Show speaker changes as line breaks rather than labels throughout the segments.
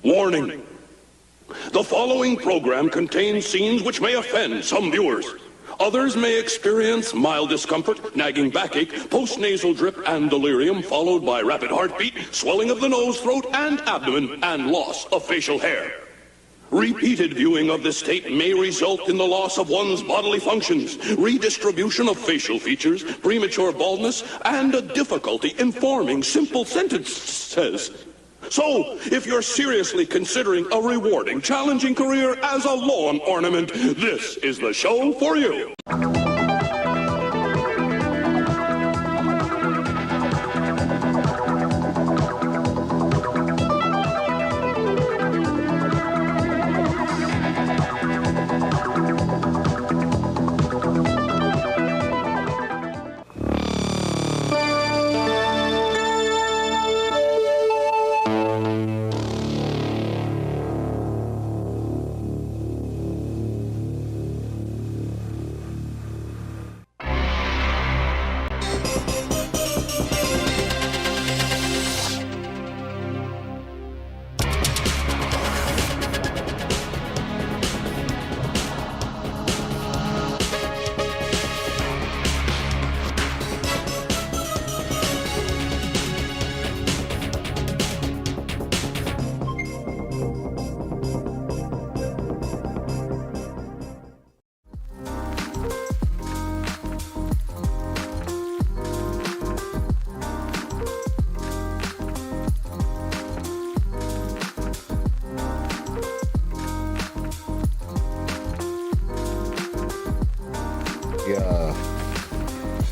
Warning. The following program contains scenes which may offend some viewers. Others may experience mild discomfort, nagging backache, postnasal drip, and delirium, followed by rapid heartbeat, swelling of the nose, throat, and abdomen, and loss of facial hair. Repeated viewing of this tape may result in the loss of one's bodily functions, redistribution of facial features, premature baldness, and a difficulty in forming simple sentences. So, if you're seriously considering a rewarding, challenging career as a lawn ornament, this is the show for you.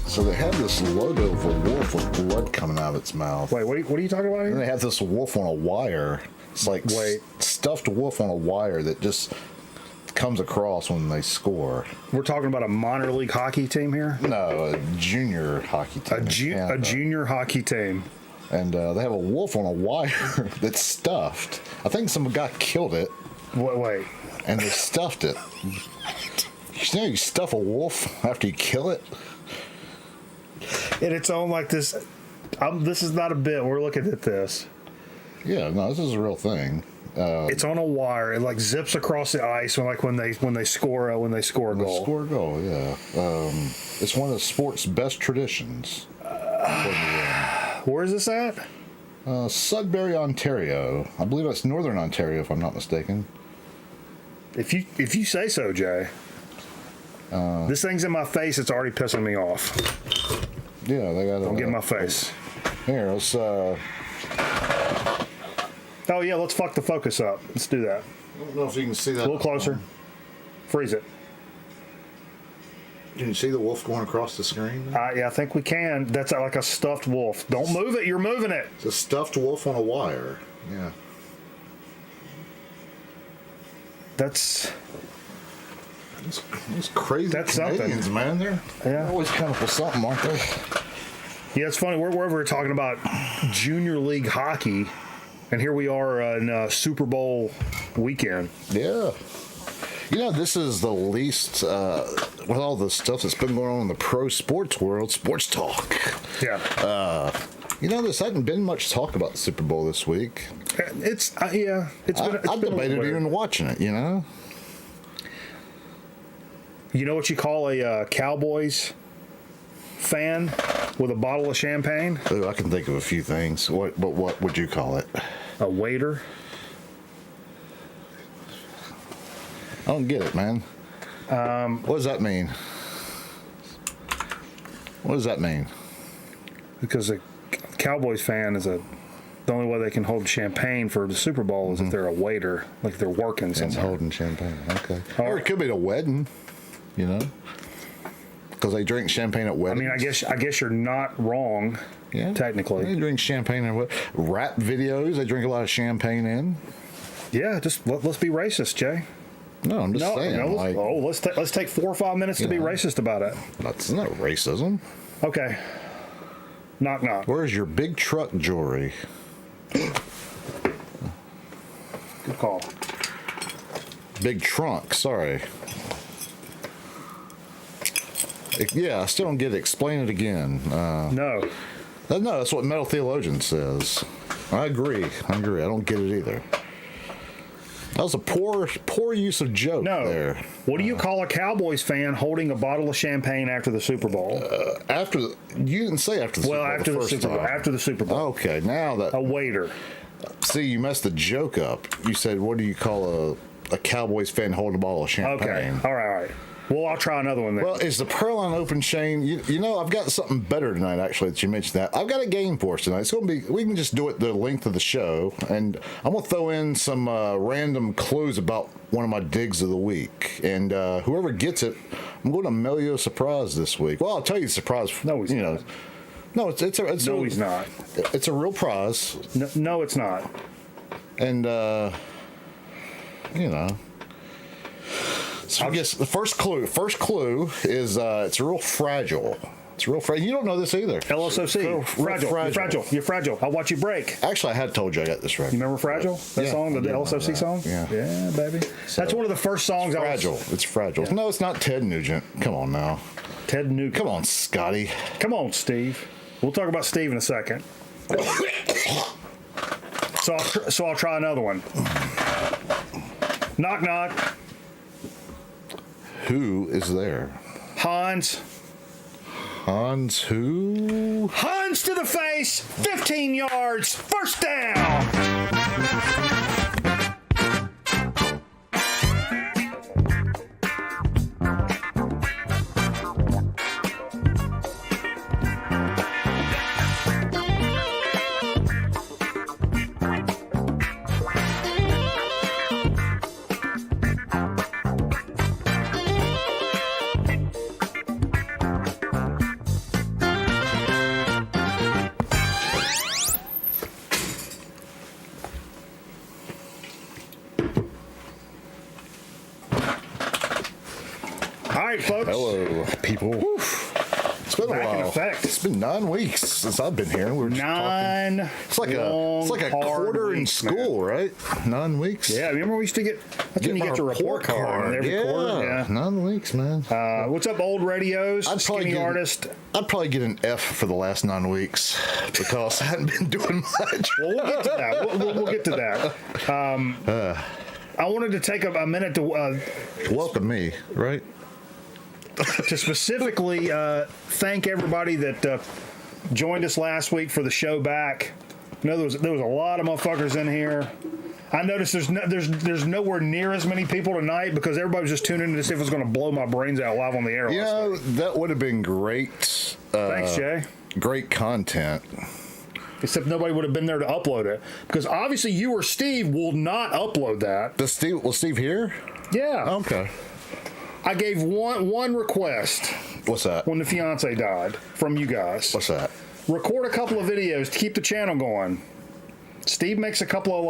So they have this logo of a wolf with blood coming out of its mouth.
Wait, what are you talking about here?
And they have this wolf on a wire. It's like stuffed wolf on a wire that just comes across when they score.
We're talking about a minor league hockey team here?
No, a junior hockey team.
A junior hockey team.
And they have a wolf on a wire that's stuffed. I think some guy killed it.
Wait.
And they stuffed it. You know you stuff a wolf after you kill it?
And it's on like this. This is not a bit. We're looking at this.
Yeah, no, this is a real thing.
It's on a wire. It like zips across the ice when they score a goal.
Score a goal, yeah. It's one of the sport's best traditions.
Where is this at?
Sudbury, Ontario. I believe that's Northern Ontario, if I'm not mistaken.
If you say so, Jay. This thing's in my face. It's already pissing me off.
Yeah, they got.
Don't get in my face.
Here, let's.
Oh yeah, let's fuck the focus up. Let's do that.
I don't know if you can see that.
A little closer. Freeze it.
Can you see the wolf going across the screen?
Yeah, I think we can. That's like a stuffed wolf. Don't move it. You're moving it.
It's a stuffed wolf on a wire. Yeah. It's crazy.
That's
Canadians,
something,
man. They're always coming up with something, aren't they?
Yeah, it's funny. We're talking about junior league hockey, and here we are in Super Bowl weekend.
Yeah. You know, this is the least, with all the stuff that's been going on in the pro sports world, sports talk.
Yeah.
You know, this hadn't been much talk about the Super Bowl this week.
It's been.
I've debated even watching it, you know?
You know what you call a Cowboys fan with a bottle of champagne?
Ooh, I can think of a few things. What would you call it?
A waiter?
I don't get it, man. What does that mean? What does that mean?
Because a Cowboys fan is the only way they can hold champagne for the Super Bowl is if they're a waiter, like they're working somewhere.
It's holding champagne, okay. Or it could be a wedding, you know, because they drink champagne at weddings.
I mean, I guess you're not wrong, technically.
They drink champagne in rap videos. They drink a lot of champagne in.
Yeah, just let's be racist, Jay.
No, I'm just saying.
Let's take 4 or 5 minutes to be racist about it.
That's not racism.
Okay. Knock knock.
Where's your big truck jewelry?
Good call.
Big trunk. Sorry. Yeah, I still don't get it. Explain it again.
No,
that's what Metal Theologian says. I agree. I don't get it either. That was a poor use of joke there.
What do you call a Cowboys fan holding a bottle of champagne after the Super Bowl?
You didn't say after the Super Bowl.
After the Super Bowl. After the Super Bowl.
Okay, now that
a waiter.
See, you messed the joke up. You said, "What do you call a Cowboys fan holding a bottle of champagne?"
Okay, all right. Well, I'll try another one then.
Well, is the Pearline open, Shane? You know, I've got something better tonight, actually, that you mentioned that. I've got a game for us tonight. It's going to be, we can just do it the length of the show, and I'm going to throw in some random clues about one of my digs of the week. And whoever gets it, I'm going to mail you a surprise this week. Well, I'll tell you the surprise.
No, he's not.
No, he's
not.
It's a real prize.
No, it's not.
And, you know. So I guess the first clue is it's real fragile. It's real fragile. You don't know this either.
LSOC. Fragile. You're fragile. I'll watch you break.
Actually, I had told you I got this right.
You remember Fragile? That song, the LSOC song?
Yeah.
Yeah, baby.
So,
that's one of the first songs I was...
Fragile. It's fragile. Yeah. No, it's not Ted Nugent. Come on now.
Ted Nugent.
Come on, Scotty.
Come on, Steve. We'll talk about Steve in a second. So I'll try another one. Knock, knock.
Who is there?
Hans.
Hans who?
Hans to the face, 15 yards, first down. Folks.
Hello, people. It's been a while. It's been 9 weeks since I've been here. We're just talking. It's like a quarter in school, right? 9 weeks.
Yeah, remember we used to get. That's when you get your report card every quarter. Yeah,
9 weeks, man.
What's up, old radios? Skinny artist.
I'd probably get an F for the last 9 weeks because I hadn't been doing much.
Well, we'll get to that. We'll get to that. I wanted to take a minute to
welcome me, right?
To specifically thank everybody that joined us last week for the show back. You know, there was a lot of motherfuckers in here. I noticed there's nowhere near as many people tonight because everybody was just tuning in to see if it was going to blow my brains out live on the air.
You know, that would have been great.
Thanks, Jay.
Great content.
Except nobody would have been there to upload it because obviously you or Steve will not upload that.
Was Steve here?
Yeah.
Okay.
I gave one request.
What's that?
When the fiance died from you guys.
What's that?
Record a couple of videos to keep the channel going. Steve makes a couple of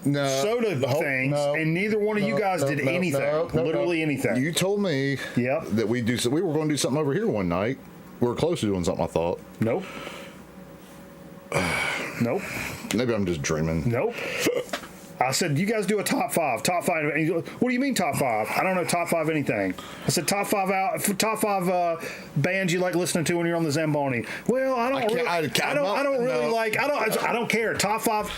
soda things, and neither one of you guys did anything. Literally anything.
You told me that we were going to do something over here one night. We were close to doing something, I thought.
Nope. Nope.
Maybe I'm just dreaming.
Nope. I said, you guys do a top five. Top five. And he goes, what do you mean top five? I don't know top five anything. I said top five bands you like listening to when you're on the Zamboni. Well, I don't care. Top five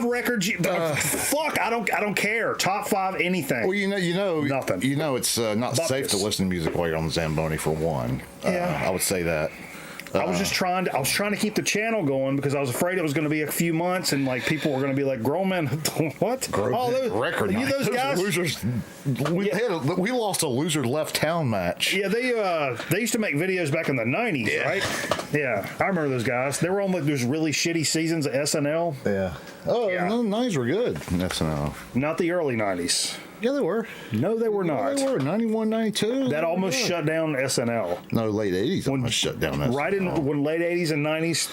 records. Fuck, I don't care. Top five anything.
Well, you know,
nothing.
You know, it's not safe to listen to music while you're on the Zamboni for one.
Yeah,
I would say that.
I was trying to keep the channel going because I was afraid it was going to be a few months and people were going to be like, "Grown man, what?
Those record night.
Those guys,
losers. We lost a loser left town match.
Yeah, they used to make videos back in the '90s, right? Yeah, I remember those guys. They were on those really shitty seasons of SNL.
Yeah. Oh, yeah. No, the '90s were good in SNL.
Not the early '90s.
Yeah, they were.
No, they were not.
They were 91, 92.
That almost shut down SNL.
No, late 80s almost shut down SNL.
Right when late 80s and 90s,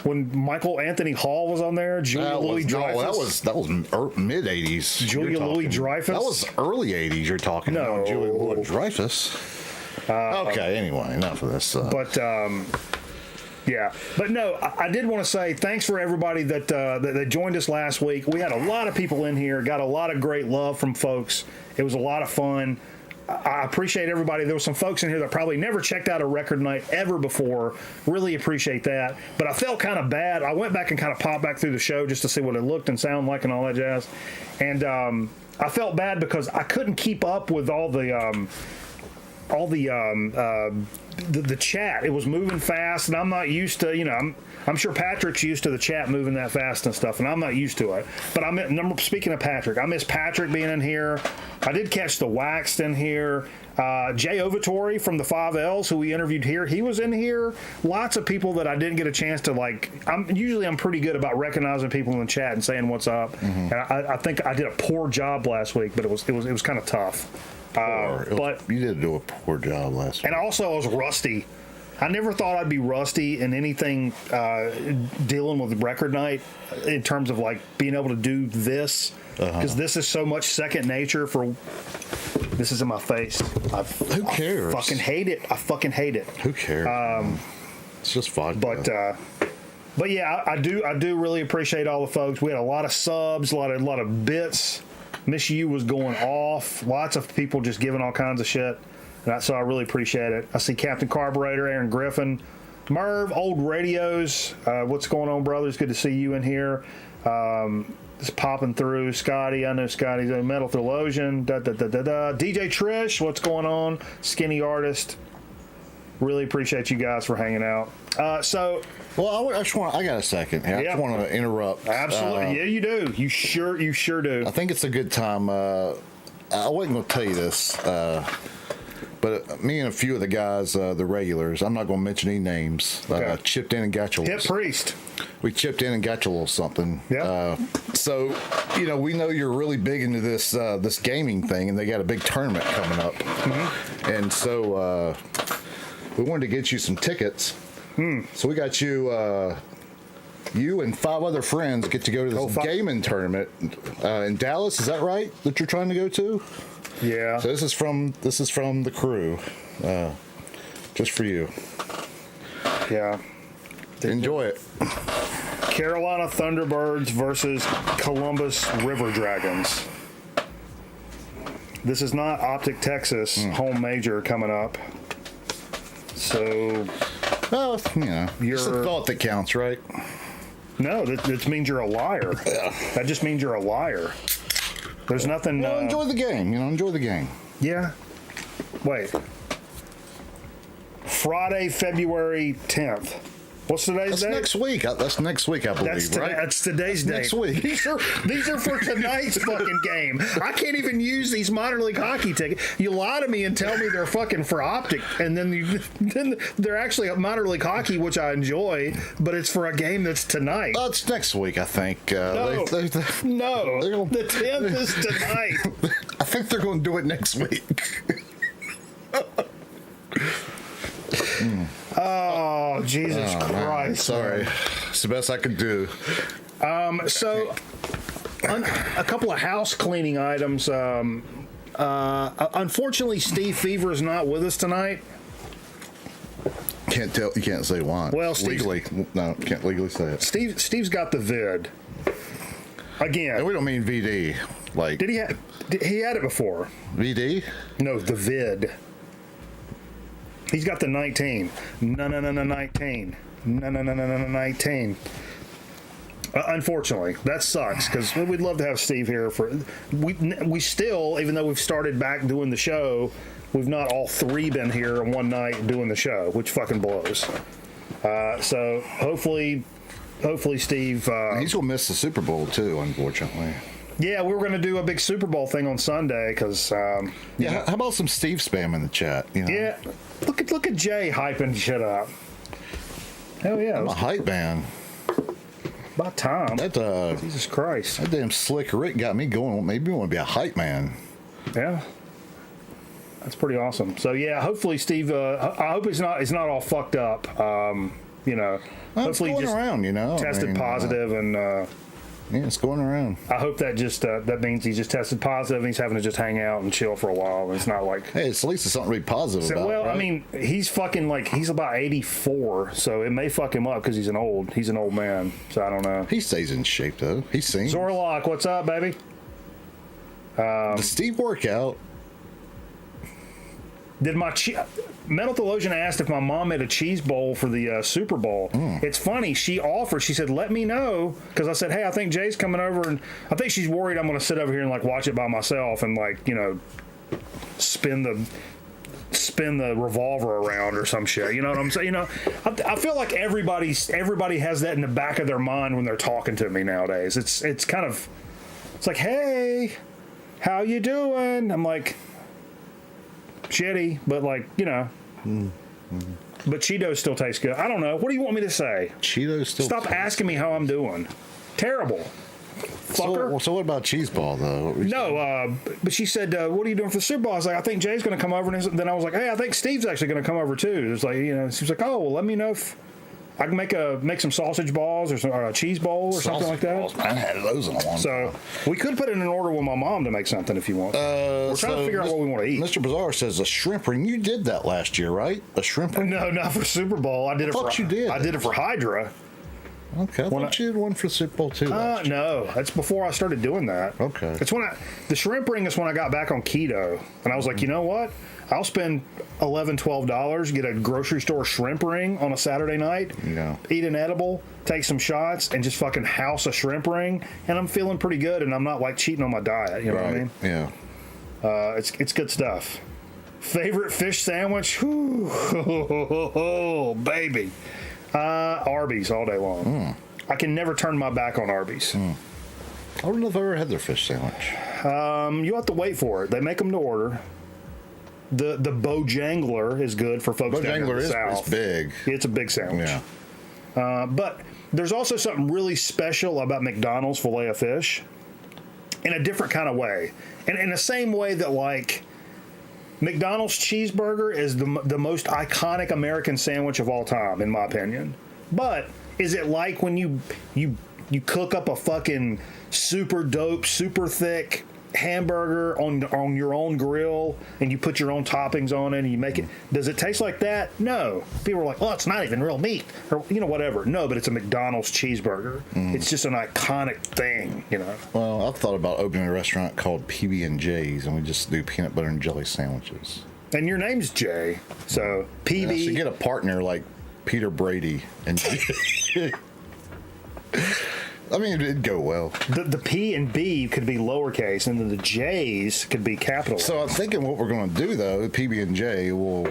when Michael Anthony Hall was on there, Julia Louis-Dreyfus.
That was mid 80s.
Julia Louis-Dreyfus.
That was early 80s. You're talking about Julia Louis-Dreyfus. Okay. Anyway, enough of this.
Yeah, but no, I did want to say thanks for everybody that joined us last week. We had a lot of people in here, got a lot of great love from folks. It was a lot of fun. I appreciate everybody. There were some folks in here that probably never checked out a record night ever before. Really appreciate that. But I felt kind of bad. I went back and kind of popped back through the show just to see what it looked and sounded like and all that jazz. And I felt bad because I couldn't keep up with all the chat. It was moving fast, and I'm not used to, I'm sure Patrick's used to the chat moving that fast and stuff, and I'm not used to it. But speaking of Patrick, I miss Patrick being in here. I did catch the Waxed in here. Jay Ovatori from the 5Ls, who we interviewed here, he was in here. Lots of people that I didn't get a chance to, I'm pretty good about recognizing people in the chat and saying what's up. Mm-hmm. And I think I did a poor job last week, but it was kind of tough. But
you did do a poor job last week.
And also, I was rusty. I never thought I'd be rusty in anything dealing with record night in terms of being able to do this, because this is so much second nature. This is in my face.
Who cares?
I fucking hate it.
Who cares? It's just fun.
But yeah, I do really appreciate all the folks. We had a lot of subs, a lot of bits. Miss U was going off. Lots of people just giving all kinds of shit. So I really appreciate it. I see Captain Carburetor, Aaron Griffin, Merv, Old Radios. What's going on, brothers? Good to see you in here. Just popping through. Scotty, I know Scotty's a Metal Theologian. DJ Trish, what's going on? Skinny Artist. Really appreciate you guys for hanging out.
Well, I got a second here. I just want to interrupt.
Absolutely. Yeah, you do. You sure do.
I think it's a good time. I wasn't going to tell you this, but me and a few of the guys, the regulars, I'm not going to mention any names, chipped in and got you a little.
Hip Priest.
We chipped in and got you a little something.
Yeah.
So, we know you're really big into this gaming thing, and they got a big tournament coming up. Mm-hmm. And so we wanted to get you some tickets. So we got you and 5 other friends get to go to this gaming tournament in Dallas. Is that right? That you're trying to go to?
Yeah.
So this is from the crew, just for you.
Yeah.
Enjoy it.
Carolina Thunderbirds versus Columbus River Dragons. This is not Optic Texas home major coming up. So.
Well, it's a thought that counts, right?
No, that means you're a liar.
Yeah.
That just means you're a liar. There's nothing.
Well, enjoy the game. Enjoy the game.
Yeah. Wait. Friday, February 10th. What's today's date?
Next week. That's next week, I believe, right?
That's today's date.
Next week.
These are for tonight's fucking game. I can't even use these minor league hockey tickets. You lie to me and tell me they're fucking for Optic, and then they're actually a minor league hockey, which I enjoy, but it's for a game that's tonight.
It's next week, I think.
No, the 10th is tonight.
I think they're going to do it next week.
Oh, Jesus Christ.
Man. Sorry. It's the best I could do.
So, a couple of house cleaning items. Unfortunately, Steve Fever is not with us tonight.
Can't tell. You can't say why.
Well,
legally, no, can't legally say it.
Steve's got the vid. Again,
and we don't mean VD.
Did he had it before?
VD?
No, the vid. He's got the 19. No, 19. No, 19. Unfortunately, that sucks because we'd love to have Steve here we still, even though we've started back doing the show, we've not all 3 been here in one night doing the show, which fucking blows. So hopefully Steve.
He's gonna miss the Super Bowl too, unfortunately.
Yeah, we were going to do a big Super Bowl thing on Sunday because.
How about some Steve spam in the chat?
Yeah, look at Jay hyping shit up. Hell yeah,
I'm a hype man.
About time. Jesus Christ,
that damn Slick Rick got me going. Maybe you want to be a hype man.
Yeah, that's pretty awesome. So yeah, hopefully Steve. I hope he's not all fucked up. Hopefully
it's going around.
Tested positive and.
Yeah, it's going around.
I hope that that means he just tested positive and he's having to just hang out and chill for a while. It's not like...
Hey, at least it's something really positive about,
well,
right?
I mean, he's fucking he's about 84, so it may fuck him up because he's an old man, so I don't know.
He stays in shape, though. He sings.
Zorlock, what's up, baby?
Does Steve work out?
Mentholation asked if my mom made a cheese bowl for the Super Bowl. It's funny. She offered. She said, "Let me know," because I said, "Hey, I think Jay's coming over, and I think she's worried I'm going to sit over here and like watch it by myself and like spin the revolver around or some shit." You know what I'm saying? I feel like everybody has that in the back of their mind when they're talking to me nowadays. It's like, "Hey, how you doing?" I'm like, shitty, but like, but Cheetos still taste good. I don't know. What do you want me to say?
Cheetos still
Stop asking me how I'm doing. Terrible. Fucker.
So what about cheese ball, though?
No, but she said, "What are you doing for the Super Bowl?" I was like, "I think Jay's going to come over." And then I was like, "Hey, I think Steve's actually going to come over too." It's like, she was like, "Oh, well, let me know if I can make some sausage balls or a cheese bowl or something like that."
Balls, man, I haven't had those in a long time.
We could put it in an order with my mom to make something if you want. We're trying to figure out what we want to eat.
Mr. Bizarre says a shrimp ring. You did that last year, right? A shrimp ring?
No, not for Super Bowl. I did it for Hydra.
Okay, I thought you did one for Super Bowl too.
No, that's before I started doing that.
Okay.
It's the shrimp ring is when I got back on keto, and I was like, you know what? I'll spend $11, $12, get a grocery store shrimp ring on a Saturday night, eat an edible, take some shots, and just fucking house a shrimp ring, and I'm feeling pretty good, and I'm not like cheating on my diet. You know what I mean?
Yeah.
It's good stuff. Favorite fish sandwich? Oh, baby. Arby's all day long. I can never turn my back on Arby's.
I don't know if I've ever had their fish sandwich.
You have to wait for it. They make them to order. The Bojangler is good for folks down in the South.
It's big.
It's a big sandwich.
Yeah.
But there's also something really special about McDonald's filet of fish in a different kind of way. And in the same way that, like, McDonald's cheeseburger is the most iconic American sandwich of all time, in my opinion. But is it like when you cook up a fucking super dope, super thick hamburger on your own grill and you put your own toppings on it and you make it? Does it taste like that? No. People are like, "Oh, it's not even real meat," or whatever. No, but it's a McDonald's cheeseburger. It's just an iconic thing.
Well, I've thought about opening a restaurant called PB&J's, and we just do peanut butter and jelly sandwiches.
And your name's Jay, so PB.
Yeah, so you get a partner like Peter Brady and I mean, it'd go well.
The P and B could be lowercase, and then the J's could be capital.
So I'm thinking what we're going to do, though, PB&J will,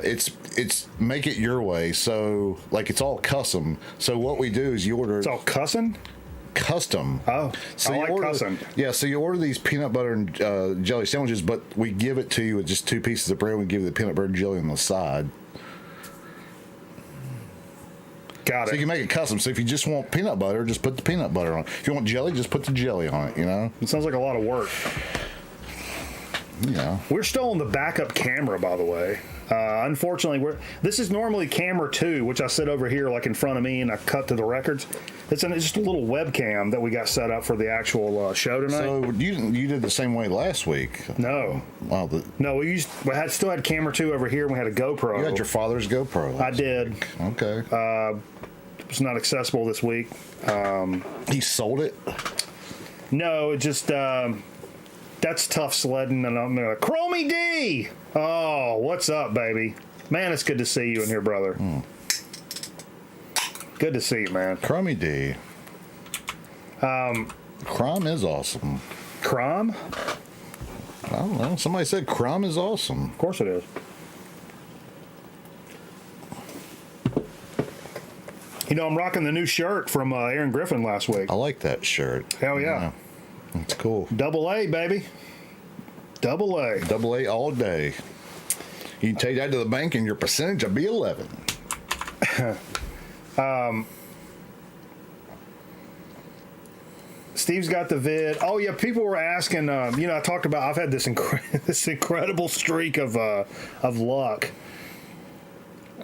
it's make it your way. So, like, it's all custom. So what we do is you order.
It's all custom?
Custom.
Oh,
so
I like
order,
custom.
Yeah, so you order these peanut butter and jelly sandwiches, but we give it to you with just 2 pieces of bread. We give you the peanut butter and jelly on the side.
Got it.
So you can make it custom. So if you just want peanut butter, just put the peanut butter on it. If you want jelly, just put the jelly on it,
It sounds like a lot of work.
Yeah.
We're still on the backup camera, by the way. Unfortunately, this is normally camera 2, which I sit over here like in front of me and I cut to the records. It's just a little webcam that we got set up for the actual show tonight.
So you did the same way last week.
No.
Wow.
No, we still had camera 2 over here and we had a GoPro.
You had your father's GoPro.
I did.
Week. Okay.
It was not accessible this week.
He sold it?
No, it just... that's tough sledding, and I'm gonna Chromie D. Oh, what's up, baby? Man, it's good to see you in here, brother. Good to see you, man.
Chromie D. Crom is awesome.
Crom?
I don't know. Somebody said Crom is awesome.
Of course it is. I'm rocking the new shirt from Aaron Griffin last week.
I like that shirt.
Hell yeah.
That's cool.
Double A, baby. Double A.
Double A all day. You can take that to the bank and your percentage will be 11.
Steve's got the vid. Oh yeah, people were asking. I talked about. I've had this this incredible streak of luck.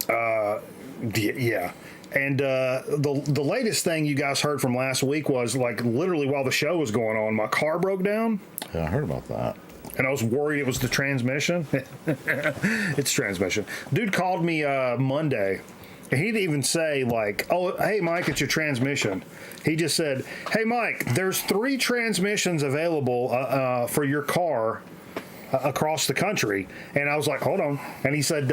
Yeah. And the latest thing you guys heard from last week was, like, literally while the show was going on, my car broke down.
Yeah, I heard about that.
And I was worried it was the transmission. It's transmission. Dude called me Monday. And he didn't even say, like, "Oh, hey, Mike, it's your transmission." He just said, "Hey, Mike, there's 3 transmissions available for your car. across the country. And I was like, hold on. And he said,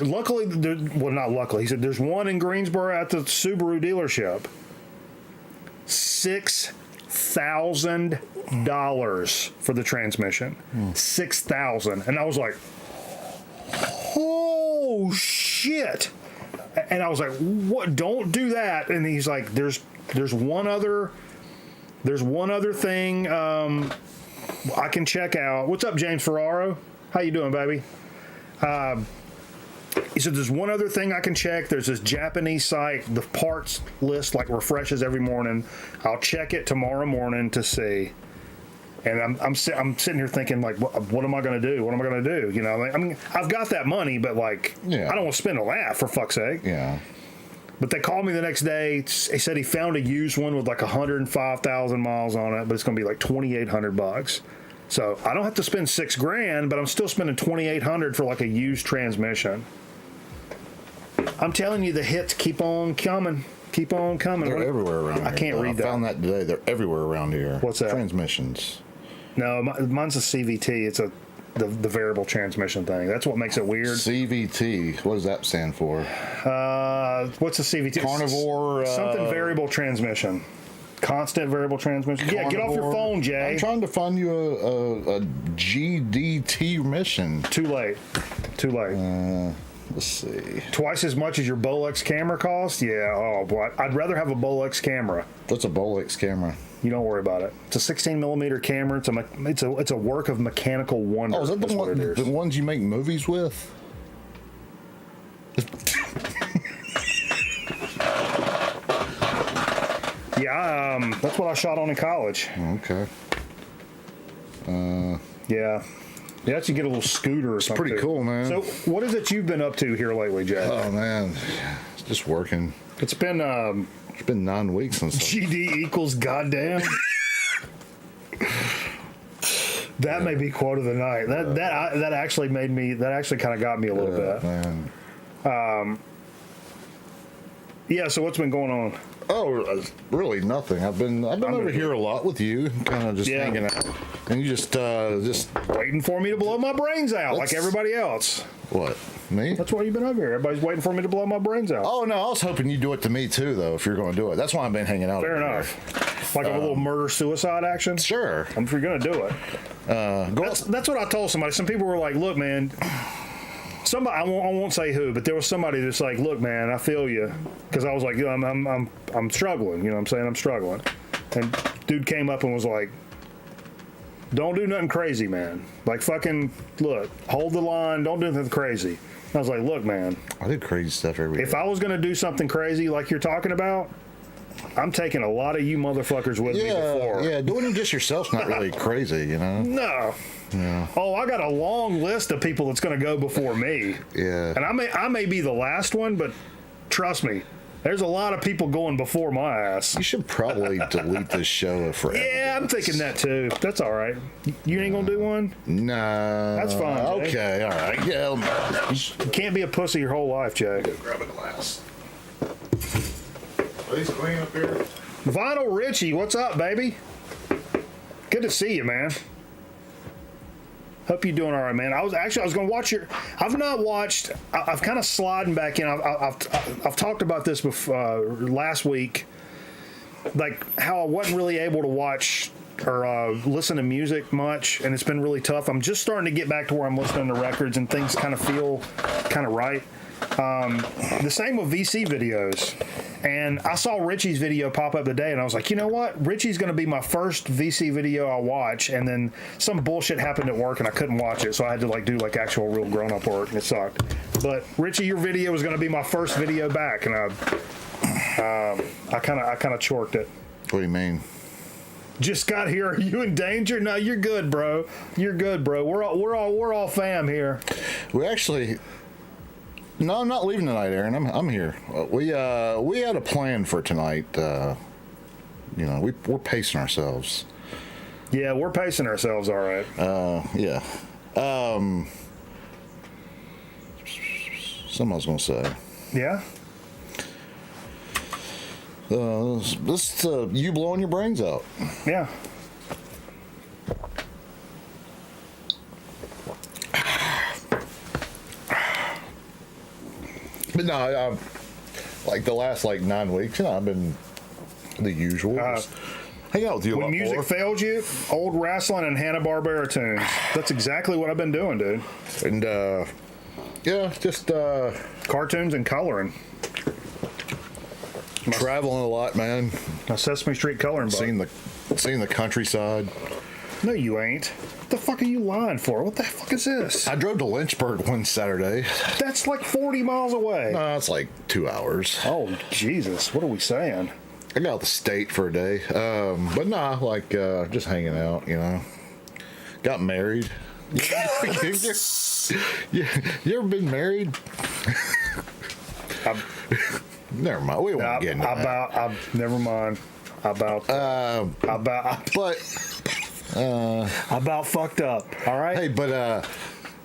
luckily, not luckily. He said, there's one in Greensboro at the Subaru dealership. $6,000 for the transmission. $6,000. And I was like, oh shit. And I was like, what? Don't do that. And he's like, there's one other thing I can check out. What's up, James Ferraro? How you doing, baby? He said, there's one other thing I can check. There's this Japanese site. The parts list like refreshes every morning. I'll check it tomorrow morning to see. And I'm sitting here thinking, like, what am I going to do? What am I going to do? You know, I mean, I've got that money, but like, I don't want to spend a laugh, for fuck's sake.
Yeah.
But they called me the next day. He said he found a used one with like 105,000 miles on it, but it's going to be like $2,800. So I don't have to spend $6,000, but I'm still spending $2,800 for like a used transmission. I'm telling you, the hits keep on coming. Keep on coming.
They're everywhere around here.
I can't read that.
I found that today. They're everywhere around here.
What's that?
Transmissions.
No, mine's a CVT. It's the variable transmission thing. That's what makes it weird.
CVT. What does that stand for?
What's a CVT?
Carnivore.
Something variable transmission. Constant variable transmission.
Carnivore.
Yeah, get off your phone, Jay.
I'm trying to find you a GDT mission.
Too late.
Let's see.
Twice as much as your Bolex camera costs? Yeah. Oh, boy. I'd rather have a Bolex camera.
What's a Bolex camera?
You don't worry about it. It's a 16mm camera. It's a work of mechanical wonder.
Oh, is that the ones you make movies with?
Yeah, that's what I shot on in college.
Okay.
Yeah. You actually get a little scooter or something.
Pretty cool, man.
So, what is it you've been up to here lately, Jay?
Oh, man. It's just working.
It's been
9 weeks since.
GD equals goddamn. That may be quote of the night. That actually kind of got me a little bit.
Man.
Yeah. So what's been going on?
Oh, really nothing. I've been over here a lot with you, kind of just hanging out, and you just
waiting for me to blow my brains out like everybody else.
What? Me?
That's why you've been over here. Everybody's waiting for me to blow my brains out.
Oh no, I was hoping you'd do it to me too, though. If you're going to do it, that's why I've been hanging out.
Fair enough. Like a little murder-suicide action?
Sure.
If you're going to do it. That's what I told somebody. Some people were like, look, man, somebody, I won't say who, but there was somebody that's like, look, man, I feel you. Because I was like, I'm struggling. You know what I'm saying? I'm struggling. And dude came up and was like, don't do nothing crazy, man. Like, fucking, look, hold the line. Don't do nothing crazy. I was like, look, man.
I do crazy stuff every day.
If I was going to do something crazy like you're talking about, I'm taking a lot of you motherfuckers with me before.
Yeah, doing it just yourself's not really crazy, you know?
No.
Yeah.
Oh, I got a long list of people that's going to go before me.
Yeah.
And I may be the last one, but trust me, there's a lot of people going before my ass.
You should probably delete this show forever.
Yeah, I'm thinking that too. That's all right. You ain't going to do one?
Nah.
That's fine, Jay.
Okay, all right. Yeah.
You can't be a pussy your whole life, Jay.
Grab a glass. Are these clean up here?
Vinyl Richie, what's up, baby? Good to see you, man. Hope you're doing all right, man. I was going to watch I've not watched. I've kind of sliding back in. I've talked about this before, last week, like how I wasn't really able to watch or listen to music much, and it's been really tough. I'm just starting to get back to where I'm listening to records and things kind of feel kind of right. The same with VC videos. And I saw Richie's video pop up today, and I was like, you know what? Richie's going to be my first VC video I'll watch. And then some bullshit happened at work, and I couldn't watch it, so I had to do actual real grown-up work, and it sucked. But Richie, your video was going to be my first video back, and I kind of chorked it.
What do you mean?
Just got here. Are you in danger? No, you're good, bro. You're good, bro. We're all fam here.
We actually. No, I'm not leaving tonight, Aaron. I'm here. We had a plan for tonight. We're pacing ourselves.
Yeah, we're pacing ourselves, all right.
Yeah. Something I was gonna say.
Yeah.
This you blowing your brains out.
Yeah.
But no, like the last 9 weeks, I've been the usual. Just hang out with you.
When music failed you, old wrestling and Hanna-Barbera tunes. That's exactly what I've been doing, dude.
And yeah, just
cartoons and coloring.
Traveling a lot, man.
My Sesame Street coloring book.
Seeing the countryside.
No, you ain't. What the fuck are you lying for? What the fuck is this?
I drove to Lynchburg one Saturday.
That's like 40 miles away.
No, it's like 2 hours.
Oh, Jesus. What are we saying?
I got out the state for a day. But nah, just hanging out, Got married. You ever been married? Never mind. We won't get into that.
Never mind. About fucked up. All right.
Hey, but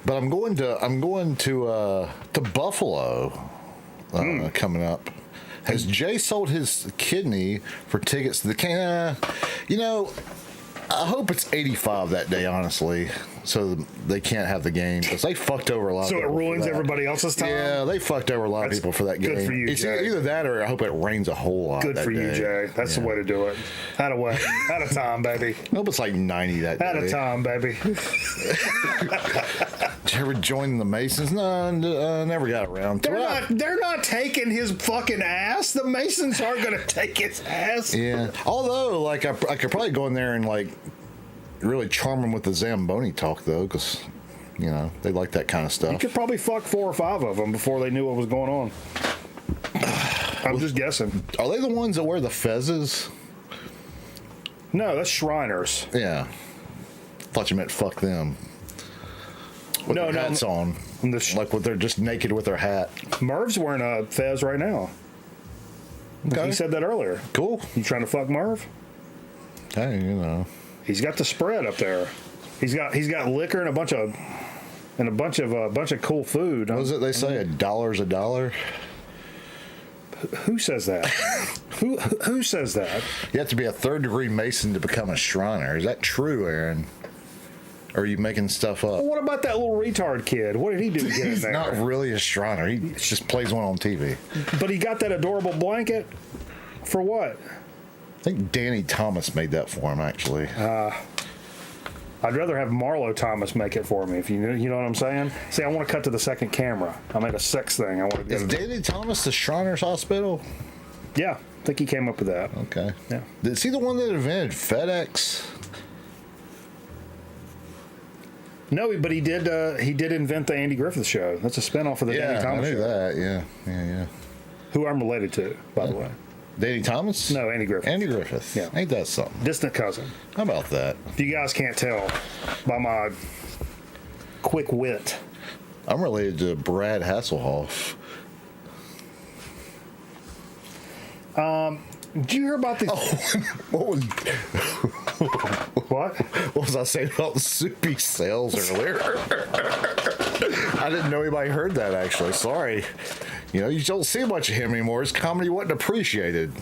I'm going to Buffalo coming up. Has Jay sold his kidney for tickets to the can? I hope it's 85 that day, honestly, so they can't have the game because they fucked over a lot of people.
So it ruins everybody else's time?
Yeah, they fucked over a lot of people for that game.
Good for you,
it's
Jay.
Either that or I hope it rains a whole lot.
Good
that
for you,
day.
Jay. That's the way to do it. Out of time, baby.
I hope it's 90 that day.
Out of time, baby.
Did you ever join the Masons? No, never got around to it.
They're not taking his fucking ass. The Masons aren't going to take his ass.
Yeah. Although, I could probably go in there and really charm them with the Zamboni talk, though, because they like that kind of stuff.
You could probably fuck 4 or 5 of them before they knew what was going on. I'm just guessing.
Are they the ones that wear the fezzes?
No, that's Shriners.
Yeah. Thought you meant fuck them. With their hats on. They're just naked with their hat.
Merv's wearing a fez right now. Okay. He said that earlier.
Cool.
You trying to fuck Merv?
Hey,
He's got the spread up there. He's got liquor and a bunch of cool food.
What is it they say? $1's a dollar?
Who says that? Who says that?
You have to be a 3rd-degree Mason to become a Shriner. Is that true, Aaron? Or are you making stuff up?
Well, what about that little retard kid? What did he do to get in there?
He's not really a Shriner. He just plays one on TV.
But he got that adorable blanket for what?
I think Danny Thomas made that for him, actually.
I'd rather have Marlo Thomas make it for me, if you know what I'm saying. See, I want to cut to the second camera. I made a sex thing.
Is Danny Thomas the Shriners Hospital?
Yeah, I think he came up with that.
Okay.
Yeah.
Is he the one that invented FedEx?
No, but he did invent the Andy Griffith Show. That's a spinoff of the Danny Thomas
I knew
show.
that. Yeah.
Who I'm related to, by the way.
Danny Thomas?
No, Andy Griffith.
Andy Griffith.
Yeah.
Ain't that something?
Distant cousin.
How about that?
If you guys can't tell by my quick wit.
I'm related to Brad Hasselhoff.
Did you hear about the...
What was I saying about the soupy sales earlier? I didn't know anybody heard that, actually. Sorry. You don't see much of him anymore. His comedy wasn't appreciated.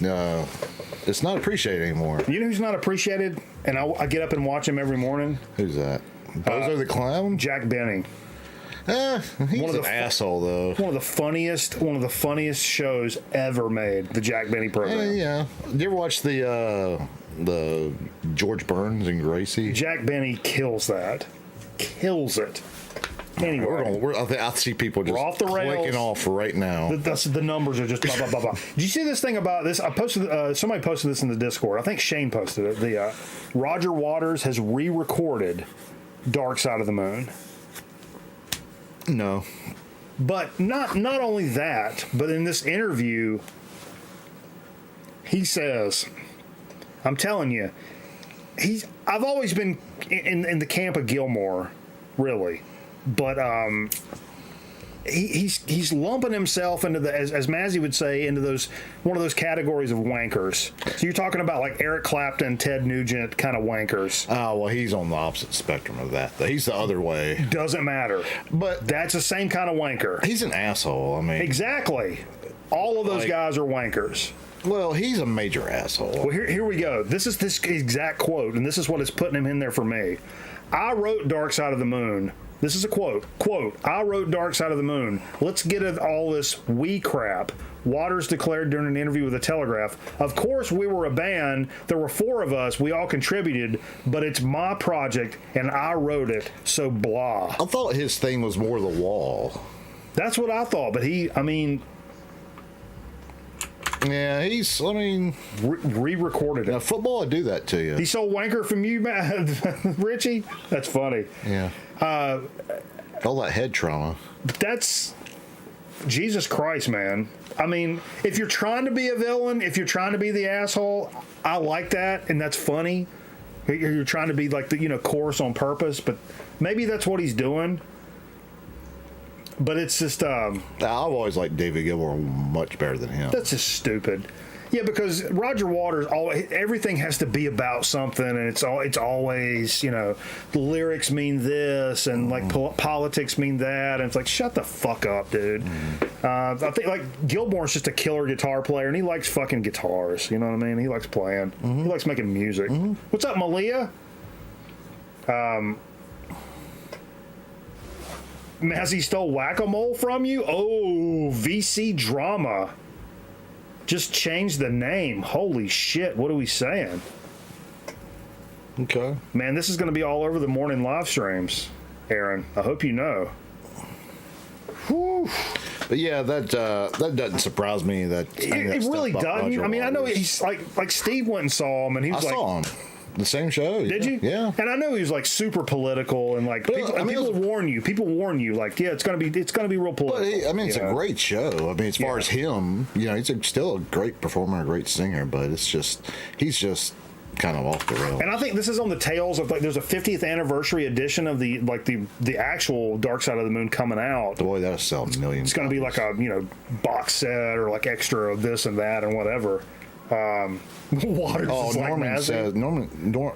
It's not appreciated anymore.
You know who's not appreciated? And I get up and watch him every morning?
Who's that? Bozo the Clown?
Jack Benny.
He's an asshole, though.
One of the funniest shows ever made. The Jack Benny program.
Yeah. Did you ever watch the George Burns and Gracie?
Jack Benny kills that. Kills it. Anyway,
I see people just
off the rails.
clicking off right now.
The numbers are just blah blah blah blah. Did you see this thing about this? I posted. Somebody posted this in the Discord. I think Shane posted it. The Roger Waters has re-recorded "Dark Side of the Moon."
No,
but not only that, but in this interview, he says, "I'm telling you, I've always been in the camp of Gilmore, really." But he's lumping himself into the, as Mazzy would say, into one of those categories of wankers. So you're talking about like Eric Clapton, Ted Nugent kind of wankers.
Oh, well, he's on the opposite spectrum of that. He's the other way.
Doesn't matter. But that's the same kind of wanker.
He's an asshole. I mean,
exactly. All of those guys are wankers.
Well, he's a major asshole.
Well, here we go. This is this exact quote, and this is what is putting him in there for me. I wrote Dark Side of the Moon This is a quote. Quote, I wrote Dark Side of the Moon. Let's get at all this we crap. Waters declared during an interview with The Telegraph, of course we were a band. There were 4 of us. We all contributed, but it's my project and I wrote it. So blah.
I thought his thing was more The Wall.
That's what I thought. But
Yeah,
re-recorded it.
Now, football would do that to you.
He stole wanker from you, Richie? That's funny.
Yeah. All that head trauma.
That's Jesus Christ, man. I mean, if you're trying to be a villain, if you're trying to be the asshole, I like that, and that's funny. You're trying to be like the coarse on purpose, but maybe that's what he's doing. But it's just
I've always liked David Gilmour much better than him.
That's just stupid. Yeah, because Roger Waters, everything has to be about something, and it's always, the lyrics mean this, and politics mean that, and it's like, shut the fuck up, dude. I think Gilmour's just a killer guitar player, and he likes fucking guitars. You know what I mean? He likes playing. He likes making music. What's up, Malia? Mazzy stole Whack-A-Mole from you? Oh, VC Drama. Just changed the name. Holy shit, what are we saying?
Okay.
Man, this is going to be all over the morning live streams, Aaron. I hope you know. Whew.
But yeah, that doesn't surprise me. It
really doesn't. I mean, I know he's like Steve went and saw him, and he was
I saw him. The same show.
Did you?
Yeah.
And I know he was super political and people warn you. People warn you it's gonna be real political.
But it's a great show. I mean, as far as him, he's still a great performer, a great singer, but he's just kind of off the rails.
And I think this is on the tails of there's a 50th anniversary edition of the actual Dark Side of the Moon coming out.
Boy, that'll sell millions.
It's gonna be like a box set or like extra of this and that and whatever. Waters is like
Norman says Norm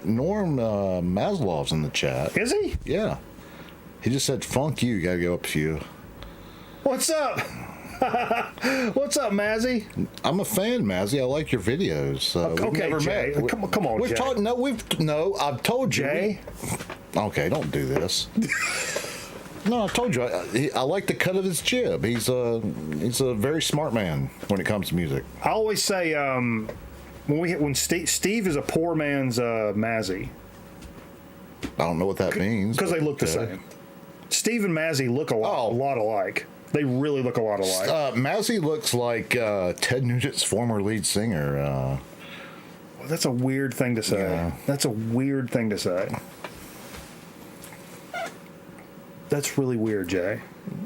Maslov's in the chat.
Is he?
Yeah. He just said, "Funk you, gotta go up a few."
What's up? What's up, Mazzy?
I'm a fan, Mazzy. I like your videos.
Okay, Jay. Come on,
we've
Jay.
talked. I've told you.
Jay.
Okay, don't do this. No, I told you. I like the cut of his jib. He's a very smart man when it comes to music.
I always say when Steve is a poor man's Mazzy.
I don't know what that means.
Because they look the same. Steve and Mazzy look a lot alike. They really look a lot alike.
Mazzy looks like Ted Nugent's former lead singer.
Well, that's a weird thing to say.
Yeah.
That's a weird thing to say. That's really weird, Jay.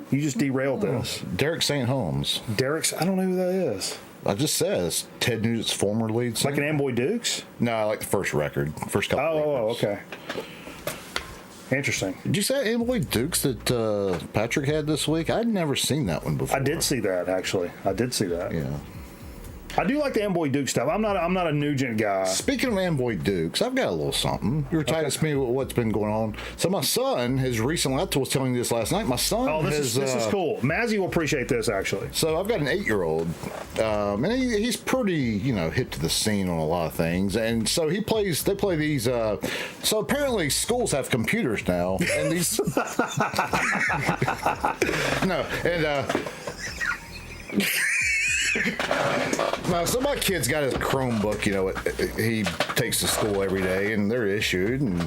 You just derailed this.
Derek St. Holmes.
I don't know who that is.
I just says Ted Nugent's former lead singer.
Like an Amboy Dukes?
No, I like the first record. First couple records.
Okay. Interesting.
Did you say Amboy Dukes that Patrick had this week? I'd never seen that one before.
I did see that, actually. I did see that.
Yeah.
I do like the Amboy Duke stuff. I'm not a Nugent guy.
Speaking of Amboy Dukes, I've got a little something. You were telling me what's been going on. So my son has recently, I was telling you this last night, my son
this is cool. Mazzy will appreciate this, actually.
So I've got an 8-year-old, and he's pretty, hip to the scene on a lot of things. And so they play these, so apparently schools have computers now. And these, no, so my kid's got his Chromebook, he takes to school every day, and they're issued, and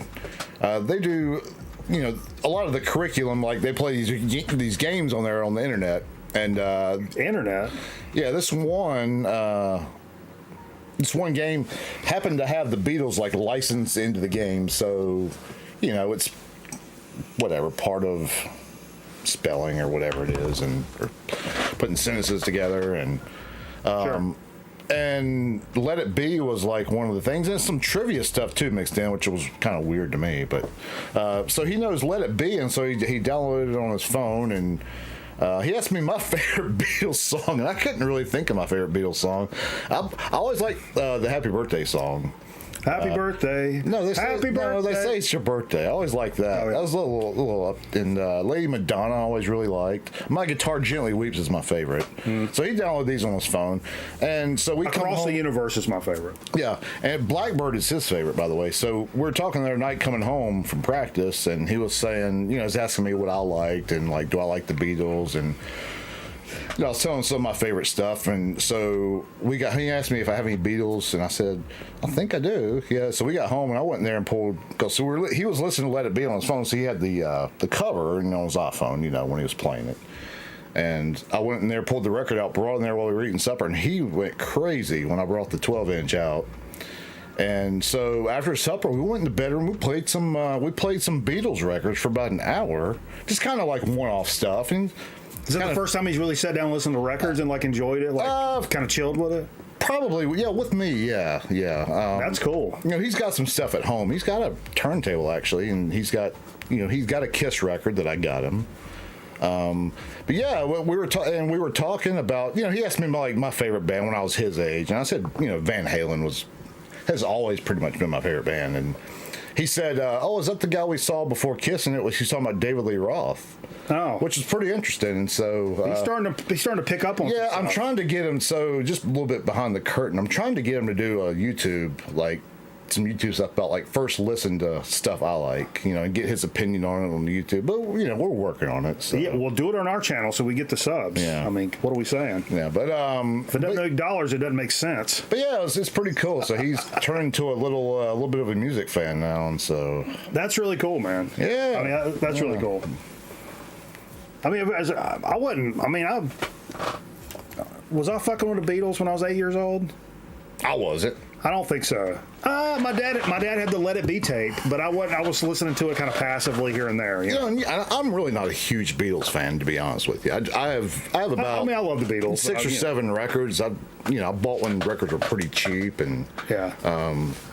they do, a lot of the curriculum, like they play these games on there on the internet, and
internet.
Yeah, this one game happened to have the Beatles licensed into the game, so it's whatever part of spelling or whatever it is, and or putting sentences together, and
Sure.
And Let It Be was one of the things, and some trivia stuff too mixed in, which was kind of weird to me, but so he knows Let It Be, and so he downloaded it on his phone, and he asked me my favorite Beatles song, and I couldn't really think of my favorite Beatles song. I always like the Happy Birthday song.
Happy birthday.
No,
Happy birthday.
they say it's your birthday. I always like that.
Oh, yeah.
That was a little up. And Lady Madonna I always really liked. My Guitar Gently Weeps is my favorite. So he downloaded these on his phone. And so we come
Across
home.
the Universe is my favorite.
Yeah, and Blackbird is his favorite, by the way. So we were talking the other night coming home from practice, and he was saying, he was asking me what I liked, and like, do I like the Beatles? And I was telling him some of my favorite stuff, and so he asked me if I have any Beatles, and I said, I think I do. Yeah, so we got home, and I went in there and pulled, because he was listening to Let It Be on his phone, so he had the cover on his iPhone, when he was playing it. And I went in there, pulled the record out, brought it in there while we were eating supper, and he went crazy when I brought the 12-inch out. And so after supper, we went in the bedroom. We played some Beatles records for about an hour, just kind of like one-off stuff. And
is that the first time he's really sat down and listened to records and like enjoyed it, like kind of chilled with it?
Probably, yeah. With me, yeah.
That's cool.
He's got some stuff at home. He's got a turntable actually, and he's got a Kiss record that I got him. But yeah, we were talking about, he asked me like my favorite band when I was his age, and I said, Van Halen has always pretty much been my favorite band, and he said, "Oh, is that the guy we saw before Kiss?" And he's talking about David Lee Roth.
Oh,
which is pretty interesting. And so
he's starting to pick up on.
Yeah, I'm trying to get him. So just a little bit behind the curtain, I'm trying to get him to do a YouTube some YouTube stuff about like first listen to stuff I like, and get his opinion on it on YouTube. But we're working on it. So.
Yeah, we'll do it on our channel so we get the subs.
Yeah.
I mean, what are we saying?
Yeah, but
if it doesn't make dollars, it doesn't make sense.
But yeah, it's pretty cool. So he's turned into a little bit of a music fan now, and so
that's really cool, man.
Yeah,
I mean that's really cool. I mean, was I fucking with the Beatles when I was 8 years old?
I wasn't.
I don't think so. My dad had the Let It Be tape, but I was listening to it kind of passively here and there.
I'm really not a huge Beatles fan, to be honest with you. I have about.
I love the Beatles.
6 or 7 records. I bought when records were pretty cheap, and
yeah.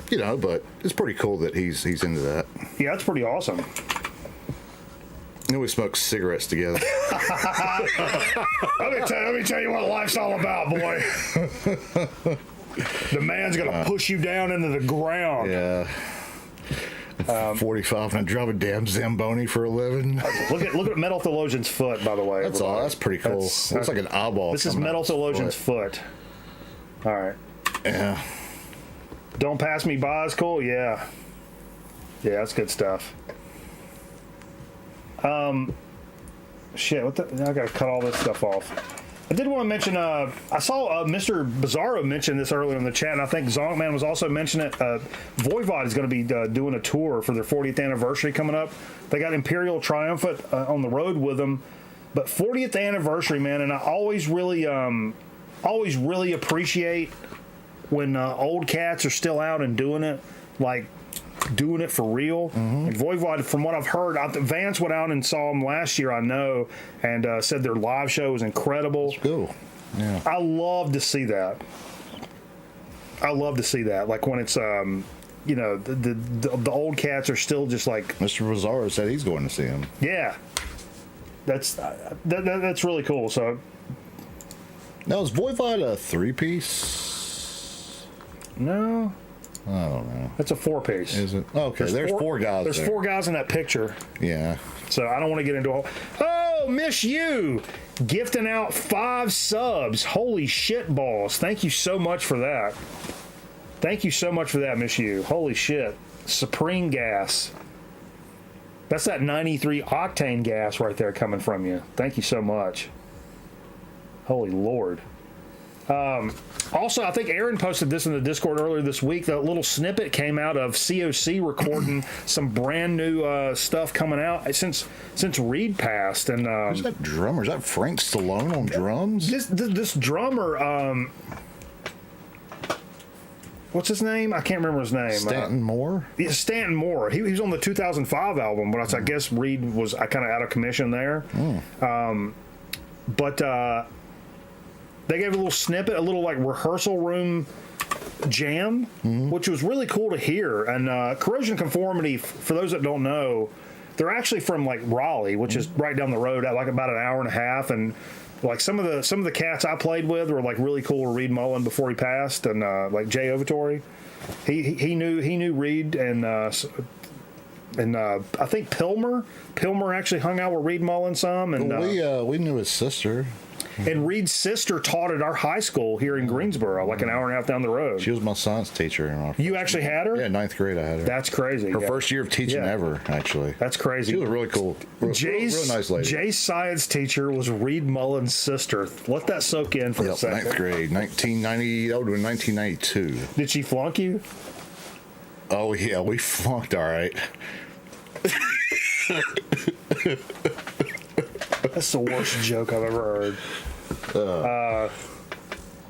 But it's pretty cool that he's into that.
Yeah, that's pretty awesome.
We smoke cigarettes together.
Let me tell you what life's all about, boy. The man's gonna push you down into the ground.
Yeah. 45 and I drive a damn Zamboni for a living.
Look at Metal Theologian's foot, by the way.
That's all. That's pretty cool. Looks like an eyeball.
This is Metal Theologian's foot. All right.
Yeah.
Don't Pass Me By is cool. Yeah. Yeah, that's good stuff. Shit. I gotta cut all this stuff off. I did want to mention, I saw Mr. Bizarro mention this earlier in the chat, and I think Zonkman was also mentioning it. Voivot is going to be doing a tour for their 40th anniversary coming up. They got Imperial Triumphant on the road with them. But 40th anniversary, man, and I always really appreciate when old cats are still out and doing it, like doing it for real. Mm-hmm. And Voivod, from what I've heard, Vance went out and saw them last year, I know, and said their live show was incredible.
That's cool. Yeah.
I love to see that. Like when it's the old cats are still just like
Mr. Rosario said he's going to see him.
Yeah. That's really cool. So
now is Voivod a 3-piece?
No.
I don't know.
It's a 4-piece.
Is it? Okay, there's four guys.
There's 4 guys in that picture.
Yeah.
So I don't want to get into all. Oh, Miss You gifting out 5 subs. Holy shit balls. Thank you so much for that. Miss You. Holy shit. Supreme gas. That's that 93 octane gas right there coming from you. Thank you so much. Holy Lord. Also, I think Aaron posted this in the Discord earlier this week. That little snippet came out of COC recording some brand new stuff coming out since Reed passed. And
who's that drummer? Is that Frank Stallone on drums?
This drummer, what's his name? I can't remember his name.
Stanton Moore?
Yeah, Stanton Moore. He was on the 2005 album, but I guess Reed was kind of out of commission there. But they gave a little snippet, a little like rehearsal room jam, which was really cool to hear. And Corrosion Conformity, for those that don't know, they're actually from like Raleigh, which is right down the road at like about an hour and a half. And like some of the cats I played with were like really cool. Reed Mullen before he passed, and like Jay Ovatory. He knew Reed and I think Pilmer actually hung out with Reed Mullins some, and
we knew his sister.
And Reed's sister taught at our high school here in Greensboro, like an hour and a half down the road.
She was my science teacher.
You actually had her?
Yeah, 9th grade I had her.
That's crazy.
Her first year of teaching ever, actually.
That's crazy.
She was really cool. Real nice lady.
Jay's science teacher was Reed Mullins' sister. Let that soak in for a second.
9th grade, 1990. That would have been 1992.
Did she flunk you?
Oh yeah, we flunked all right.
That's the worst joke I've ever heard.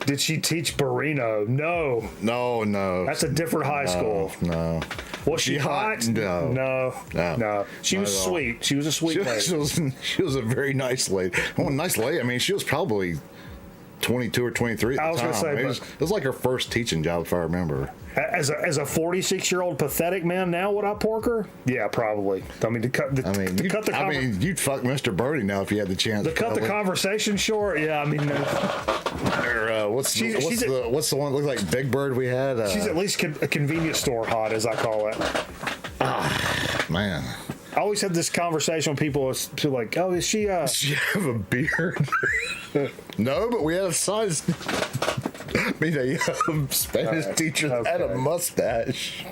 Did she teach Barino? No.
No.
That's a different high school.
No.
Was she hot?
No.
She was sweet. She was a sweet lady.
She was a very nice lady. Oh, nice lady. I mean, she was probably 22 or 23 at the time. It was like her first teaching job, if I remember.
As a 46-year-old pathetic man now, would I pork her? Yeah, probably. I mean, you'd fuck
Mr. Birdie now if you had the chance.
To cut the conversation short, yeah. I mean,
what's the one that looked like Big Bird we had?
She's at least a convenience store hot, as I call it.
Man.
I always had this conversation with people who like, oh, is she?
Does she have a beard? No, but we had a size. I mean, a Spanish teacher that had a mustache.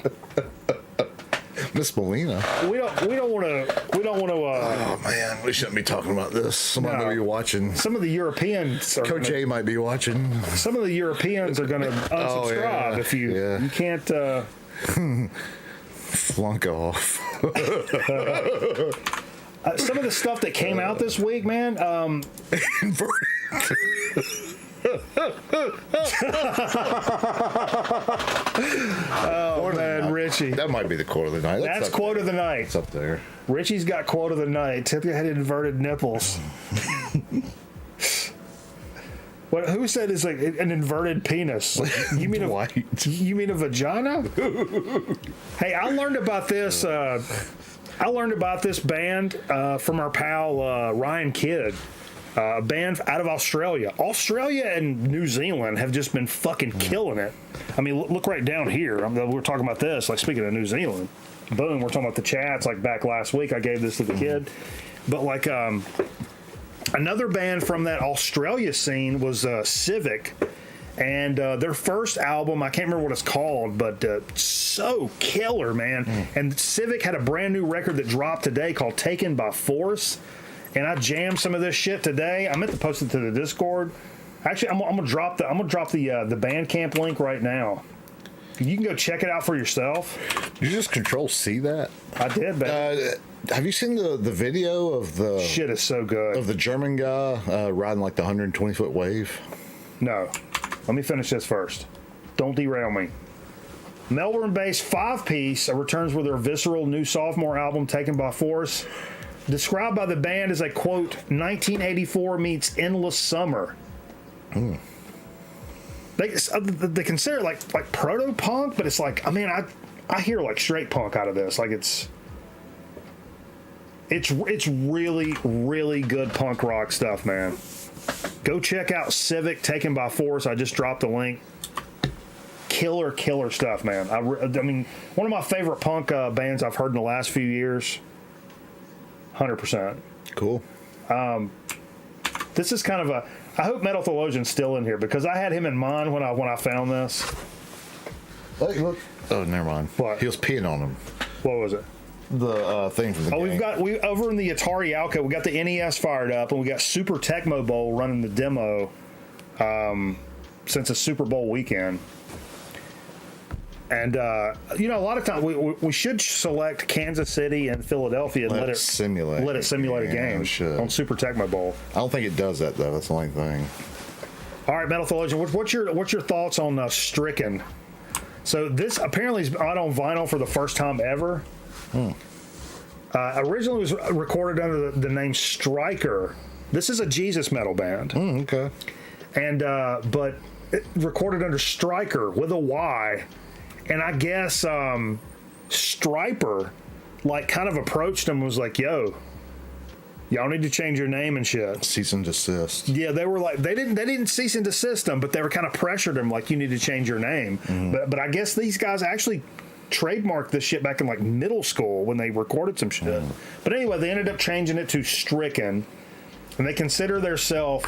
Miss Molina.
We don't want to.
Oh man, we shouldn't be talking about this. Somebody might be watching.
Some of the Europeans.
Coach A might be watching.
Some of the Europeans are going to unsubscribe if you can't.
Flunk off.
Some of the stuff that came out this week, man. Man, Richie.
That might be the quote of the night.
That's quote of the night.
It's up there.
Richie's got quote of the night. Tippy had inverted nipples. Who said it's like an inverted penis? Like, you mean a vagina? Hey, I learned about this. I learned about this band from our pal Ryan Kidd. A band out of Australia. Australia and New Zealand have just been fucking killing it. I mean, look right down here. We're talking about this. Like, speaking of New Zealand, boom, we're talking about the chats. Like, back last week, I gave this to the kid. But, like, another band from that Australia scene was Civic. And their first album, I can't remember what it's called, but so killer, man. And Civic had a brand new record that dropped today called Taken by Force. And I jammed some of this shit today. I meant to post it to the Discord. Actually, I'm gonna drop the Bandcamp link right now. You can go check it out for yourself.
You just Control-C that?
I did, baby.
Have you seen the video of the
shit is so good
of the German guy riding like the 120-foot wave?
No. Let me finish this first. Don't derail me. Melbourne-based 5-piece returns with their visceral new sophomore album, Taken by Force. Described by the band as a, quote, 1984 meets Endless Summer. They consider it like proto-punk, but it's like, I mean, I hear like straight punk out of this. Like it's really, really good punk rock stuff, man. Go check out Civic, Taken by Force. I just dropped the link. Killer stuff, man. I mean, one of my favorite punk bands I've heard in the last few years. 100%.
Cool.
This is kind of I hope Metal Theologian's still in here because I had him in mind when I found this.
Hey, look. Oh, never mind.
What?
He was peeing on him.
What was it?
The thing from the game.
We over in the Atari Alco, we got the NES fired up and we got Super Tecmo Bowl running the demo since it's Super Bowl weekend. And, a lot of times we should select Kansas City and Philadelphia and let it simulate a game on Super Tecmo Bowl.
I don't think it does that, though. That's the only thing.
All right, Metal Theologian, what's your thoughts on Stricken? So this apparently is out on vinyl for the first time ever. Originally was recorded under the name Striker. This is a Jesus metal band.
Okay.
And but recorded under Striker with a Y. And I guess Striper, like, kind of approached him and was like, yo, Y'all need to change your name and shit.
Cease and desist.
Yeah, they were like they didn't cease and desist them, but they were kind of pressured them like you need to change your name. But I guess these guys actually trademarked this shit back in like middle school when they recorded some shit. But anyway, they ended up changing it to Stricken, and they consider themselves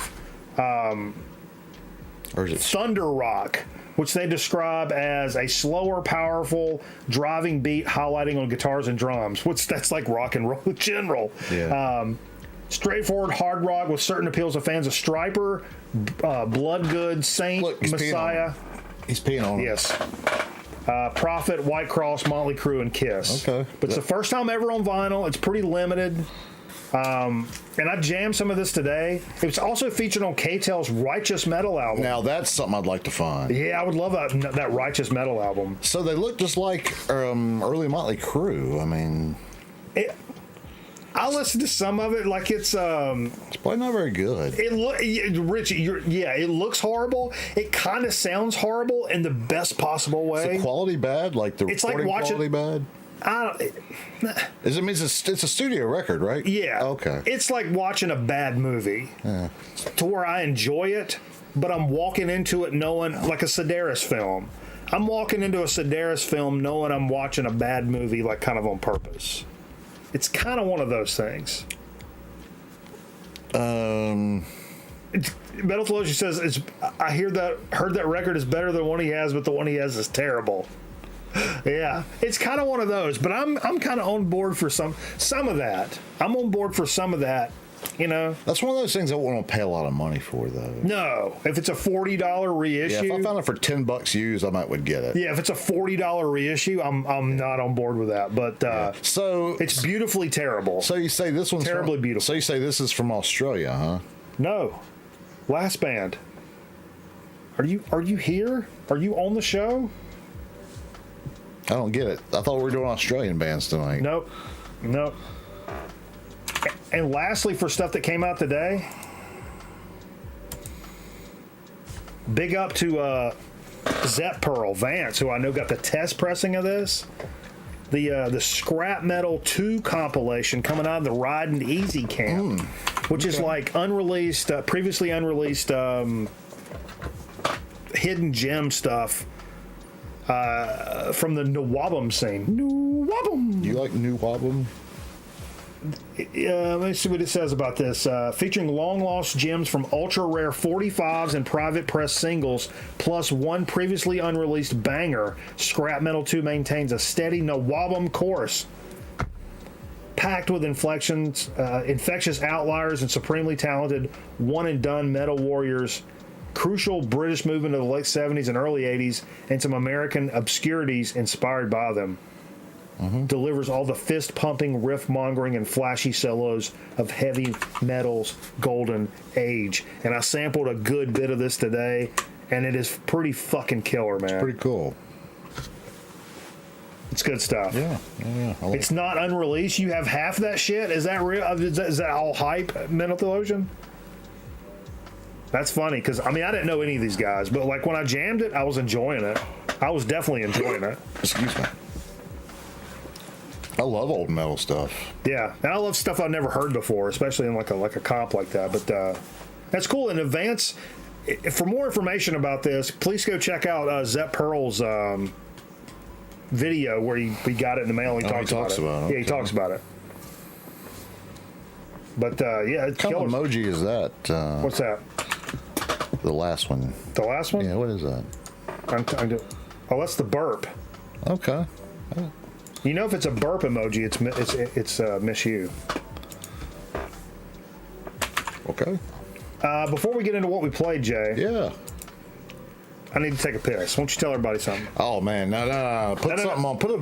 Or is it
Thunder Rock, which they describe as a slower, powerful, driving beat highlighting on guitars and drums, which that's like rock and roll in general.
Yeah.
Straightforward hard rock with certain appeals to fans of Stryper, Bloodgood, Saint,
Look, he's
Messiah.
He's peeing on him.
Yes. Prophet, White Cross, Motley Crue, and Kiss.
Okay.
But it's the first time ever on vinyl. It's pretty limited. And I jammed some of this today. It was also featured on K-Tel's Righteous Metal album.
Now that's something I'd like to find.
Yeah, I would love that Righteous Metal album.
So they look just like early Motley Crue. I mean,
I listened to some of it, like it's
probably not very good.
Richie, it looks horrible. It kind of sounds horrible in the best possible way.
Is the quality bad? Like the
It's like
recording
watching-
quality bad? Is it means it's a studio record, right?
Yeah.
Okay.
It's like watching a bad movie to where I enjoy it, but I'm walking into it knowing, like a Sedaris film. I'm walking into a Sedaris film knowing I'm watching a bad movie, like kind of on purpose. It's kind of one of those things. Mentholation says, I heard that record is better than one he has, but the one he has is terrible. Yeah, it's kind of one of those, but I'm kind of on board for some of that. I'm on board for some of that, you know.
That's one of those things I won't pay a lot of money for, though.
No, if it's a $40 reissue,
Yeah, if I found it for $10 used, I might would get it.
yeah, if it's a $40 reissue, I'm not on board with that. But
So
it's beautifully terrible.
So you say this one's
Terribly beautiful.
So you say this is from Australia, huh?
No, Last Band. Are you here? Are you on the show?
I don't get it. I thought we were doing Australian bands tonight.
Nope. And lastly, for stuff that came out today, big up to Zep Pearl Vance, who I know got the test pressing of this. The Scrap Metal 2 compilation coming out of the Riding Easy camp, which is like unreleased, previously unreleased hidden gem stuff from the Nawabum scene. Nawabum!
You like New Wabum?
Let me see what it says about this. Featuring long-lost gems from ultra-rare 45s and private press singles, plus one previously unreleased banger, Scrap Metal 2 maintains a steady Nawabum chorus, packed with inflections, infectious outliers, and supremely talented one-and-done metal warriors, crucial British movement of the late 70s and early 80s, and some American obscurities inspired by them. Delivers all the fist-pumping, riff-mongering, and flashy solos of heavy metal's golden age. And I sampled a good bit of this today, and it is pretty fucking killer, man.
Pretty cool.
It's good stuff.
Yeah. I like
It's not unreleased. You have half that shit? Is that real? Is that all hype, Mentholation? That's funny, because, I mean, I didn't know any of these guys, but, like, when I jammed it, I was enjoying it. I was definitely enjoying it.
Excuse me. I love old metal stuff.
Yeah, and I love stuff I've never heard before, especially in like a comp like that. But that's cool. In advance, for more information about this, please go check out Zep Pearl's video where we got it in the mail. And he talks about it.
Okay.
Yeah, he talks about it. But yeah, it's
What kind of
killer.
emoji is that?
What's that?
The last one.
The last one?
Yeah, what is that?
Oh, that's the burp.
Okay.
You know, if it's a burp emoji, it's Miss You.
Okay.
Before we get into what we played, Jay,
Yeah.
I need to take a piss. Why don't you tell everybody something?
Oh man, no. Put
No.
something on. Put a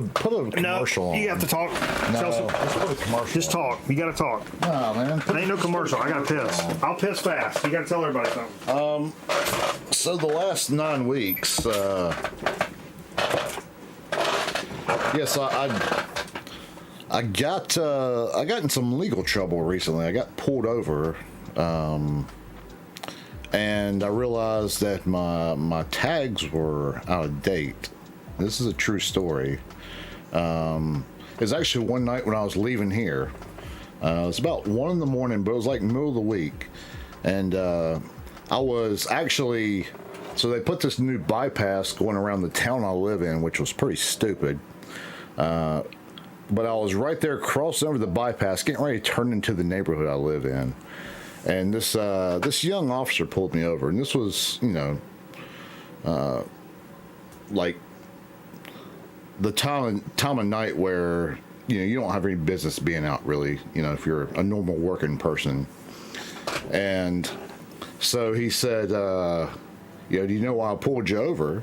commercial
No,
on.
you have to talk.
No,
Tell some-
let's put a commercial.
Just talk. You gotta talk.
Oh man.
It ain't no commercial. I gotta piss. I'll piss fast. You gotta tell everybody something.
So the last 9 weeks, yes, I got in some legal trouble recently. I got pulled over, and I realized that my tags were out of date. This is a true story. It was actually one night when I was leaving here. It was about 1 in the morning, but it was like middle of the week. And I was actually, so they put this new bypass going around the town I live in, which was pretty stupid. But I was right there crossing over the bypass, getting ready to turn into the neighborhood I live in. And this young officer pulled me over. And this was, like the time of night where, you don't have any business being out really, if you're a normal working person. And so he said, do you know why I pulled you over?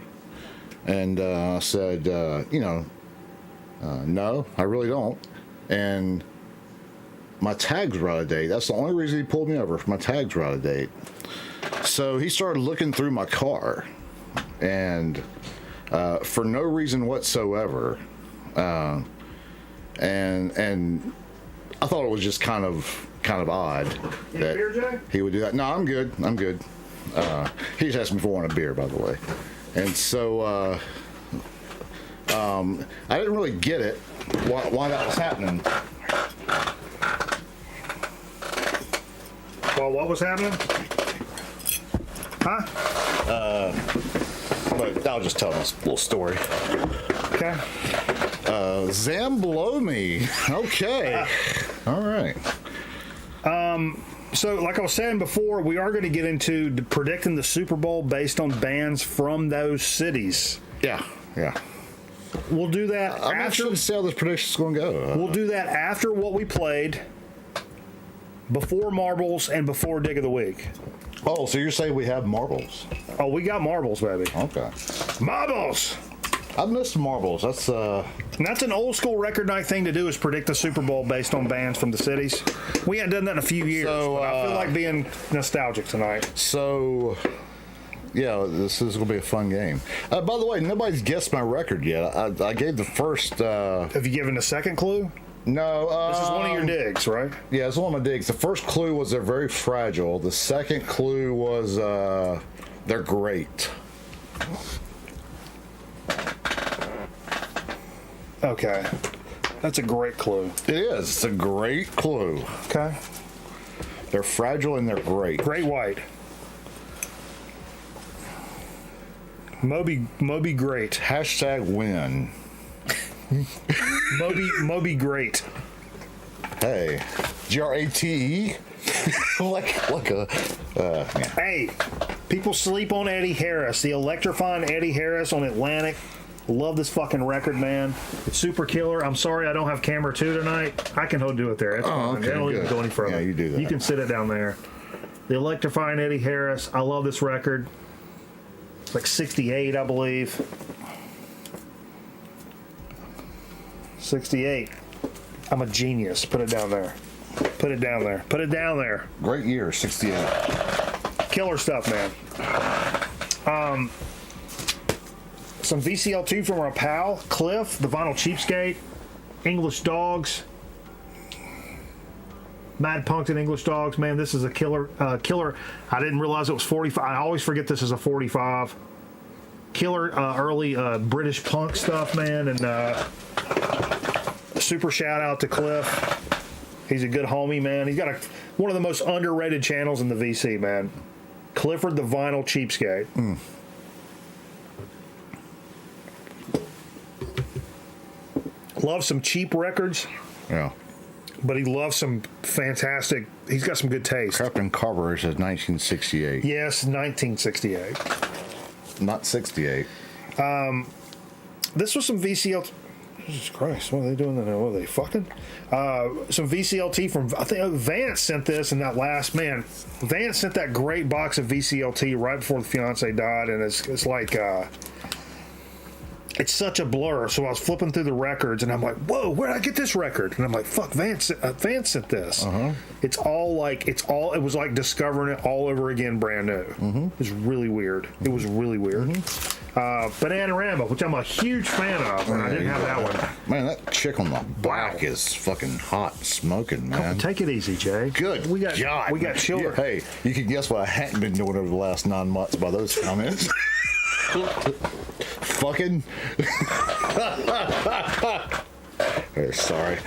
And I said, no, I really don't. And my tags were out of date. That's the only reason he pulled me over. My tags were out of date. So he started looking through my car, and for no reason whatsoever, and I thought it was just kind of odd that he would do that. No, I'm good. He just asked me if I want a beer, by the way. And so I didn't really get it why that was happening.
Well, what was happening? Huh?
But I'll just tell this little story.
Okay.
Zamblomi. Okay. All right.
So, like I was saying before, we are going to get into predicting the Super Bowl based on bands from those cities.
Yeah.
We'll do that
I'm not sure to see how this prediction's going to go.
We'll do that after what we played, before Marbles, and before Dig of the Week.
Oh, so you're saying we have marbles?
Oh, we got marbles, baby.
Okay.
Marbles!
I've missed marbles. That's
And that's an old school record night thing to do, is predict the Super Bowl based on bands from the cities. We haven't done that in a few years.
So,
I feel like being nostalgic tonight.
So, yeah, this is going to be a fun game. By the way, nobody's guessed my record yet. I gave the first...
Have you given a second clue?
No.
This is one of your digs, right?
Yeah, it's one of my digs. The first clue was they're very fragile. The second clue was they're great.
Okay. That's a great clue.
It is. It's a great clue.
Okay.
They're fragile and they're great.
Great White. Moby Great.
Hashtag win.
Moby Great.
Hey. Grate? like a... yeah.
Hey, people sleep on Eddie Harris. The electrifying Eddie Harris on Atlantic. Love this fucking record, man. It's super killer. I'm sorry I don't have camera 2 tonight. I can do it there. It's fine.
Okay,
I don't even
good.
go any further.
Yeah, you do that.
You can sit it down there. The electrifying Eddie Harris. I love this record. It's like 68, I believe. 68. I'm a genius. Put it down there. Put it down there. Put it down there.
Great year, 68.
Killer stuff, man. Some VCL2 from our pal, Cliff, the Vinyl Cheapskate, English Dogs. Mad Punked and English Dogs, man, this is a killer. I didn't realize it was 45. I always forget this is a 45. Killer early British punk stuff, man, and super shout out to Cliff. He's a good homie, man. He's got one of the most underrated channels in the VC, man. Clifford the Vinyl Cheapskate. Loves some cheap records.
Yeah.
But he loves some fantastic. He's got some good taste.
Captain Carburetor says 1968.
Yes, 1968.
Not 68.
This was some VCL. Jesus Christ, what are they doing now? What are they fucking? Some VCLT from, I think Vance sent this, and that last, man, Vance sent that great box of VCLT right before the fiance died, and it's like, it's such a blur. So I was flipping through the records, and I'm like, whoa, where'd I get this record? And I'm like, fuck, Vance sent this. It's it was like discovering it all over again, brand new. It was really weird. It was really weird. Bananarama, which I'm a huge fan of, and I didn't have that one.
Man, that chick on the back is fucking hot smoking, man.
Take it easy, Jay.
Good God.
We got children.
Hey, you can guess what I hadn't been doing over the last 9 months by those comments. Fucking. Hey, sorry.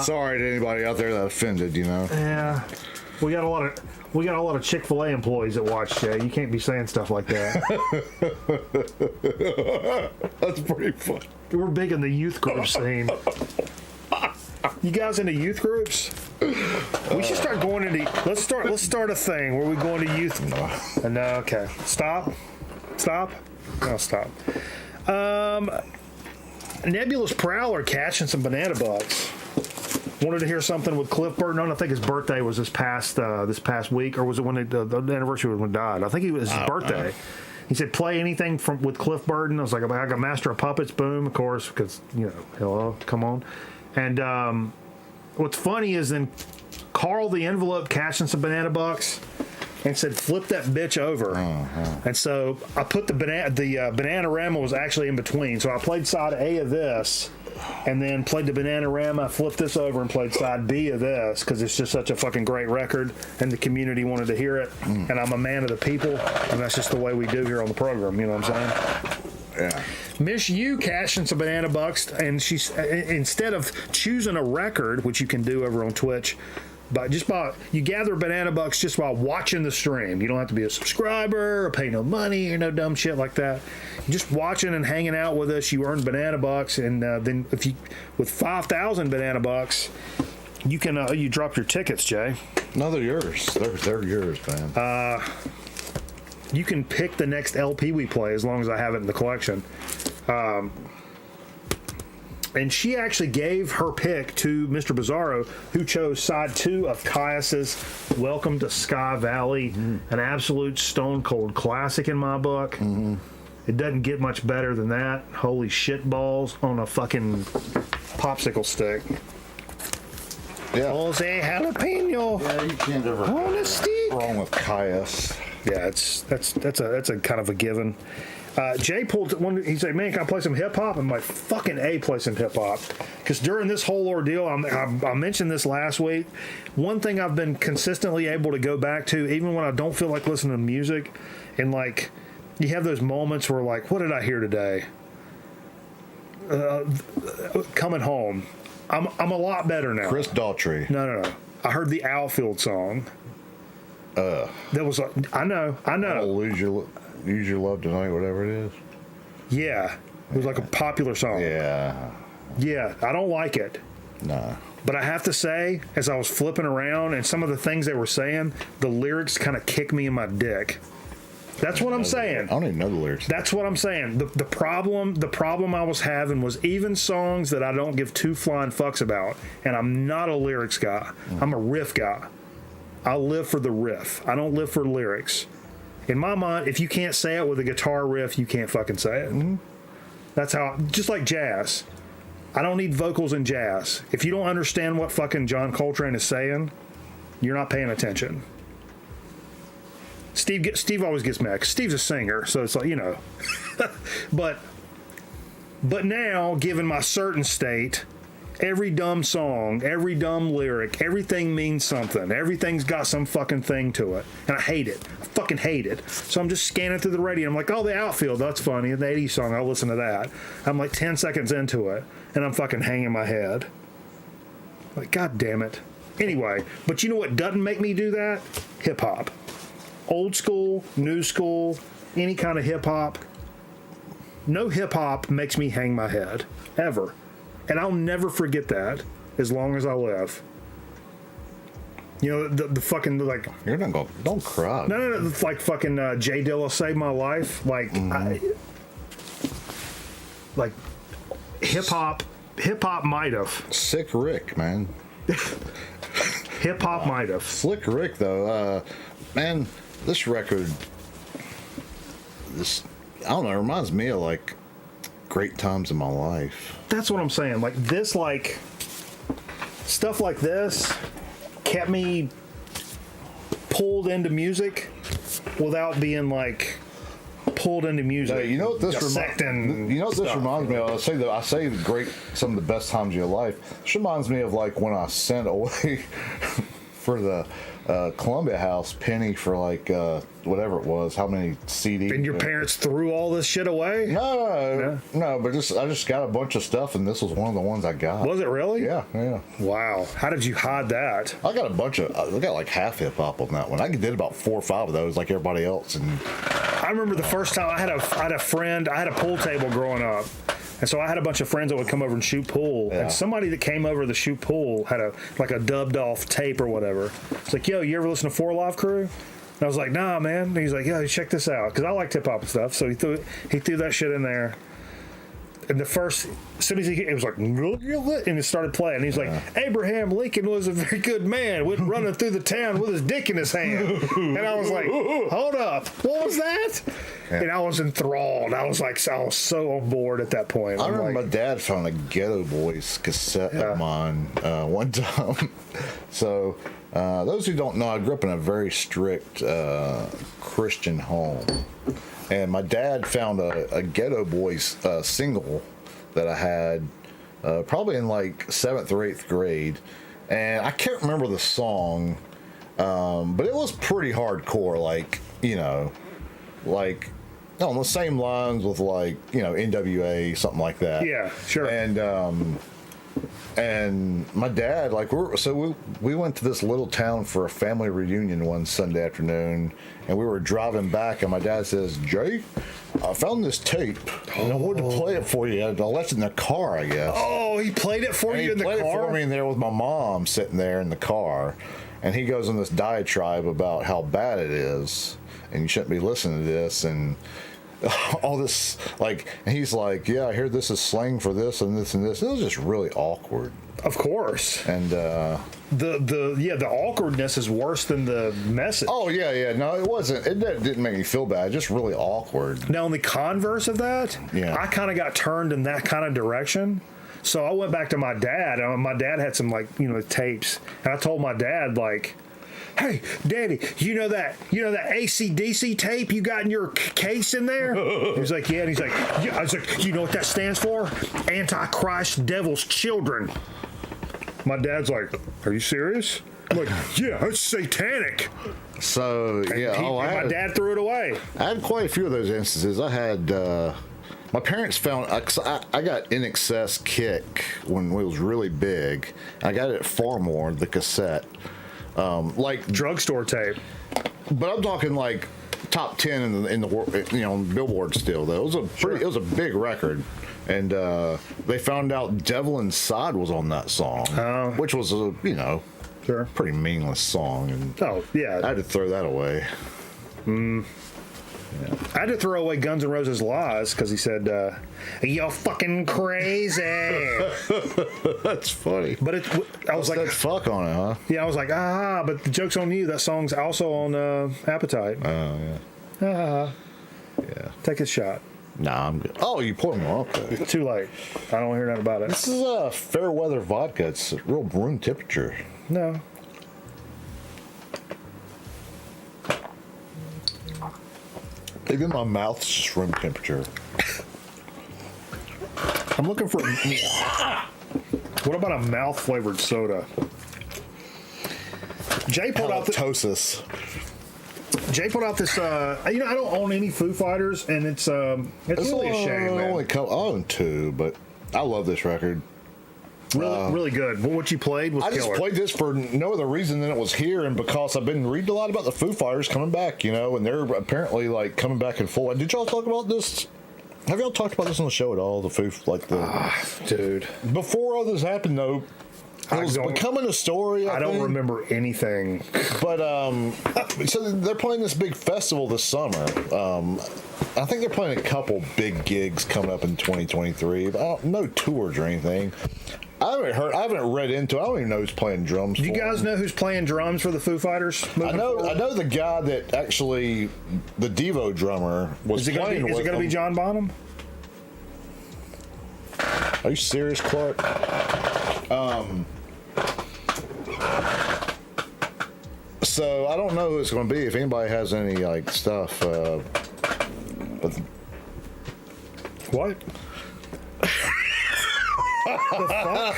Sorry to anybody out there that offended, you know.
Yeah, we got a lot of Chick-fil-A employees that watch, Jay. You can't be saying stuff like that.
That's pretty fun.
We're big in the youth group scene. You guys into youth groups? We should start going into. Let's start a thing where we go into youth. No, okay. Stop. No, stop. Nebulous Prowler catching some banana bugs. Wanted to hear something with Cliff Burton on. I think his birthday was this past week, or was it when the anniversary was when he died? I think it was his birthday. He said, play anything with Cliff Burton. I was like, I got Master of Puppets, boom, of course, because, hello, come on. And what's funny is then Carl the Envelope catching some banana bucks and said, flip that bitch over. And so I put the Bananarama was actually in between. So I played side A of this and then played the Bananarama. I flipped this over and played side B of this because it's just such a fucking great record and the community wanted to hear it. And I'm a man of the people, and that's just the way we do here on the program. You know what I'm saying?
Yeah.
Miss You cashing some banana bucks, and she's instead of choosing a record, which you can do over on Twitch, but you gather banana bucks just by watching the stream. You don't have to be a subscriber or pay no money or no dumb shit like that. Just watching and hanging out with us, you earn banana bucks, and then if you with 5,000 banana bucks, you can you drop your tickets, Jay.
No, they're yours. They're yours, man.
You can pick the next LP we play as long as I have it in the collection. And she actually gave her pick to Mr. Bizarro, who chose side 2 of Caius's Welcome to Sky Valley, an absolute stone cold classic in my book. It doesn't get much better than that. Holy shit balls on a fucking popsicle stick.
Yeah.
Jose Jalapeno.
Yeah, you can't ever
on a stick.
Wrong with Caius.
Yeah, that's a kind of a given. Jay pulled one. He said, "Man, can I play some hip hop?" I'm like, "Fucking A, play some hip hop." Because during this whole ordeal, I mentioned this last week. One thing I've been consistently able to go back to, even when I don't feel like listening to music, and like you have those moments where like, what did I hear today? Coming home, I'm a lot better now.
Chris Daughtry.
No. I heard the Outfield song. That was like, I know.
Oh, use your love tonight, whatever it is.
Yeah, it was like a popular song.
Yeah.
I don't like it.
Nah.
But I have to say, as I was flipping around and some of the things they were saying, the lyrics kind of kick me in my dick. That's what I'm saying.
I don't even know the lyrics.
That's what I'm saying. The problem I was having was even songs that I don't give two flying fucks about, and I'm not a lyrics guy. I'm a riff guy. I live for the riff. I don't live for lyrics. In my mind, if you can't say it with a guitar riff, you can't fucking say it. That's how, just like jazz. I don't need vocals in jazz. If you don't understand what fucking John Coltrane is saying, you're not paying attention. Steve always gets mad 'cause Steve's a singer, so it's like, you know. but now, given my certain state, every dumb song, every dumb lyric, everything means something. Everything's got some fucking thing to it. And I hate it. I fucking hate it. So I'm just scanning through the radio. I'm like, oh, the Outfield, that's funny. The 80s song, I'll listen to that. I'm like 10 seconds into it, and I'm fucking hanging my head. Like, God damn it. Anyway, but you know what doesn't make me do that? Hip-hop. Old school, new school, any kind of hip-hop. No hip-hop makes me hang my head. Ever. And I'll never forget that as long as I live. You know, the fucking, like...
You're not going... Don't cry.
No. It's like fucking Jay Dilla saved my life. Like, like hip-hop might have.
Sick Rick, man.
Hip-hop might have.
Slick Rick, though. Man, this record... I don't know, it reminds me of, like, great times in my life.
That's what I'm saying. Like this, like stuff like this kept me pulled into music without being like pulled into music.
Hey, you know what this reminds me of? I say some of the best times of your life. This reminds me of like when I sent away for the Columbia House penny for like whatever it was. How many CDs?
And your parents threw all this shit away?
No, but I just got a bunch of stuff, and this was one of the ones I got.
Was it really?
Yeah.
Wow. How did you hide that?
I got I got like half hip hop on that one. I did about 4 or 5 of those, like everybody else. And
I remember the first time I had a friend. I had a pool table growing up. And so I had a bunch of friends that would come over and shoot pool.
Yeah.
And somebody that came over to shoot pool had a dubbed off tape or whatever. It's like, yo, you ever listen to 4 Live Crew? And I was like, nah, man. And he's like, yo, check this out. Because I like hip hop and stuff. So he threw that shit in there. And as soon as it was like, and it started playing. He's like, Abraham Lincoln was a very good man, went running through the town with his dick in his hand. And I was like, hold up, what was that? Yeah. And I was enthralled. I was so on board at that point.
I remember my dad found a Ghetto Boys cassette of mine one time. So, those who don't know, I grew up in a very strict Christian home. And my dad found a Ghetto Boys single that I had probably in like 7th or 8th grade. And I can't remember the song, but it was pretty hardcore, like, on the same lines with like, NWA, something like that.
Yeah, sure.
And my dad, like, we went to this little town for a family reunion one Sunday afternoon, and we were driving back, and my dad says, Jay, I found this tape, and I wanted to play it for you. I left it in the car, I guess.
Oh, he played it for you in the car?
He played it for me there with my mom sitting there in the car, and he goes on this diatribe about how bad it is, and you shouldn't be listening to this, and all this, like, and he's like, yeah, I hear this is slang for this and this and this. It was just really awkward.
Of course.
And
the awkwardness is worse than the message.
Oh yeah. No, it wasn't. It didn't make me feel bad. Just really awkward.
Now, on the converse of that, I kind of got turned in that kind of direction. So I went back to my dad. My dad had some tapes, and I told my dad like, hey, Daddy, you know that AC/DC tape you got in your case in there? He's like, yeah. And he's like, yeah. I was like, you know what that stands for? Antichrist, Devil's Children. My dad's like, are you serious? I'm like, yeah, that's satanic.
So yeah,
my dad threw it away.
I had quite a few of those instances. I had my parents found I got In Excess Kick when it was really big. I got it at Farmore, the cassette. Like
drugstore tape,
but I'm talking like top 10 in the world, Billboard still though. It was a big record, and they found out Devil Inside was on that song, which was a pretty meaningless song, and I had to throw that away.
Yeah. I had to throw away Guns N' Roses' Lies because he said, you're fucking crazy.
That's funny.
But I was like,
that fuck on it, huh?
Yeah, I was like, but the joke's on you. That song's also on Appetite.
Oh, yeah.
Yeah. Take a shot.
Nah, I'm good. Oh, you poured more up there.
Too late. I don't want to hear nothing about it.
This is fair weather vodka. It's real room temperature.
No.
Even my mouth's just room temperature.
I'm looking for. What about a mouth flavored soda? Jay pulled out this. Jay put out this. I don't own any Foo Fighters, and it's really a shame, man.
I own 2, but I love this record.
Really good. But what you played was
I
killer.
just played this for no other reason than it was here, and because I've been reading a lot about the Foo Fighters coming back, and they're apparently like coming back in full. Did y'all talk about this? Have y'all talked about this on the show at all? The Foo,
dude.
Before all this happened, though, it was becoming a story.
I don't remember anything.
But so they're playing this big festival this summer. I think they're playing a couple big gigs coming up in 2023. But no tours or anything. I haven't read into it. I don't even know who's playing drums.
Do you guys know who's playing drums for the Foo Fighters?
I know the guy that actually, the Devo drummer, was playing with.
Is it going to be John Bonham?
Are you serious, Clark? So I don't know who it's going to be. If anybody has any stuff, but
what? The fuck?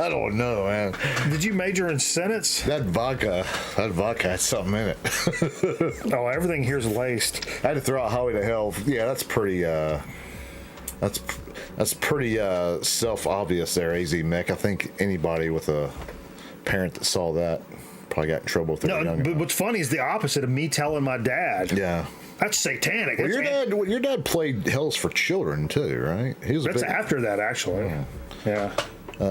I don't know, man.
Did you major in sentence?
That vodka had something in it.
Oh, everything here's laced.
I had to throw out Highway to Hell. Yeah, that's pretty. That's pretty self-obvious there, AZ Mick. I think anybody with a parent that saw that probably got in trouble if they were
No,
younger.
but what's funny is the opposite of me telling my dad.
Yeah.
That's satanic.
Well,
That's
your dad played Hells for Children too, right? He was a
That's
big,
after that, actually. Yeah.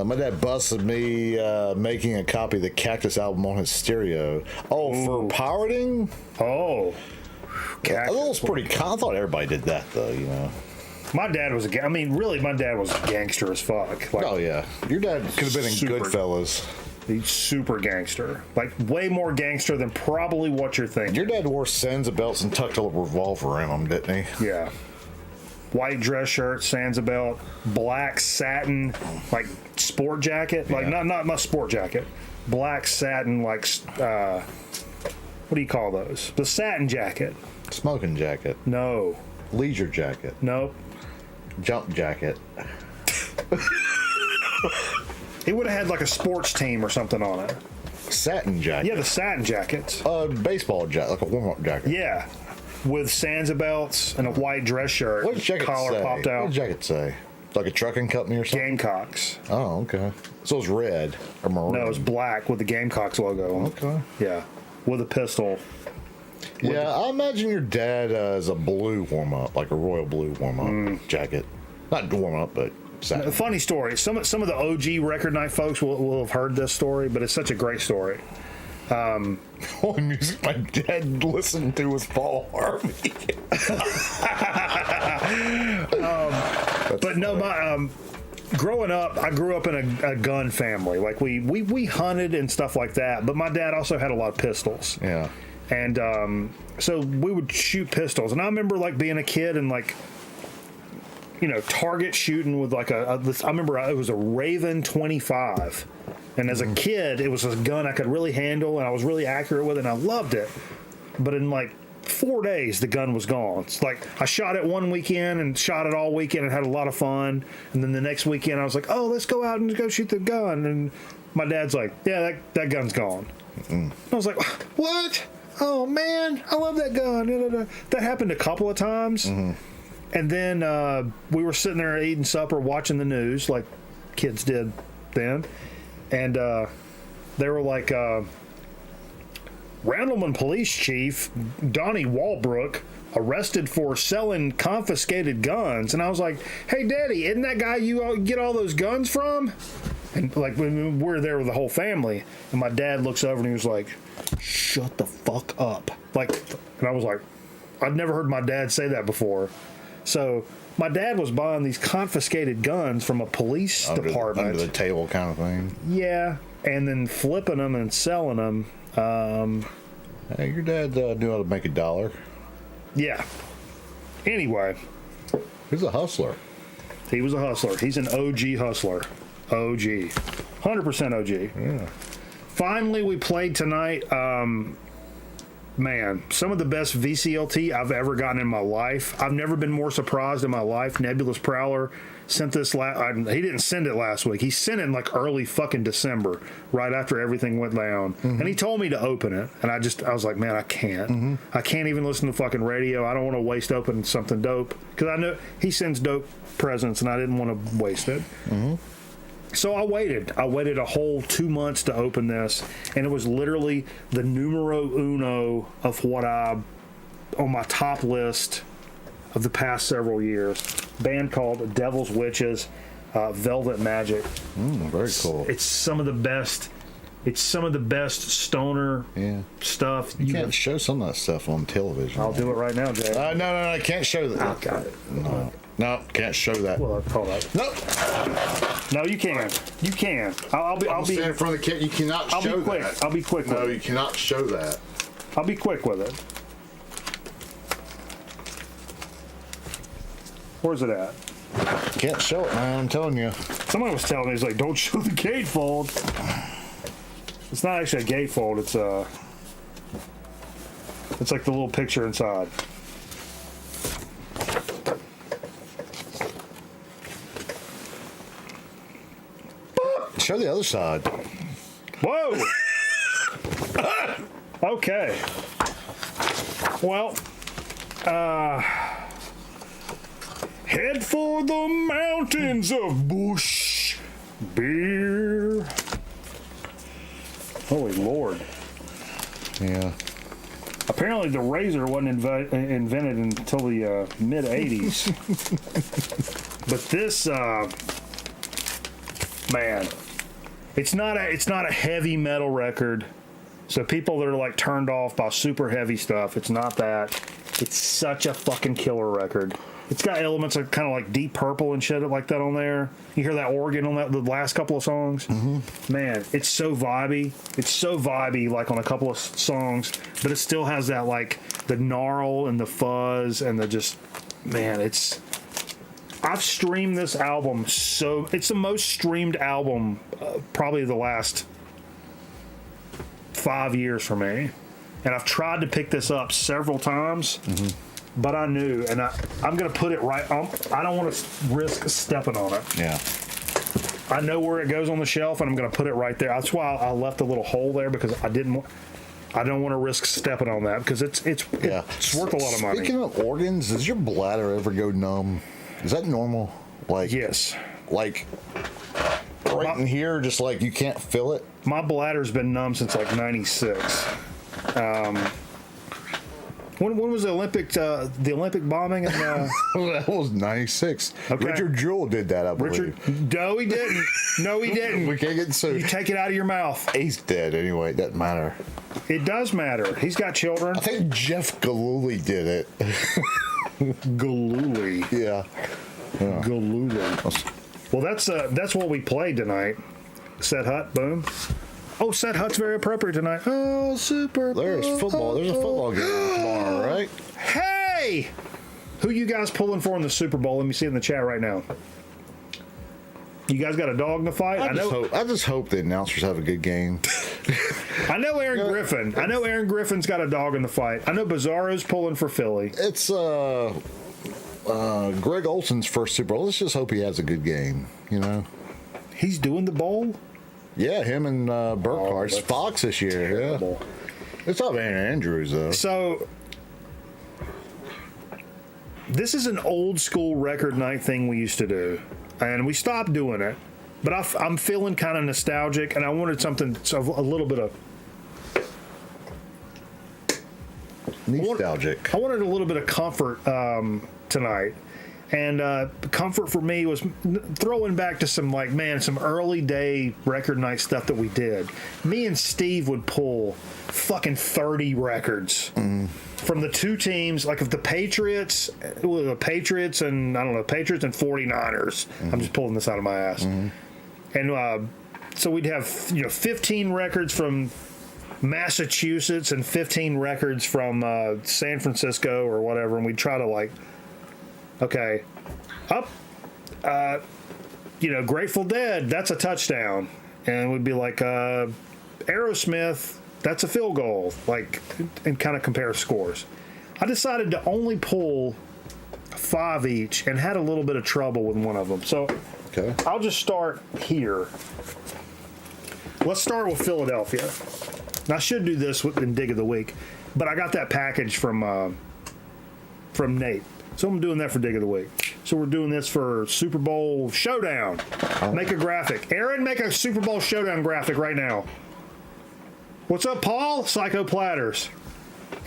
my dad busted me making a copy of the Cactus album on his stereo. Oh, for pirating?
Oh.
That was pretty. I thought everybody did that though, you know.
My dad was I mean, really, my dad was a gangster as fuck. Like,
Oh yeah, your dad could have been in
Super.
Goodfellas.
he's super gangster. Like, way more gangster than probably what you're thinking.
Your dad wore Sansa belts and tucked a revolver in them, didn't he?
Yeah. White dress shirt, Sansa belt, black satin, like, sport jacket. Like,
Yeah.
not sport jacket. Black satin, like, what do you call those? The satin jacket.
Smoking jacket,
No.
leisure jacket,
Nope.
jump jacket.
He would have had, like, a sports team or something on it.
Satin jacket.
Yeah, the satin jackets.
Baseball jacket, like a warm-up jacket.
Yeah. With Sansa belts and a white dress shirt.
What did jacket
Collar
say?
popped
What
out.
did jacket say? Like a trucking company or something?
Gamecocks.
Oh, okay. So it's red or maroon.
No, it's black with the Gamecocks logo on it.
Okay.
Yeah. With a pistol.
Yeah, I imagine your dad is a blue warm-up, like a royal blue warm-up jacket. Not warm-up, but
A
satin.
funny story. Some of the OG Record Night folks will have heard this story, but it's such a great story.
Only music my dad listened to was Paul Harvey.
But no, my growing up, I grew up in a gun family. Like we hunted and stuff like that. But my dad also had a lot of pistols.
Yeah.
And so we would shoot pistols. And I remember like being a kid and like, you know, target shooting with like I remember it was a Raven 25. And as a kid, it was a gun I could really handle and I was really accurate with it and I loved it. But in like 4 days, the gun was gone. It's like I shot it one weekend and shot it all weekend and had a lot of fun. And then the next weekend, I was like, oh, let's go out and go shoot the gun. And my dad's like, yeah, that gun's gone. I was like, what? Oh, man, I love that gun. That happened a couple of times. And then we were sitting there eating supper, watching the news like kids did then. And they were like, Randleman Police Chief Donnie Walbrook arrested for selling confiscated guns. And I was like, hey, Daddy, isn't that guy you get all those guns from? And like when we're there with the whole family, and my dad looks over and he was like, shut the fuck up. Like, and I was like, I'd never heard my dad say that before. So my dad was buying these confiscated guns from a police department.
Under the table kind of thing.
Yeah, and then flipping them and selling them.
Hey, your dad knew how to make a dollar.
Yeah. Anyway,
He's a hustler.
he was a hustler. He's an OG hustler. OG. 100% OG.
Yeah.
Finally, we played tonight. Man, some of the best VCLT I've ever gotten in my life. I've never been more surprised in my life. Nebulous Prowler sent this he didn't send it last week. He sent it in like early fucking December, right after everything went down. And he told me to open it. And I was like, man, I can't. I can't even listen to fucking radio. I don't want to waste opening something dope. Because I know he sends dope presents and I didn't want to waste it. So I waited. I waited a whole 2 months to open this, and it was literally the numero uno of what on my top list of the past several years. Band called Devil's Witches, Velvet Magic.
Very cool.
It's some of the best. It's some of the best stoner stuff.
You can't show some of that stuff on television.
I'll do it right now, Jay.
No, I can't show that.
I got it.
No, can't show that.
Well, hold on.
No,
No, you can. You can. I'll be
stand in front of the kid. You cannot
I'll
show
be quick.
that.
I'll be quick.
No,
with it.
you cannot show that.
I'll be quick with it. Where's it at?
Can't show it, man. I'm telling you.
Somebody was telling me, he's like, don't show the gatefold. It's not actually a gatefold. It's like the little picture inside.
show the other side.
Whoa! Okay. Well, head for the mountains of Bush beer. Holy Lord.
Yeah.
Apparently the razor wasn't invented until the mid 80s. But this man, it's not a heavy metal record. So people that are like turned off by super heavy stuff, it's not that. It's such a fucking killer record. It's got elements of kind of like Deep Purple and shit like that on there. You hear that organ on the last couple of songs? Mm-hmm. Man, it's so vibey. It's so vibey, like on a couple of songs, but it still has that like the gnarl and the fuzz and the just, man, I've streamed this album so, it's the most streamed album probably the last 5 years for me. And I've tried to pick this up several times. Mm-hmm. But I knew, and I'm going to put it right on. I don't want to risk stepping on it.
Yeah.
I know where it goes on the shelf, and I'm going to put it right there. That's why I left a little hole there, because I don't want to risk stepping on that, because it's worth a lot of money.
Speaking of organs, does your bladder ever go numb? Is that normal? Like,
yes.
Like right in here, just like you can't feel it?
My bladder's been numb since like 96. When was the Olympic bombing?
That was 96.
Okay.
Richard Jewell did that, I believe.
No, he didn't. No, he didn't.
We can't get sued.
You take it out of your mouth.
He's dead anyway. It doesn't matter.
It does matter. He's got children.
I think Jeff Gillooly did it.
Gillooly.
Yeah.
Gillooly. Well, that's what we played tonight. Set Hut, boom. Oh, Set Hut's very appropriate tonight. Oh, Super Bowl.
There's football. There's a football game tomorrow, right?
Hey! Who you guys pulling for in the Super Bowl? Let me see in the chat right now. You guys got a dog in the fight?
I just hope the announcers have a good game.
I know Aaron Griffin. I know Aaron Griffin's got a dog in the fight. I know Bizarro's pulling for Philly.
It's Greg Olson's first Super Bowl. Let's just hope he has a good game, you know?
He's doing the bowl?
Yeah, him and Burkhardt. It's Fox this year.
Terrible.
Yeah. It's not Van Andrews, though.
So, this is an old school record night thing we used to do. And we stopped doing it. But I'm feeling kind of nostalgic, and I wanted something, a little bit of...
Nostalgic.
I wanted a little bit of comfort tonight. And comfort for me was throwing back to some early day record night stuff that we did. Me and Steve would pull fucking 30 records from the two teams. Like if the Patriots and 49ers. I'm just pulling this out of my ass. And so we'd have 15 records from Massachusetts and 15 records from San Francisco or whatever, and we'd try to okay, up, Grateful Dead, that's a touchdown. And we'd be like, Aerosmith, that's a field goal. And kind of compare scores. I decided to only pull 5 each and had a little bit of trouble with one of them. So
okay.
I'll just start here. Let's start with Philadelphia. Now, I should do this in Dig of the Week, but I got that package from Nate. So I'm doing that for Dig of the Week. So we're doing this for Super Bowl Showdown. Make a graphic. Aaron, make a Super Bowl Showdown graphic right now. What's up, Paul? Psycho Platters.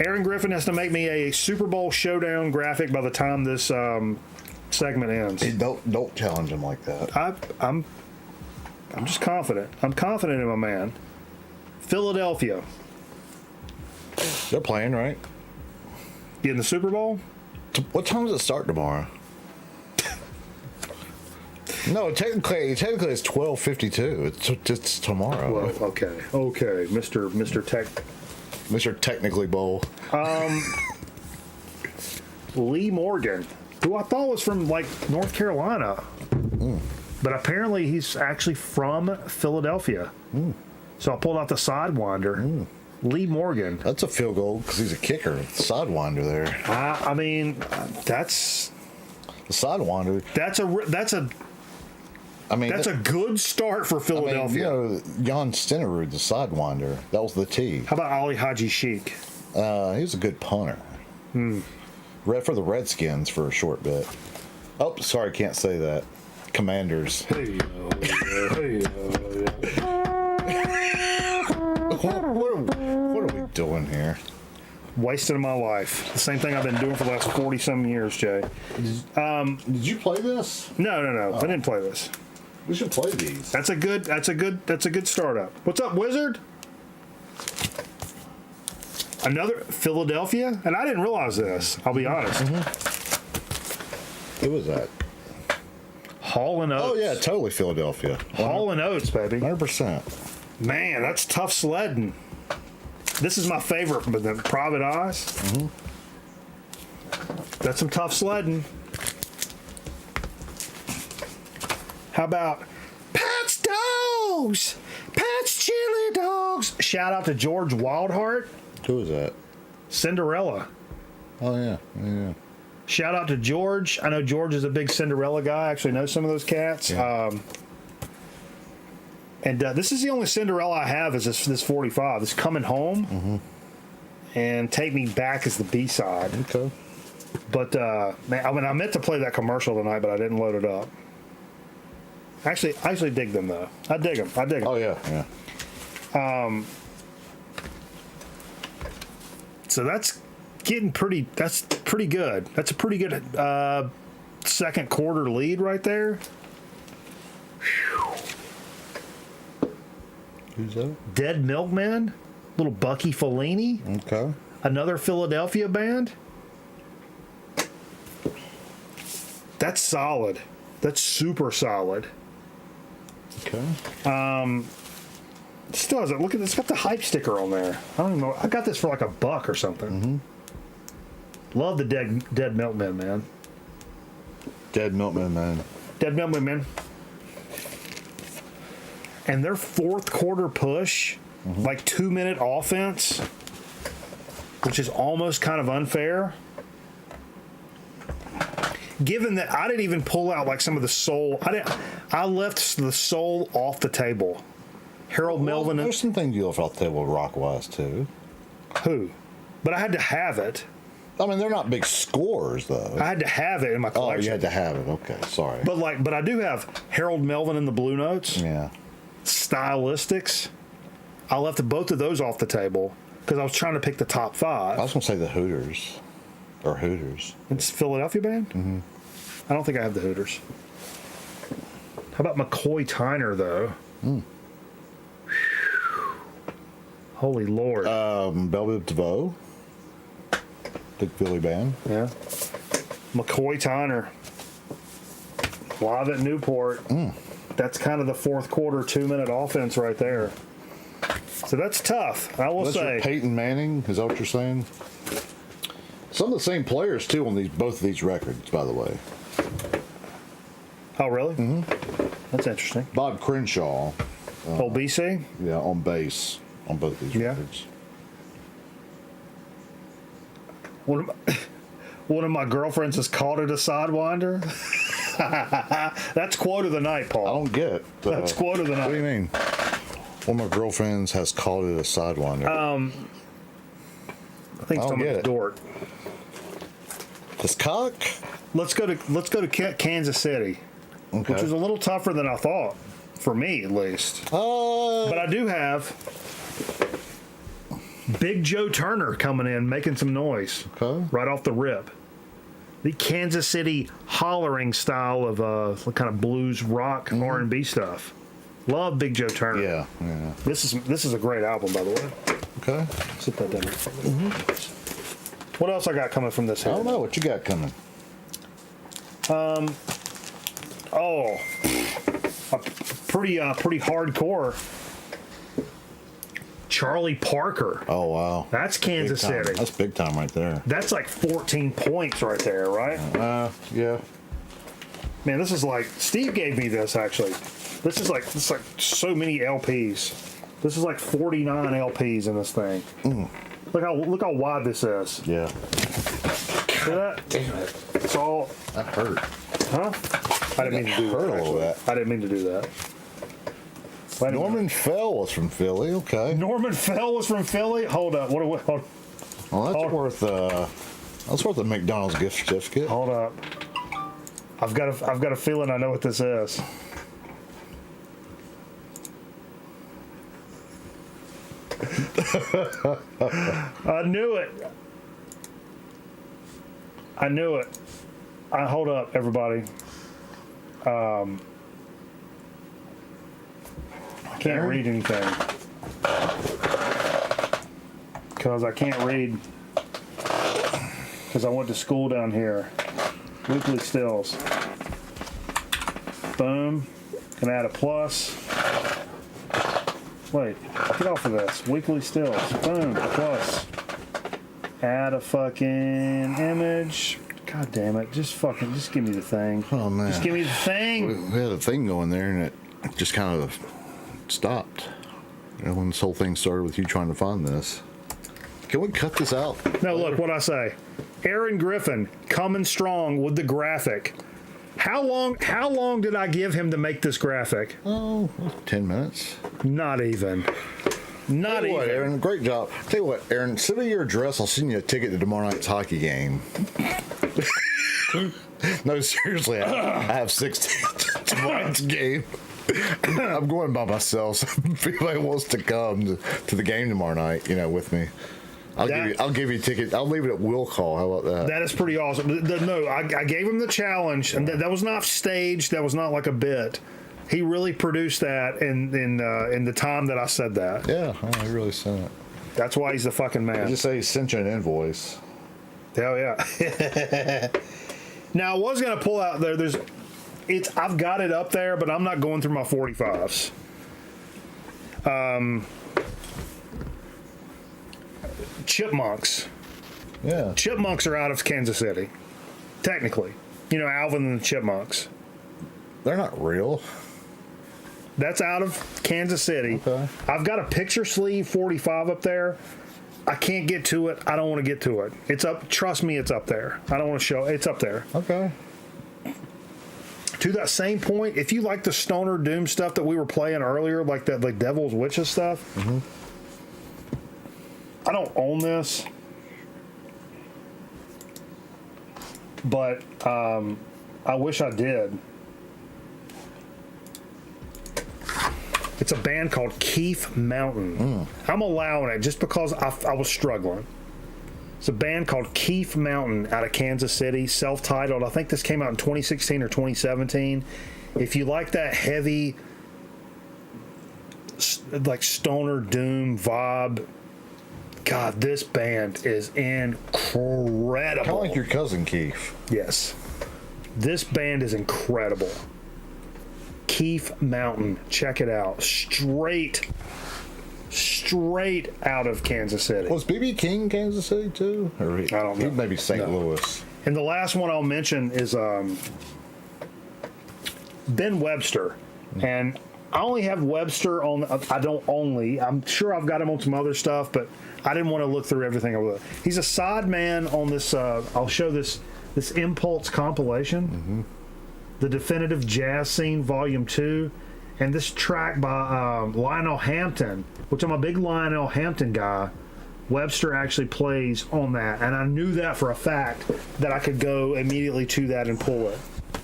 Aaron Griffin has to make me a Super Bowl Showdown graphic by the time this segment ends.
Hey, don't challenge him like that.
I'm just confident. I'm confident in my man. Philadelphia.
They're playing, right?
In the Super Bowl?
What time does it start tomorrow? No, technically it's 12:52. It's tomorrow.
Well, okay,
Mr. Technically Bowl.
Lee Morgan, who I thought was from North Carolina, but apparently he's actually from Philadelphia. So I pulled out the Sidewinder. Lee Morgan.
That's a field goal because he's a kicker. Sidewinder there.
I mean, that's
the Sidewinder.
That's
I mean,
That's a good start for Philadelphia.
I mean, Jan Stenerud, the sidewinder, that was the T.
How about Ali Haji Sheik?
He was a good punter. Red for the Redskins for a short bit. Oh, sorry, can't say that. Commanders.
Hey,
What are we doing here?
wasting my life. The same thing I've been doing for the last 40-some years, Jay.
Did you play this?
No. I didn't play this.
We should play these.
That's a good startup. What's up, Wizard? Another Philadelphia? And I didn't realize this, I'll be honest.
Who was that?
Hall and Oates.
Oh, yeah, totally Philadelphia.
Hall and Oates, baby.
100%.
Man, that's tough sledding. This is my favorite, but the Private Eyes. That's some tough sledding. How about Pat's Dogs? Pat's Chili Dogs. Shout out to George Wildheart.
Who was that?
Cinderella.
Oh, yeah.
Shout out to George. I know George is a big Cinderella guy. I actually know some of those cats.
Yeah.
And this is the only Cinderella I have is this 45. This Coming Home. And Take Me Back is the B-side.
Okay.
But, man, I meant to play that commercial tonight, but I didn't load it up. I actually dig them, though. I dig them.
Oh, yeah.
So that's pretty good. That's a pretty good second quarter lead right there.
Who's that?
Dead Milkman, little Bucky Fellini,
Okay.
another Philadelphia band. That's solid. That's super solid.
Okay.
Still has it. Look at this. It's got the hype sticker on there. I don't even know. I got this for like $1 or something. Love the Dead Milkman, man.
Dead Milkman, man.
Dead Milkman, man. And their fourth quarter push, like 2-minute offense, which is almost kind of unfair. Given that I didn't even pull out like some of the soul. I left the soul off the table. Harold Melvin.
There's some things you left off the table rock-wise, too.
Who? But I had to have it.
I mean, they're not big scores, though.
I had to have it in my collection.
Oh, you had to have it. Okay, sorry.
But I do have Harold Melvin in the Blue Notes.
Yeah.
Stylistics. I left both of those off the table because I was trying to pick the top 5.
I was going to say the Hooters. Or Hooters.
It's Philadelphia band? I don't think I have the Hooters. How about McCoy Tyner, though? Holy Lord.
Belle DeVoe. Big Philly band.
Yeah. McCoy Tyner. Live at Newport. That's kind of the fourth quarter 2-minute offense right there. So that's tough. I will say.
Peyton Manning, is that what you're saying? Some of the same players too on both of these records, by the way.
Oh, really? That's interesting.
Bob Crenshaw.
Old BC?
Yeah, on bass on both these records.
One of my girlfriends has called it a sidewinder. That's quote of the night, Paul.
I don't get it.
That's quote of the night.
What do you mean? One of my girlfriends has called it a sidewinder.
I think it's talking about Dort.
This cock?
Let's go to Kansas City, which was a little tougher than I thought, for me at least. But I do have Big Joe Turner coming in, making some noise right off the rip. The Kansas City hollering style of kind of blues rock R&B stuff. Love Big Joe Turner.
Yeah.
This is a great album, by the way.
Okay.
Sit that down. What else I got coming from this?
I don't know what you got coming.
A pretty hardcore. Charlie Parker.
Oh wow.
That's Kansas City.
That's big time right there.
That's like 14 points right there, right?
Yeah.
Man, this is like Steve gave me this actually. This is like so many LPs. This is like 49 LPs in this thing. Look how wide this is.
Yeah.
See that?
Damn it.
It's all
That hurt.
huh? I didn't mean to do that.
Heard all
Actually.
that.
I didn't mean to do that. Wait a minute.
Norman Fell was from Philly. Okay.
Norman Fell was from Philly. Hold up. What? Hold,
Well, that's worth a McDonald's gift certificate.
hold up. I've got a feeling I know what this is. I knew it. Hold up, everybody. I can't read anything because I can't read because I went to school down here. Weekly stills. Boom. Can add a plus. Wait, get off of this. Weekly stills. Boom. Plus. Add a fucking image. God damn it. Just give me the thing.
Oh, man.
Just give me the thing.
We had a thing going there, and it just kind of stopped. You know, when this whole thing started with you trying to find this. Can we cut this out?
No, look what I say. Aaron Griffin coming strong with the graphic. How long did I give him to make this graphic?
Oh, 10 minutes.
Not even. Not
Tell you
even.
what, Aaron, great job. Tell you what, Aaron, send me your address. I'll send you a ticket to tomorrow night's hockey game. No, seriously, I have 6 tickets to tomorrow's game. I'm going by myself, so if anybody wants to come to the game tomorrow night, with me, I'll give you a ticket. I'll leave it at will call. How about that?
That is pretty awesome. No, I gave him the challenge, and that was not staged. That was not like a bit. He really produced that in the time that I said that.
Yeah, he really sent it.
That's why he's the fucking man.
Just say he sent you an invoice.
Hell yeah. Now I was gonna pull out there. I've got it up there, but I'm not going through my 45s. Chipmunks.
Yeah.
Chipmunks are out of Kansas City, technically. Alvin and the Chipmunks.
They're not real.
That's out of Kansas City.
Okay.
I've got a picture sleeve 45 up there. I can't get to it. I don't want to get to it. It's up. Trust me, it's up there. I don't want to show. It's up there.
Okay.
To that same point, if you like the Stoner Doom stuff that we were playing earlier, like that, like Devil's Witches stuff, I don't own this, but I wish I did. It's a band called Keith Mountain. I'm allowing it just because I was struggling. It's a band called Keith Mountain out of Kansas City, self-titled. I think this came out in 2016 or 2017. If you like that heavy, like Stoner Doom vibe, God, this band is incredible.
Kind of like your cousin Keith.
Yes. This band is incredible. Keith Mountain. Check it out. Straight out of Kansas City.
Was B.B. King Kansas City too? Or
I don't know.
Maybe St.
No.
Louis.
And the last one I'll mention is Ben Webster. And I only have Webster on. I'm sure I've got him on some other stuff, but I didn't want to look through everything over there. He's a side man on this. I'll show this Impulse compilation, The Definitive Jazz Scene Volume 2, and this track by Lionel Hampton, which I'm a big Lionel Hampton guy. Webster actually plays on that, and I knew that for a fact that I could go immediately to that and pull it.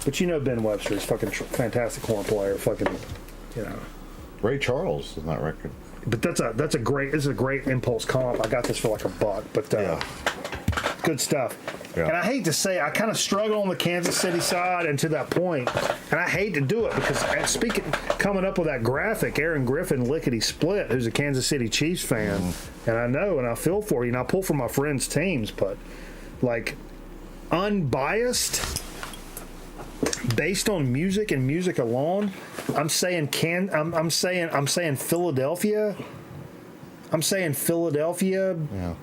But Ben Webster is fucking fantastic horn player,
Ray Charles is that record.
But this is a great Impulse comp. I got this for like $1, but good stuff.
Yeah.
And I hate to say, I kind of struggle on the Kansas City side, and to that point, and I hate to do it because coming up with that graphic, Aaron Griffin lickety split, who's a Kansas City Chiefs fan, and I know, and I feel for you, and I pull for my friends' teams, but like unbiased, based on music and music alone, I'm saying Philadelphia. I'm saying Philadelphia.
Yeah.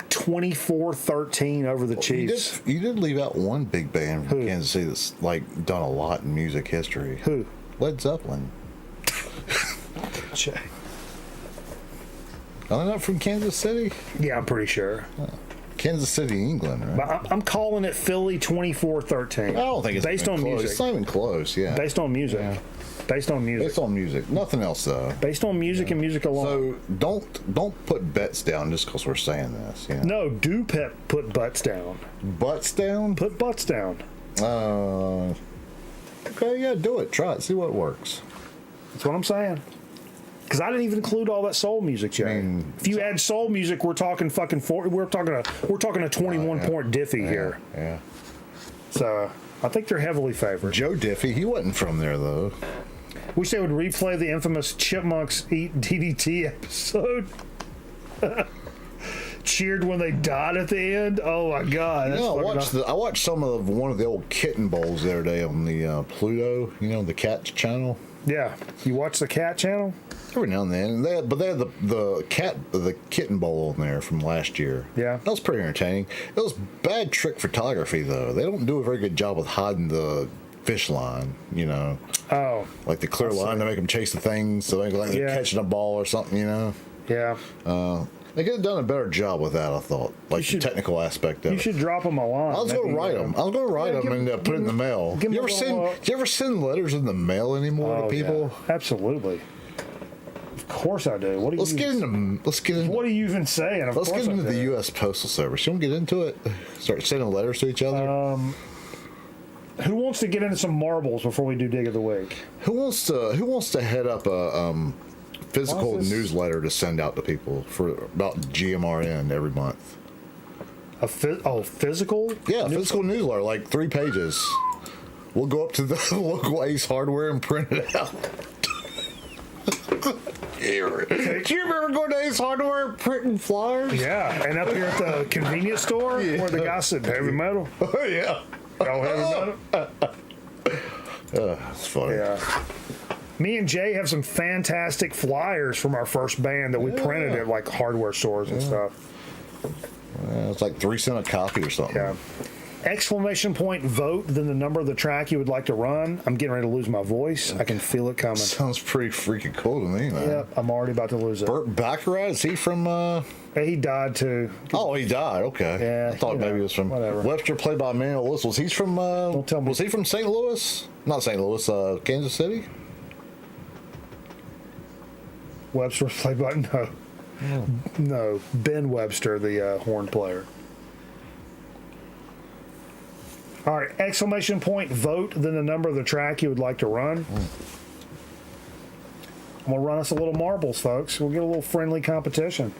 24-13 over the Chiefs.
You did leave out one big band from Kansas City that's done a lot in music history.
Who?
Led Zeppelin. Are they not from Kansas City?
Yeah, I'm pretty sure.
Kansas City, England, right?
But I'm calling it Philly 24-13.
I don't think it's
based
even
on
close.
music.
It's not even close, yeah.
Based on music.
Yeah.
Based on music.
Based on music. Nothing else, though.
Based on music and music alone.
So don't put bets down just because we're saying this. You know?
No, do put butts down.
Butts down?
Put butts down.
Okay, yeah, do it. Try it. See what works.
That's what I'm saying. Because I didn't even include all that soul music, Jay. If you add soul music, we're talking fucking we're talking a 21-point diffie here.
Yeah.
So I think they're heavily favored.
Joe Diffie, he wasn't from there though.
Wish they would replay the infamous Chipmunks Eat DDT episode. Cheered when they died at the end. Oh my god! That's
I watched some of one of the old Kitten Bowls the other day on the Pluto. You know, the cat channel.
Yeah, you watch the cat channel
every now and then. They had the Kitten Bowl on there from last year.
Yeah,
that was pretty entertaining. It was bad trick photography though. They don't do a very good job with hiding the fish line. You know.
Oh.
Like the clear line to make them chase the things, so they look like they're catching a ball or something. You know.
Yeah.
They could have done a better job with that, I thought. Like the technical aspect of it.
You should drop them a line.
I was going to write them. And put it in the mail. Do you ever send letters in the mail anymore to people?
Yeah. Absolutely. Of course I do.
Let's get into.
What are you even saying?
Let's get into the U.S. Postal Service. You want to get into it? Start sending letters to each other.
Who wants to get into some marbles before we do Dig of the Week?
Who wants to head up a physical newsletter to send out to people for about GMRN every month?
Physical?
Yeah, physical newsletter, like 3 pages. We'll go up to the local Ace Hardware and print it out. Do you remember going to Ace Hardware and printing flyers?
Yeah, and up here at the convenience store where the guy said heavy metal.
Oh, yeah.
Y'all heavy metal?
That's funny.
Yeah. Me and Jay have some fantastic flyers from our first band that we printed at like hardware stores and stuff.
It's like 3 cents a copy or something.
Yeah. Exclamation point vote, then the number of the track you would like to run. I'm getting ready to lose my voice. I can feel it coming.
Sounds pretty freaking cool to me, man.
Yep, I'm already about to lose it.
Burt Baccarat, is he from...
He died too.
Oh, he died. Okay.
Yeah,
I thought maybe he was from...
whatever.
Webster, played by Manuel Lewis. Was he from...
Don't tell me.
Was he from St. Louis? Not St. Louis, Kansas City?
Webster played by... No. Ben Webster, the horn player. All right, exclamation point, vote, then the number of the track you would like to run. I'm going to run us a little marbles, folks. We'll get a little friendly competition.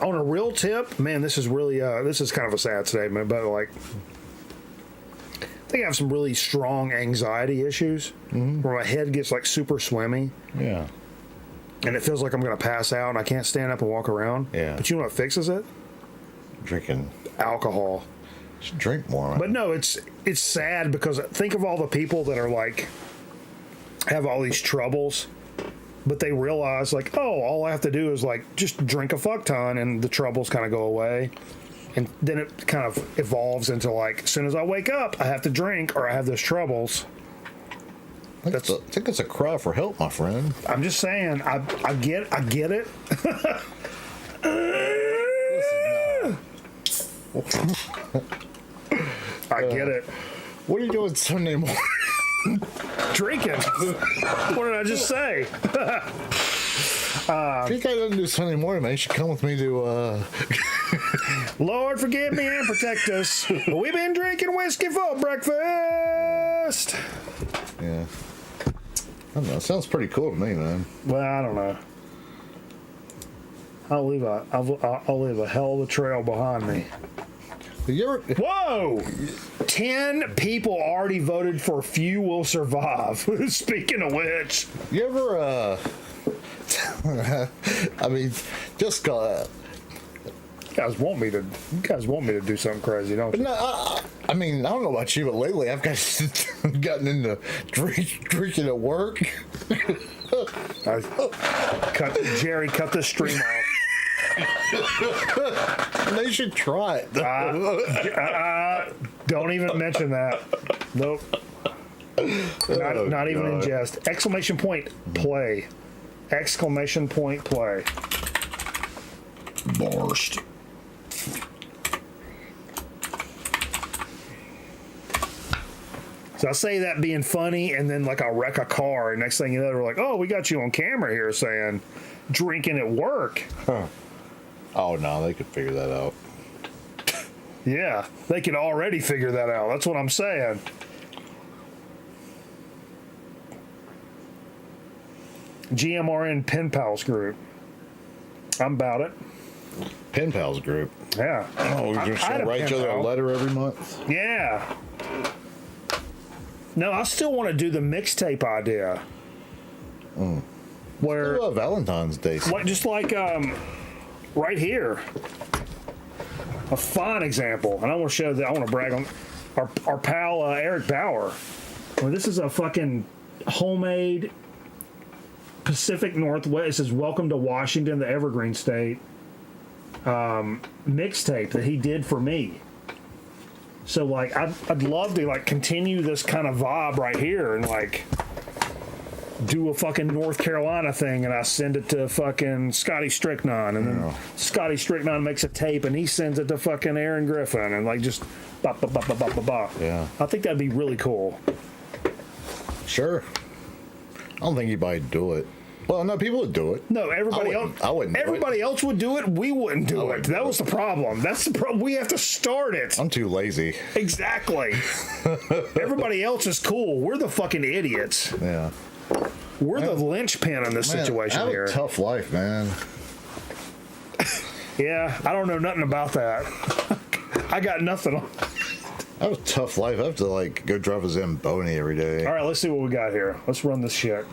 On a real tip, man, this is really, this is kind of a sad statement, but like, I think I have some really strong anxiety issues where my head gets like super swimmy.
Yeah.
And it feels like I'm going to pass out and I can't stand up and walk around.
Yeah.
But you know what fixes it?
Drinking.
Alcohol.
Just drink more. Man.
But no, it's sad because think of all the people that are like, have all these troubles, but they realize like, oh, all I have to do is like just drink a fuck ton and the troubles kind of go away. And then it kind of evolves into like, as soon as I wake up, I have to drink or I have those troubles.
I think it's a cry for help, my friend.
I'm just saying, I get it. I get it.
What are you doing Sunday morning?
Drinking. What did I just say?
If you guys doesn't do Sunday morning, man, you should come with me to...
Lord, forgive me and protect us. We've been drinking whiskey for breakfast.
Yeah. I don't know. It sounds pretty cool to me, man.
Well, I don't know. I'll leave a hell of a trail behind me.
You ever...
Whoa! 10 people already voted for Few Will Survive. Speaking of which.
You ever, I mean, just...
You guys want me to do something crazy, don't you?
No, I mean, I don't know about you, but lately I've gotten into drinking at work.
Jerry, cut the stream off.
No, you should try it.
Don't even mention that. Nope. Not even in jest. Exclamation point play. Exclamation point play.
Borscht.
So I say that being funny, and then like I'll wreck a car, and next thing you know, they're like, "Oh, we got you on camera here saying drinking at work."
Huh. Oh no, they could figure that out.
Yeah, they can already figure that out. That's what I'm saying. GMRN Pen Pals group. I'm about it.
Pen Pals group.
Yeah.
Oh, we're just
I had
gonna
a
write
pen
each other a
pal.
letter every month.
Yeah. No, I still want to do the mixtape idea. Where,
What about Valentine's Day?
just like right here, a fine example, and I want to show that. I want to brag on our pal Eric Bauer. Well, this is a fucking homemade Pacific Northwest. It says "Welcome to Washington, the Evergreen State" mixtape that he did for me. So like, I'd love to like continue this kind of vibe right here and like do a fucking North Carolina thing, and I send it to fucking Scotty Stricknon, and then Scotty Stricknon makes a tape and he sends it to fucking Aaron Griffin, and like just ba ba ba ba ba ba ba.
Yeah.
I think that'd be really cool.
Sure. I don't think anybody'd do it. Well, no, people would do it.
No, everybody else.
I wouldn't do it.
Everybody else would do it. We wouldn't do it.
wouldn't
That
do
was the problem. That's the problem. We have to start it.
I'm too lazy.
Exactly. Everybody else is cool. We're the fucking idiots.
Yeah.
We're the linchpin in this
Man,
situation
I have
here.
a tough life, man.
Yeah, I don't know nothing about that. I got nothing on.
I have a tough life. I have to like go drive a Zamboni every day.
All right, let's see what we got here. Let's run this shit.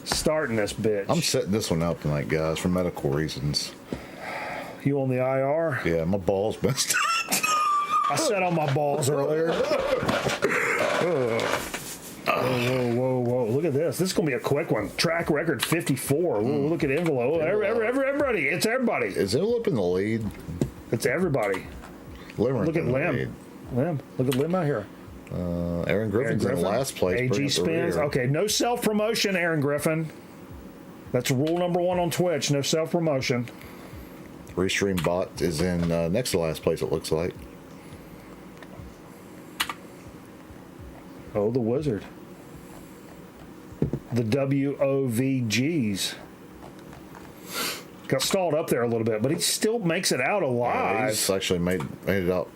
Starting this bitch.
I'm setting this one up tonight, guys, for medical reasons.
You on the IR?
Yeah, my balls messed up.
I sat on my balls earlier. Whoa. Look at this. This is going to be a quick one. Track record 54. Ooh, look at envelope. Everybody. It's everybody.
Is Envelope in the lead?
It's everybody.
Limerick
Look at
in the
Lim.
lead.
Look at Lim out here.
Aaron Griffin's in last place. bringing
AG
up the
spins.
rear.
Okay, no self-promotion, Aaron Griffin. That's rule number 1 on Twitch. No self-promotion.
Restream bot is in next to last place, it looks like.
Oh, the wizard. The WOVGs. Got stalled up there a little bit, but he still makes it out alive.
He's actually made it out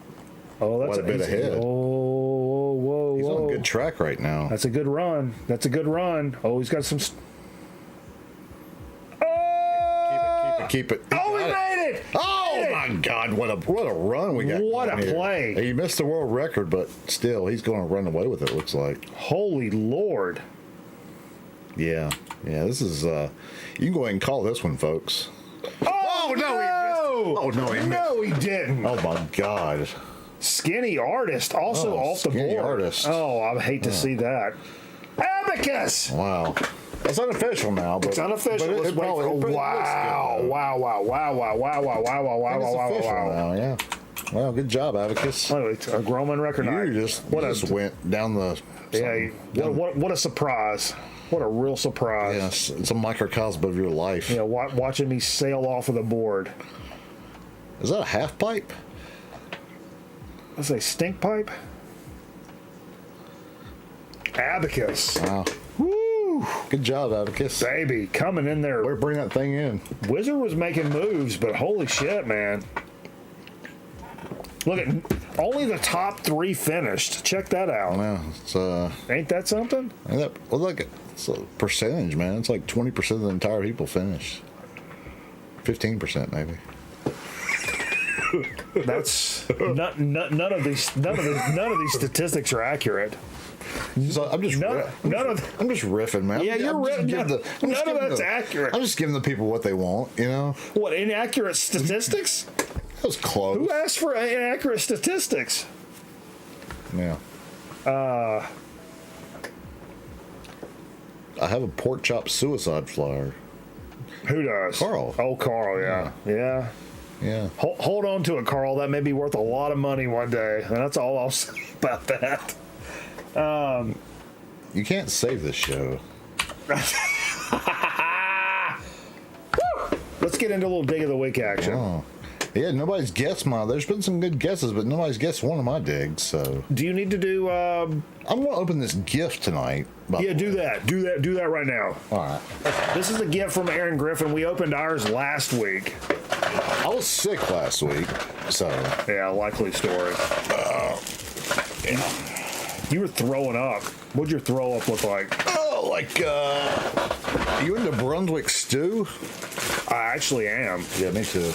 Oh, that's
quite a bit ahead.
Whoa.
He's on a good track right now.
That's a good run. Oh, he's got some.
Keep it.
Oh, we made it!
Oh my God! What a run we got!
What
going
a
here.
play.
He missed the world record, but still, he's going to run away with it. Looks like.
Holy Lord!
Yeah. This is. You can go ahead and call this one, folks.
Oh no!
Oh no! He missed.
No, he didn't.
Oh my God!
Skinny artist, also
Oh,
off the
skinny
board.
artist.
Oh, I hate to see that. Abacus.
Wow. It's unofficial now, but
It's unofficial.
But
Let's
it
wait
probably,
for-
it probably
wow.
It's official now, yeah. Well, good job, Abacus.
Oh, it's a Groman record night.
You just went down the.
Yeah. What a surprise! What a real surprise!
Yes, it's a microcosm of your life.
You know, watching me sail off of the board.
Is that a half pipe?
Let's say stink pipe. Abacus.
Wow.
Woo!
Good job, Abacus.
Baby, coming in there.
Way to bring that thing in.
Wizard was making moves, but holy shit, man. Look at only the top 3 finished. Check that out.
Yeah, it's
Ain't that something?
it's a percentage, man. It's like 20% of the entire people finish. 15% maybe.
That's none of these statistics are accurate.
So I'm just
None of
I'm just riffing, man.
Yeah, you're riffing. None of that's accurate.
I'm just giving the people what they want, you know.
what inaccurate statistics?
That was close.
Who asked for inaccurate statistics?
Yeah. I have a pork chop suicide flyer.
Who does?
Carl.
Oh, Carl. Yeah.
Yeah.
Hold on to it, Carl. That may be worth a lot of money one day. And that's all I'll say about that.
You can't save this show.
Let's get into a little dig of the week action.
Oh. Yeah, nobody's guessed mine. There's been some good guesses, but nobody's guessed one of my digs. So
Do you need to do?
I'm going to open this gift tonight.
Yeah, do that. Do that right now.
All right.
This is a gift from Aaron Griffin. We opened ours last week.
I was sick last week, so
Yeah, likely story. You were throwing up. What'd your throw up look like?
oh, like you into Brunswick stew?
I actually am.
Yeah, me too.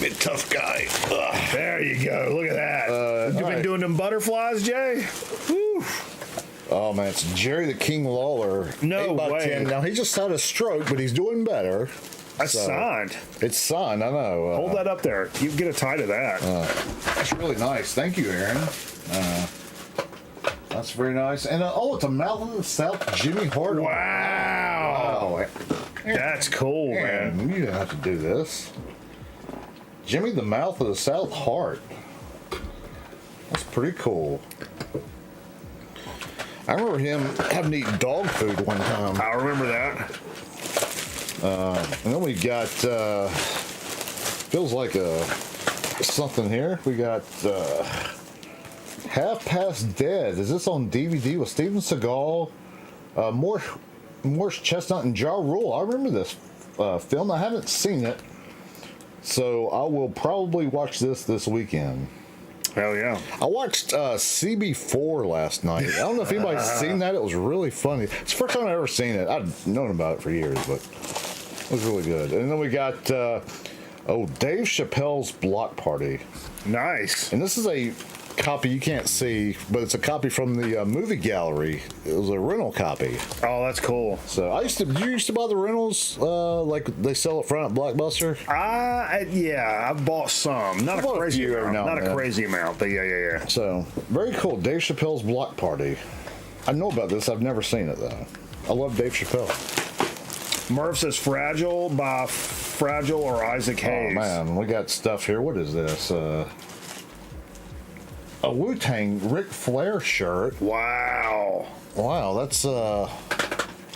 Big tough guy. Ugh.
There you go. Look at that. You've been doing them butterflies, Jay? Whew.
Oh man, it's Jerry the King Lawler.
No
8x10.
way.
Now he just had a stroke, but he's doing better.
That's
So,
signed.
It's signed. I know.
Hold that up there. You can get a tie to that.
That's really nice. Thank you, Aaron. That's very nice. And it's a Mouth of the South Jimmy Hart.
Wow.
Wow.
That's cool, man.
Aaron, you don't have to do this. Jimmy the Mouth of the South Heart. That's pretty cool. I remember him having to eat dog food one time.
I remember that.
And then we got, feels like something here. We got Half Past Dead. Is this on DVD with Steven Seagal, Morse Chestnut, and Ja Rule? I remember this film. I haven't seen it. So I will probably watch this weekend.
Hell yeah.
I watched CB4 last night. I don't know if anybody's seen that. It was really funny. It's the first time I've ever seen it. I'd known about it for years, but it was really good. And then we got, Dave Chappelle's Block Party.
Nice.
And this is a copy you can't see, but it's a copy from the movie gallery. It was a rental copy.
Oh, that's cool.
So you used to buy the rentals like they sell up front at Blockbuster?
Yeah, I've bought some. Not
bought
a
a
crazy
few every
amount.
now
Not
and
a
then.
crazy amount, but yeah.
So, very cool. Dave Chappelle's Block Party. I know about this. I've never seen it, though. I love Dave Chappelle.
Murph says Fragile by Fragile or Isaac Hayes.
Oh, man. We got stuff here. What is this? A Wu-Tang Ric Flair shirt.
Wow.
Wow, that's... I'm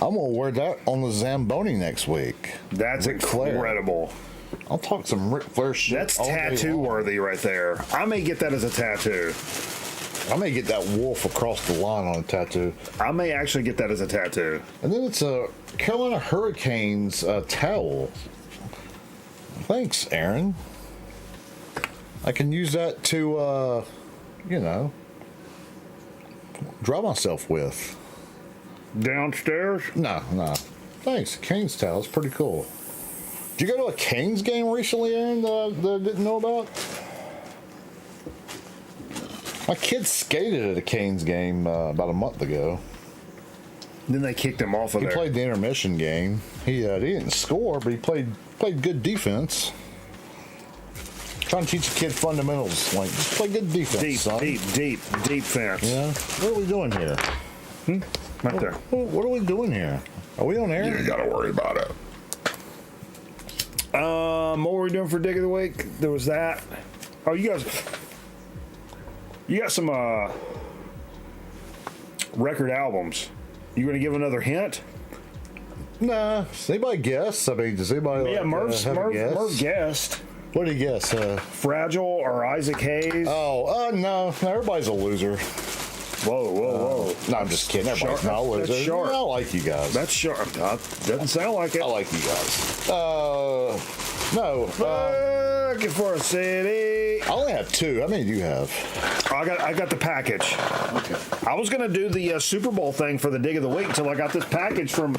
going to wear that on the Zamboni next week.
That's
Ric Flair.
incredible.
I'll talk some Ric Flair shit.
That's
all day
tattoo
long.
worthy right there. I may get that as a tattoo.
I may get that wolf across the line on a tattoo.
I may actually get that as a tattoo.
And then it's a Carolina Hurricanes towel. Thanks, Aaron. I can use that to, dry myself with.
Downstairs?
No. Thanks. Canes towel. It's pretty cool. Did you go to a Canes game recently, Aaron, that I didn't know about? My kid skated at a Canes game about a month ago.
Then they kicked him off of
He
there.
played the intermission game. He didn't score, but he played good defense. Trying to teach a kid fundamentals, like just play good defense, son.
deep fence.
Yeah. What are we doing here?
Right there.
What are we doing here? Are we on air?
You ain't gotta worry about it.
What were we doing for Dig of the Week? There was that. Oh, you got some record albums. You gonna give another hint?
Nah. Does anybody guess? I mean, does anybody?
Yeah, Murph
guess?
guessed.
What do you guess?
Fragile or Isaac Hayes.
No. Everybody's a loser.
Whoa.
No, I'm just kidding. Everybody's
Sharp.
not a loser.
That's sharp.
I like you guys.
That's sharp. Doesn't sound like it.
I like you guys. No.
Looking for a city.
I only have two. How many do you have?
I got the package.
Okay.
I was gonna do the Super Bowl thing for the Dig of the Week until I got this package from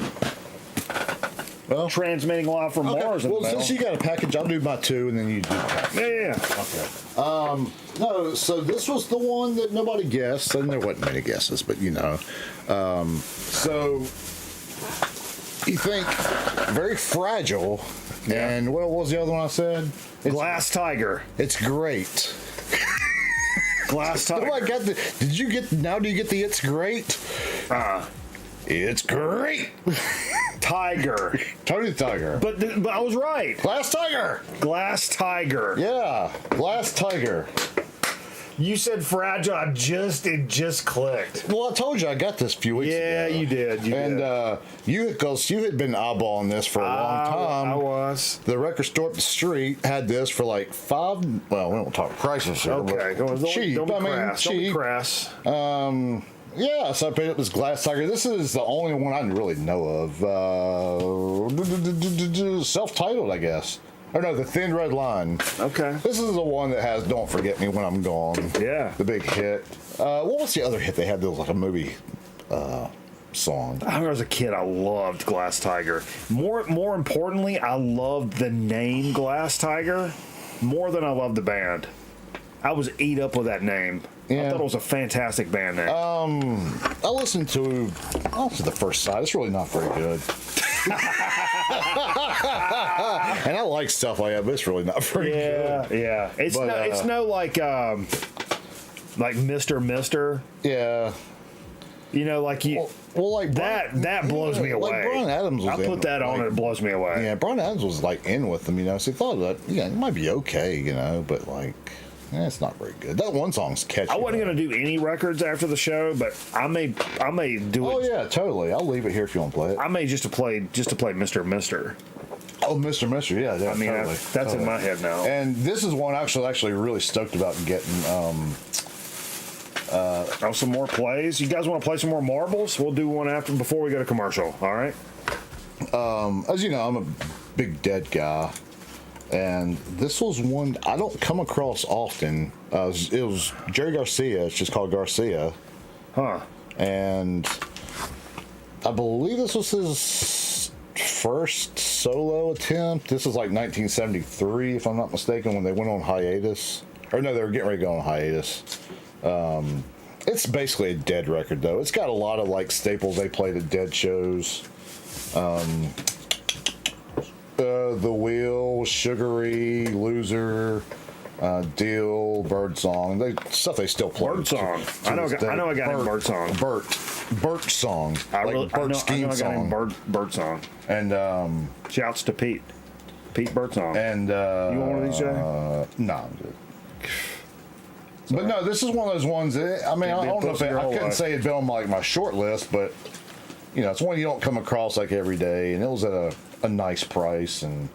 transmitting live from Mars.
Well, since you got a package, I'll do my two, and then you do the package.
Yeah.
Okay. No, so this was the one that nobody guessed, and there wasn't many guesses, but so you think very fragile, and what was the other one I said?
Glass Tiger.
It's great.
Glass Tiger.
Oh, I got the. Did you get? Now do you get the? It's great. It's great.
Tiger.
Tony the Tiger.
But I was right.
Glass Tiger.
Glass Tiger.
Yeah, Glass Tiger.
You said fragile. It just clicked.
Well, I told you I got this a few weeks ago.
Yeah, you did.
Because you had been eyeballing this for a long time.
I was.
The record store up the street had this for like $5. Well, we don't talk prices here.
Okay,
Cheap.
Don't be crass.
Cheap.
Don't be crass.
Yeah, so I picked up this Glass Tiger. This is the only one I really know of. Self-titled, I guess. Or no, The Thin Red Line.
Okay.
This is the one that has Don't Forget Me When I'm Gone.
Yeah.
The big hit. What was the other hit they had that was like a movie song?
I remember as a kid, I loved Glass Tiger. More importantly, I loved the name Glass Tiger more than I loved the band. I was eat up with that name.
Yeah.
I thought it was a fantastic band name.
I listened to the first side. It's really not very good. And I like stuff like that, but it's really not very good.
Yeah. It's no like Mr.
Yeah.
You know, like you.
Well, like
that blows me away.
Like Bryan Adams was
I put that on and it blows me away.
Yeah, Bryan Adams was like in with them, so he thought that it might be okay, but like. It's not very good. That one song's catchy.
I wasn't going to do any records after the show, but I may do it.
Oh yeah, totally. I'll leave it here if you want to play it.
I may just to play Mr.
Oh, Mr. Yeah,
I mean,
totally.
that's in my head now.
And this is one actually really stoked about getting.
Some more plays. You guys want to play some more marbles? We'll do one before we go to commercial. All right.
As you know, I'm a big Dead guy. And this was one I don't come across often. It was Jerry Garcia. It's just called Garcia.
Huh.
And I believe this was his first solo attempt. This was like 1973, if I'm not mistaken, when they went on hiatus. Or no, they were getting ready to go on hiatus. It's basically a Dead record, though. It's got a lot of like staples they played at Dead shows. The Wheel, Sugary, Loser, Deal, Birdsong. Stuff they still play.
Birdsong. I know a guy named Birdsong.
Birdsong.
I know a guy
song.
named Birdsong.
And
shouts to Pete. Pete Birdsong.
And
you want one of these, Jay?
No, I'm good. But no, this is one of those ones that, I don't know if I couldn't say it'd been on my short list, but it's one you don't come across like every day, and it was at a nice price, and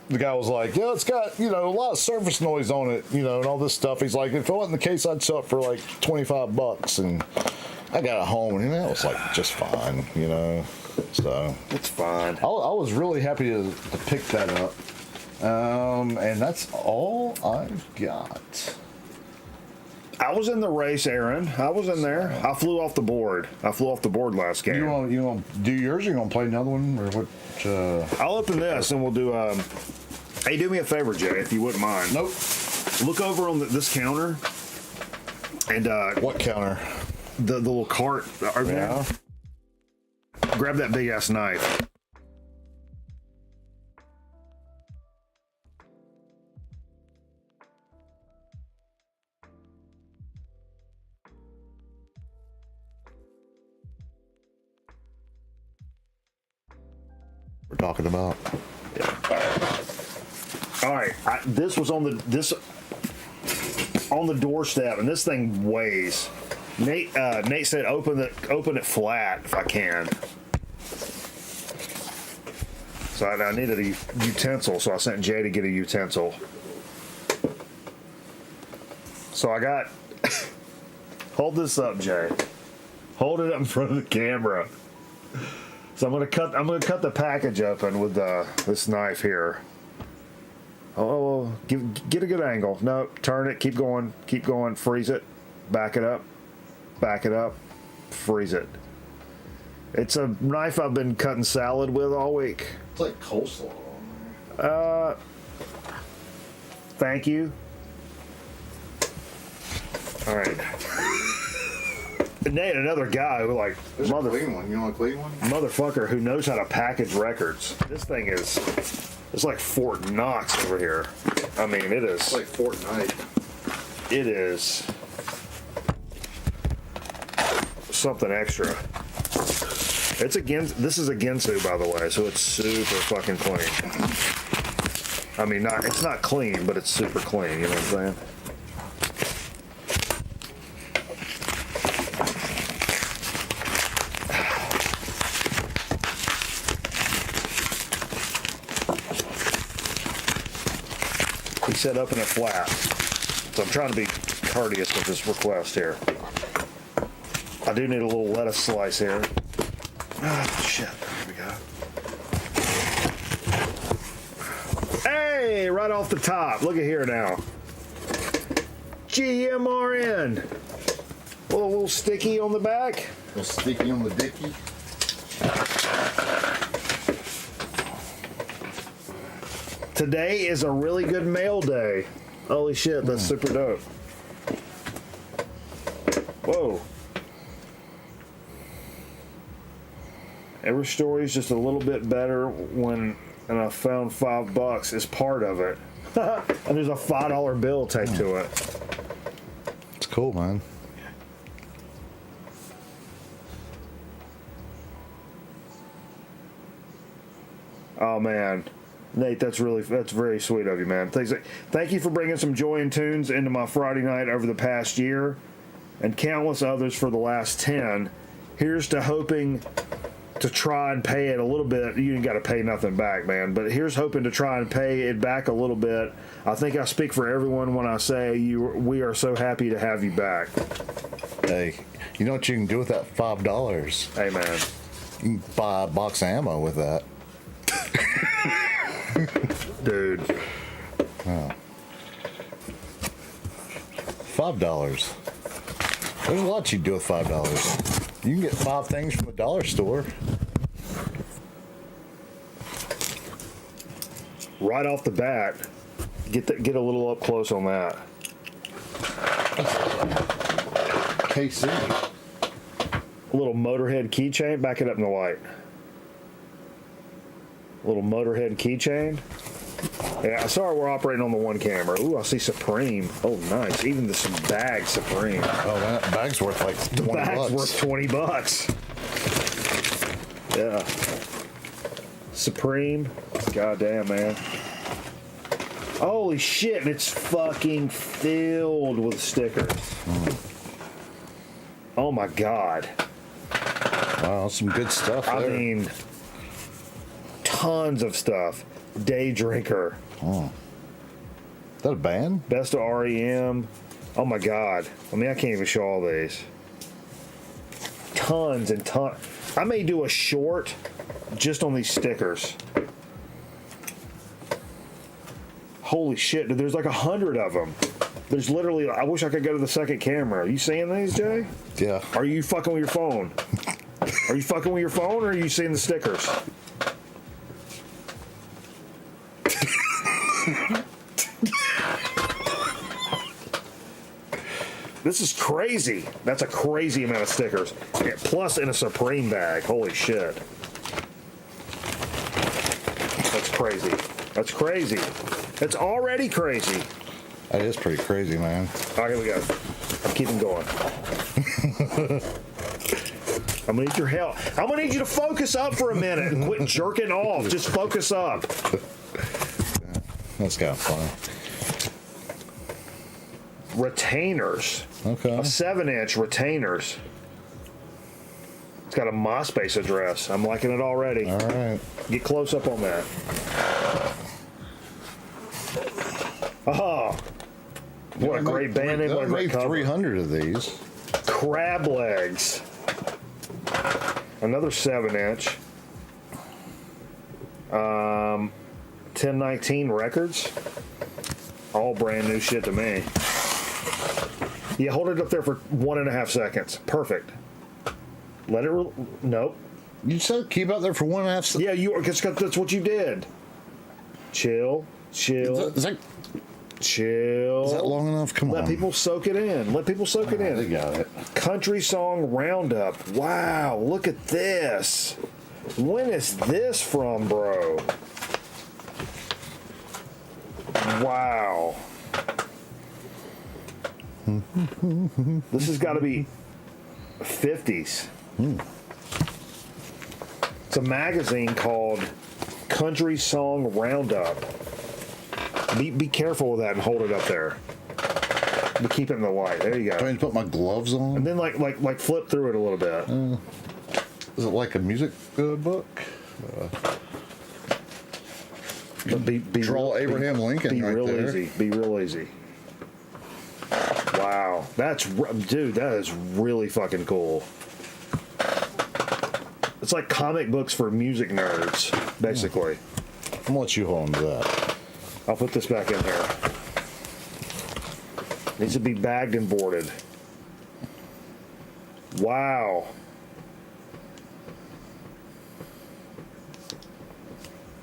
the guy was like, yeah, it's got a lot of surface noise on it, and all this stuff. He's like, if it wasn't the case, I'd sell it for like $25, and I got it home, and it was like just fine, so
it's fine.
I was really happy to pick that up, and that's all I've got.
I was in the race, Aaron. I was in there. I flew off the board. Last game.
You want to do yours, or you want to play another one, or what?
I'll open this, and we'll do. Hey, do me a favor, Jay, if you wouldn't mind.
Nope.
Look over on this counter, and
what counter?
The little cart over there. Grab that big ass knife.
We're talking about.
All right, this was on the doorstep, and this thing weighs. Nate said open it flat if I can. So I needed a utensil, so I sent Jay to get a utensil. So I got. Hold this up, Jay. Hold it up in front of the camera. So I'm gonna cut the package open with this knife here. Oh, get a good angle. No, turn it. Keep going. Freeze it. Back it up. Freeze it. It's a knife I've been cutting salad with all week.
It's like coleslaw on there.
Thank you. All right. Nate, another guy who
There's a clean one. You want a clean one?
Motherfucker who knows how to package records. This thing it's like Fort Knox over here. I mean, it is.
It's like Fortnite.
It is something extra. It's this is a Ginsu, by the way, so it's super fucking clean. I mean, it's not clean, but it's super clean, you know what I'm saying? He said open it flat. So I'm trying to be courteous with this request here. I do need a little lettuce slice here. Oh, shit. There we go. Hey, right off the top. Look at here now. GMRN. A little sticky on the back.
A little sticky on the dicky.
Today is a really good mail day. Holy shit, that's super dope. Whoa. Every story is just a little bit better when, and I found $5 is part of it. And there's a $5 bill taped to it.
It's cool, man.
Oh man, Nate, that's very sweet of you, man. Thank you for bringing some joy and tunes into my Friday night over the past year, and countless others for the last 10. Here's to hoping to try and pay it a little bit. You ain't got to pay nothing back, man. But here's hoping to try and pay it back a little bit. I think I speak for everyone when I say we are so happy to have you back.
Hey, you know what you can do with that $5?
Hey, man.
You can buy a box of ammo with that.
Dude.
Oh. $5. There's a lot you can do with $5. You can get 5 things from the dollar store.
Right off the bat, get a little up close on that.
KC.
A little Motorhead keychain. Back it up in the light. A little Motorhead keychain. Yeah, sorry we're operating on the one camera. Ooh, I see Supreme. Oh, nice. Even some bag Supreme.
Oh, man, that bag's worth like $20.
The bag's worth $20. Yeah. Supreme. Goddamn, man. Holy shit, and it's fucking filled with stickers. Oh my god.
Wow, some good stuff there.
I mean, tons of stuff. Day Drinker.
Oh. Is that a band?
Best of REM. Oh my god. I mean, I can't even show all these. Tons and tons. I may do a short just on these stickers. Holy shit, dude, there's like 100 of them. There's literally, I wish I could go to the second camera. Are you seeing these, Jay?
Yeah.
Are you fucking with your phone? Are you fucking with your phone, or are you seeing the stickers? This is crazy. That's a crazy amount of stickers. Yeah, plus in a Supreme bag. Holy shit. That's crazy. That's crazy. It's already crazy.
That is pretty crazy, man.
All right, here we go. I'm keeping going. I'm gonna need your help. I'm gonna need you to focus up for a minute and quit jerking off. Just focus up.
That's kind of fun.
Retainers.
Okay.
A 7-inch retainers. It's got a MySpace address. I'm liking it already.
All right.
Get close up on that. Oh, what a great band name! What a great cover.
300 of these.
Crab Legs. Another 7-inch. 1019 Records. All brand new shit to me. Yeah, hold it up there for 1.5 seconds. Perfect. Let it. Nope.
You said keep out there for 1.5 seconds.
Yeah, that's what you did. Chill.
Is that
Chill.
Is that long enough? Come on.
Let people soak it in. Let people soak it in.
They got it.
Country Song Roundup. Wow, look at this. When is this from, bro? Wow. This has got to be 50s. It's a magazine called Country Song Roundup. Be careful with that and hold it up there. But keep it in the light. There you go.
Do I need to put my gloves on?
And then like flip through it a little bit.
Is it like a music book?
But be
Draw Abraham Lincoln
Be
right
real
there.
easy. Be real easy. Wow, dude, that is really fucking cool. It's like comic books for music nerds, basically.
I'm gonna let you hold on to that.
I'll put this back in here. Needs to be bagged and boarded. Wow.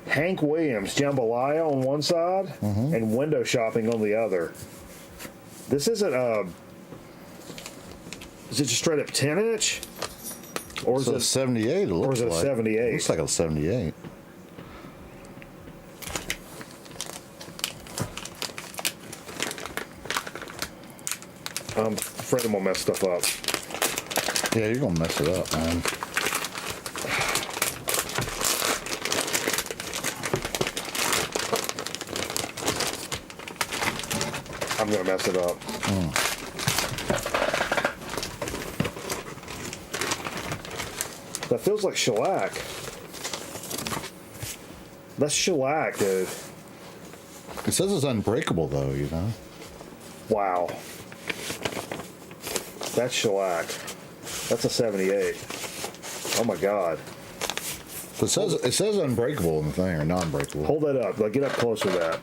Hank Williams, Jambalaya on one side and window shopping on the other. This isn't is it just straight up 10-inch? Or is
It's a
it
78, it looks
or is it a
like.
78?
Looks like a 78.
I'm afraid I'm gonna mess stuff up.
Yeah, you're gonna mess it up, man.
I'm gonna mess it up. That feels like shellac. That's shellac, dude.
It says it's unbreakable, though, you know?
Wow. That's shellac. That's a 78. Oh my god.
It says unbreakable in the thing, or non-breakable.
Hold that up. Like, get up close with that.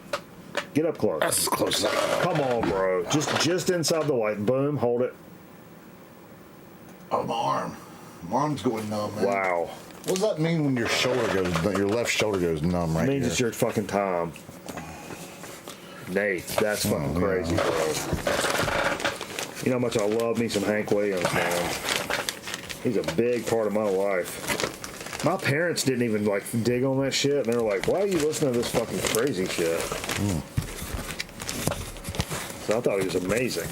Get up close.
That's as close as I can.
Come on, bro. Just inside the light. Boom. Hold it.
Oh, my arm. My arm's going numb, man.
Wow.
What does that mean when your left shoulder goes numb right
It means
here?
it's your fucking time. Nate, that's fucking crazy, bro. You know how much I love me some Hank Williams, man. He's a big part of my life. My parents didn't even like dig on that shit, and they were like, "Why are you listening to this fucking crazy shit?" So I thought he was amazing.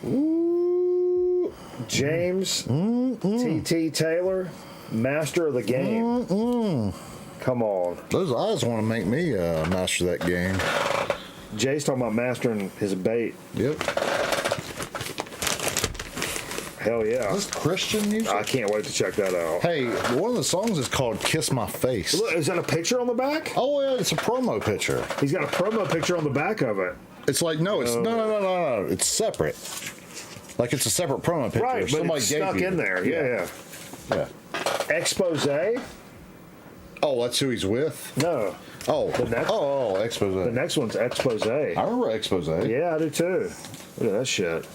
Ooh.
James T.T. Taylor, master of the game. Come on.
Those eyes want to make me master that game.
Jay's talking about mastering his bait.
Yep.
Hell yeah.
Is this Christian music?
I can't wait to check that out.
Hey, one of the songs is called Kiss My Face.
Look, is that a picture on the back?
Oh, yeah, it's a promo picture.
He's got a promo picture on the back of it.
It's like, no, it's no. It's separate. Like, it's a separate promo picture.
Right, but
Somebody
it's
gave
stuck
you.
in there. Yeah.
Yeah.
Expose?
Oh, that's who he's with?
No.
Oh.
The next-
Expose.
The next one's Expose.
I remember Expose.
Yeah, I do too. Look at that shit.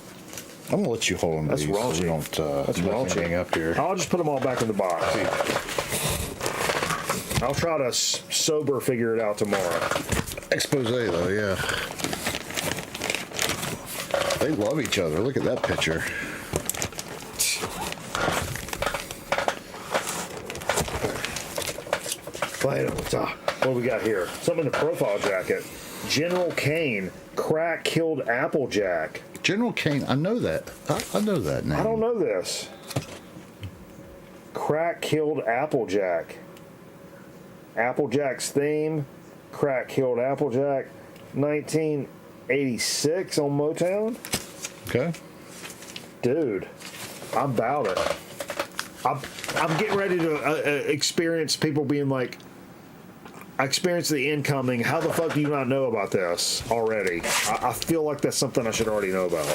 I'm going to let you hold on to
That's
these
raunchy.
so we don't
That's
mess
raunchy.
anything up here.
I'll just put them all back in the box. I'll try to sober figure it out tomorrow.
Expose, though, yeah. They love each other. Look at that picture.
What do we got here? Something in the profile jacket. General Kane, crack killed Applejack.
General Kane, I know that. I know that name.
I don't know this. Crack killed Applejack. Applejack's theme. Crack killed Applejack. 1986 on Motown.
Okay.
Dude, I'm about it. I'm getting ready to experience people being like, I experienced the incoming. How the fuck do you not know about this already? I feel like that's something I should already know about.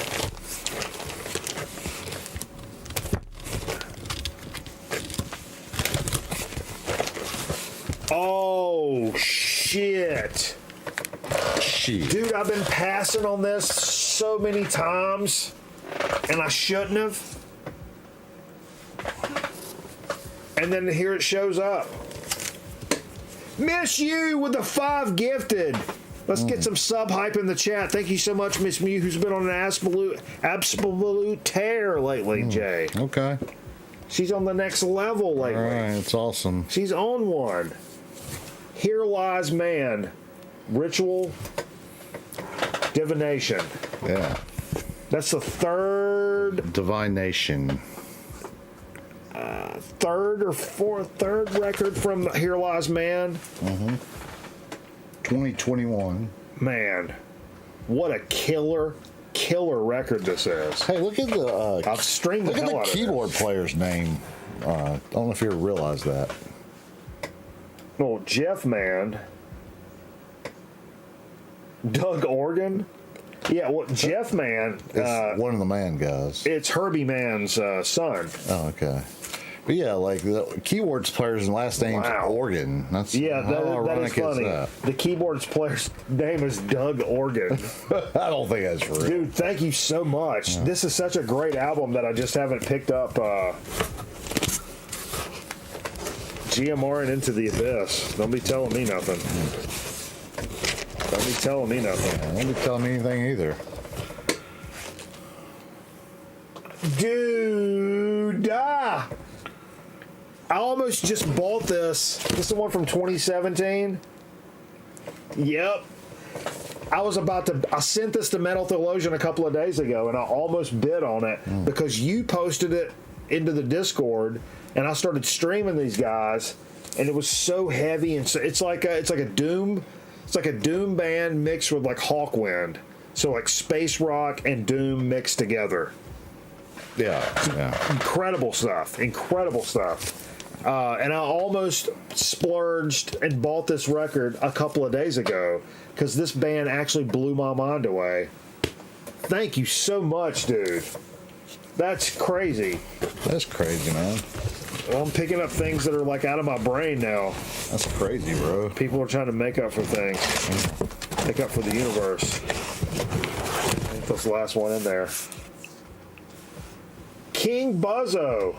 Oh, shit.
Shit.
Dude, I've been passing on this so many times, and I shouldn't have. And then here it shows up. Miss You with the 5 gifted. Let's get some sub hype in the chat. Thank you so much, Miss Mew, who's been on an absolute tear lately, Jay.
Okay.
She's on the next level lately.
All right. It's awesome.
She's on one. Here Lies Man. Ritual Divination.
Yeah.
That's the third.
Divination.
third record from Here Lies Man.
2021.
Man, what a killer record this is.
Hey, look at the
I've streamed the
look at
hell
the
out of
keyboard player's name. I don't know if you realize that.
Oh, Jeff Man. Doug Organ. Yeah, well, Jeff Man.
It's one of the Man guys.
It's Herbie Man's son.
Oh, okay. But yeah, like the keyboards player's last name's
Wow.
Organ. That's
Yeah,
how
that is
ironic
funny.
that?
The keyboards player's name is Doug Organ.
I don't think that's real.
Dude, thank you so much. This is such a great album that I just haven't picked up. GMR and Into the Abyss. Don't be telling me nothing. Don't be telling me nothing.
Don't be telling me anything either.
Dude, I almost just bought this. This is the one from 2017. Yep. I sent this to mentholation a couple of days ago, and I almost bid on it because you posted it into the Discord, and I started streaming these guys, and it was so heavy, and so it's like a doom band mixed with like Hawkwind, so like space rock and doom mixed together.
Yeah.
Incredible stuff. And I almost splurged and bought this record a couple of days ago because this band actually blew my mind away. Thank you so much, dude. That's crazy.
That's crazy, man.
Well, I'm picking up things that are like out of my brain now.
That's crazy, bro.
People are trying to make up for things. Make up for the universe. I think that's the last one in there. King Buzzo.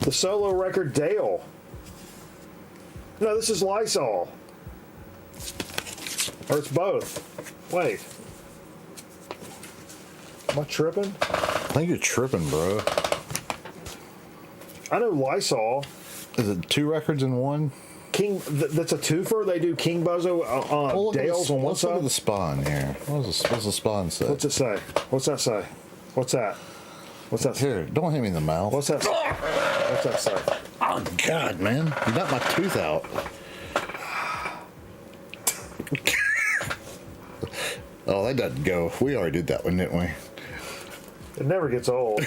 The solo record Dale. No, this is Lysol. Or it's both. Wait. Am I tripping?
I think you're tripping, bro.
I know Lysol.
Is it 2 records in one?
That's a twofer. They do King Buzzo
Well,
Dale's on one
let's look
side.
at the spawn here. What's the spawn say?
What's it say? What's that say? What's that? What's that say?
Here, don't hit me in the mouth.
What's that say? What's that say?
Oh, God, man. You knocked my tooth out. Oh, that doesn't go. We already did that one, didn't we?
It never gets old.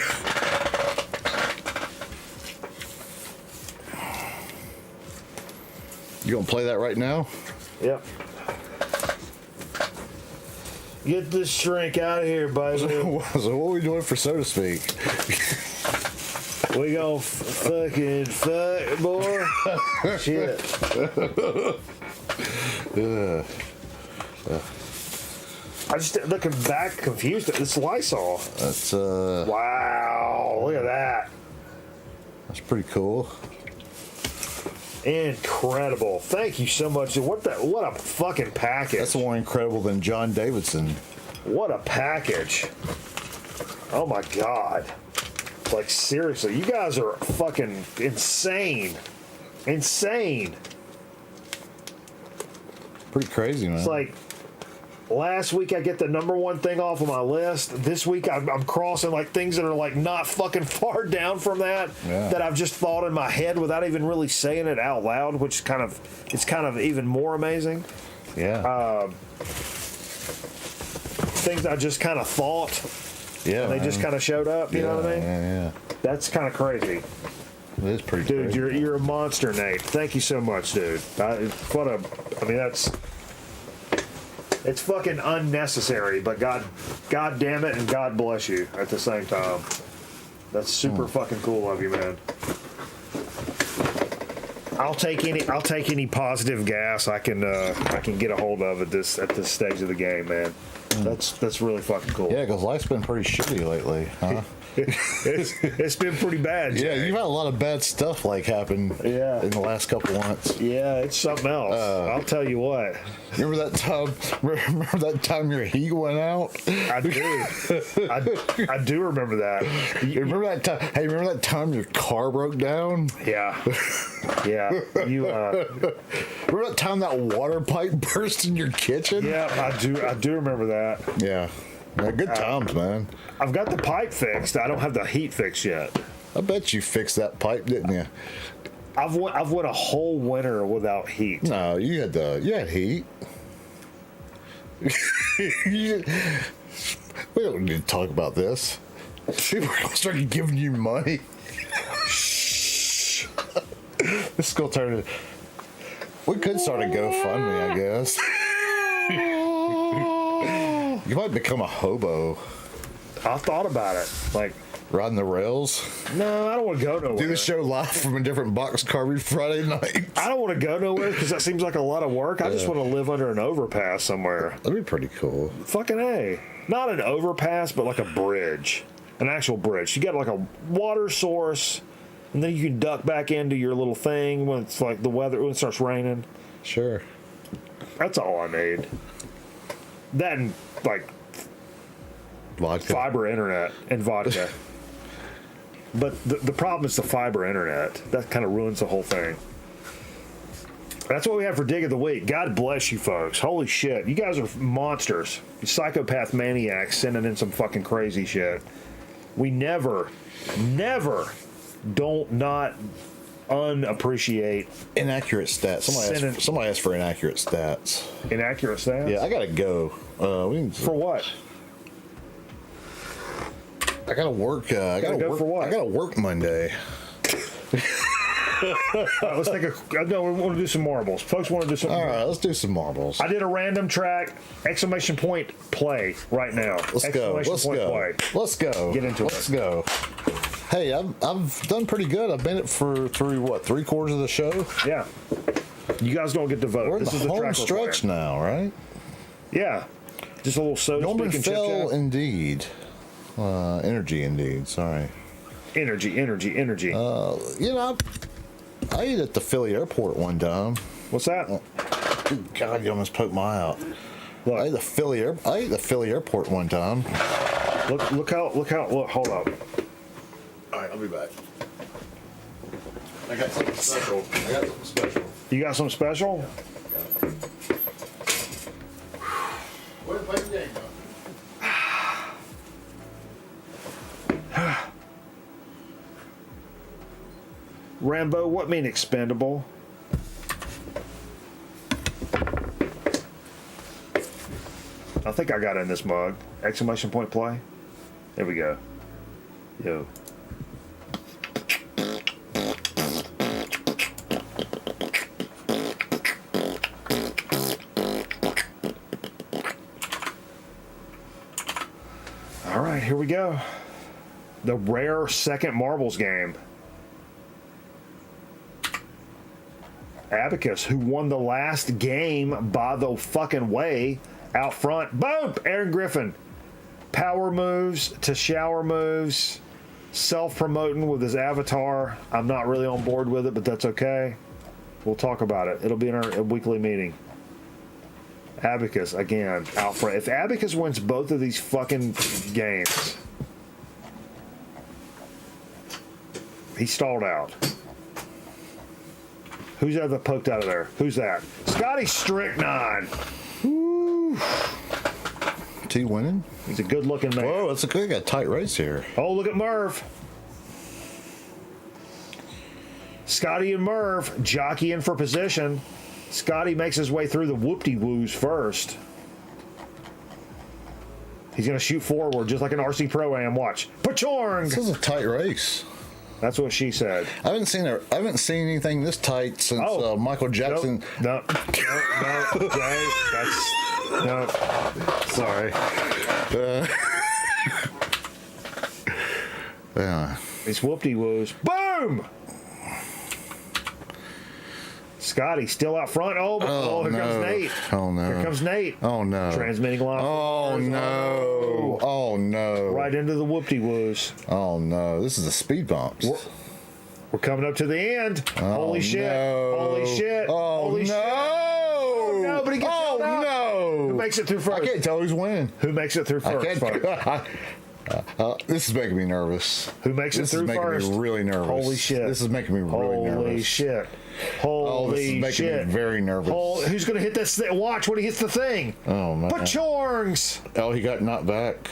You gonna play that right now?
Yep. Get this shrink out of here, baby.
So what are we doing for So to Speak?
We gonna fucking fuck, boy. Shit. I just looking back confused. It's Lysol.
That's
Wow, look at that.
that's pretty cool.
Incredible. Thank you so much. What a fucking package.
That's more incredible than John Davidson.
What a package. Oh my God. Like, seriously, you guys are fucking insane. Insane.
Pretty crazy, man.
It's like, last week I get the number one thing off of my list. This week I'm crossing like things that are like not fucking far down from that,
Yeah.
that I've just thought in my head without even really saying it out loud, which it's kind of even more amazing.
yeah.
Things I just kind of thought,
yeah.
and they just kind of showed up. You know what I mean?
Yeah.
That's kind of crazy.
It is pretty
Dude,
crazy.
you're a monster, Nate. Thank you so much, dude. It's fucking unnecessary, but God damn it, and God bless you at the same time. That's super fucking cool of you, man. I'll take any positive gas I can get a hold of at this stage of the game, man. That's really fucking cool.
Yeah, because life's been pretty shitty lately, huh?
It's been pretty bad.
Yeah,
Jay.
you've had a lot of bad stuff like happen in the last couple months.
Yeah, it's something else. I'll tell you what.
Remember that time? Remember that time your heat went out?
I do. I do remember that.
You remember that time? Hey, remember that time your car broke down?
Yeah. Yeah. You.
Remember that time that water pipe burst in your kitchen?
Yeah, I do remember that.
Yeah. Yeah, good times, man.
I've got the pipe fixed. I don't have the heat fixed yet.
I bet you fixed that pipe, didn't you?
I've went a whole winter without heat.
No, you had heat. We don't need to talk about this. People are gonna start giving you money. Shh. This is gonna turn. We could start a GoFundMe, I guess. You might become a hobo.
I thought about it. Like,
riding the rails.
no, I don't want to go nowhere.
Do the show live from a different boxcar every Friday night.
I don't want to go nowhere because that seems like a lot of work. I just want to live under an overpass somewhere.
That'd be pretty cool.
Fucking A. Not an overpass, but like a bridge. An actual bridge. You got like a water source, and then you can duck back into your little thing when it's like the weather, when it starts raining.
Sure.
That's all I need. That and like
Vodka.
fiber internet and vodka. But the problem is the fiber internet. That kind of ruins the whole thing. That's what we have for Dig of the Week. God bless you folks. Holy shit. You guys are monsters. You psychopath maniacs sending in some fucking crazy shit. We never don't not unappreciate
Inaccurate stats. Somebody asked for inaccurate stats.
inaccurate stats.
Yeah, I gotta go.
For what?
I gotta work. I gotta
go
work
for what?
I gotta work Monday.
Let's take a. No, we want to do some marbles. Folks want to do some.
All right, let's do some marbles.
I did a random track, exclamation point play right now.
Let's go.
Exclamation point play.
Let's go.
Get into it.
Let's go. Hey, I've done pretty good. I've been it for three quarters of the show.
Yeah. You guys don't get to vote.
We're in
This is
the
the
home
track we're
stretch
playing.
now, right?
Yeah. Just a little soda
Norman
speak and
fell
chip-chat.
indeed. Energy indeed. Sorry.
Energy.
You know, I ate at the Philly airport one time.
What's that?
God, you almost poked my eye out.
Look.
I ate the Philly airport one time.
Look, hold up.
All right, I'll be back. I got something special.
You got something special?
Where'd the game go?
Rambo, what mean expendable? I think I got it in this mug. Exclamation point play. There we go. Yo. All right, here we go. The rare second marbles game. Abacus, who won the last game by the fucking way out front. Boom! Aaron Griffin. Power moves to shower moves. Self-promoting with his avatar. I'm not really on board with it, but that's okay. We'll talk about it. It'll be in our weekly meeting. Abacus, again, out front. If Abacus wins both of these fucking games, he stalled out. Who's that that poked out of there? Who's that? Scotty Strychnine. Woo.
Is he winning?
He's a good-looking man.
Whoa, that's got a tight race here.
Oh, look at Merv. Scotty and Merv jockeying for position. Scotty makes his way through the whoop-de-woos first. He's going to shoot forward just like an RC Pro-Am. Watch. Pachorng!
This is a tight race.
That's what she said.
I haven't seen anything this tight since Michael Jackson.
No, Jay, that's no.
Sorry. Yeah.
It's whoop-de-woos. Boom! Scotty still out front. Oh, here comes Nate.
Oh no.
Here comes Nate.
Oh no.
Transmitting live.
Oh no. Oh no.
Right into the whoop-de-woos.
Oh no. This is the speed bumps.
We're coming up to the end.
Oh,
Holy shit.
no.
Holy shit.
Oh
Holy
no.
shit. Oh no, but he gets held out.
No.
Who makes it through first?
I can't tell who's winning.
Who makes it through first?
This is making me nervous.
Who makes it through first?
This is making me really nervous.
Holy shit.
This is making me really nervous.
Holy shit. Holy
this is making
shit.
me very nervous.
Who's going to hit this thing? Watch when he hits the thing.
Oh, man.
Pachorngs.
Oh, he got knocked back.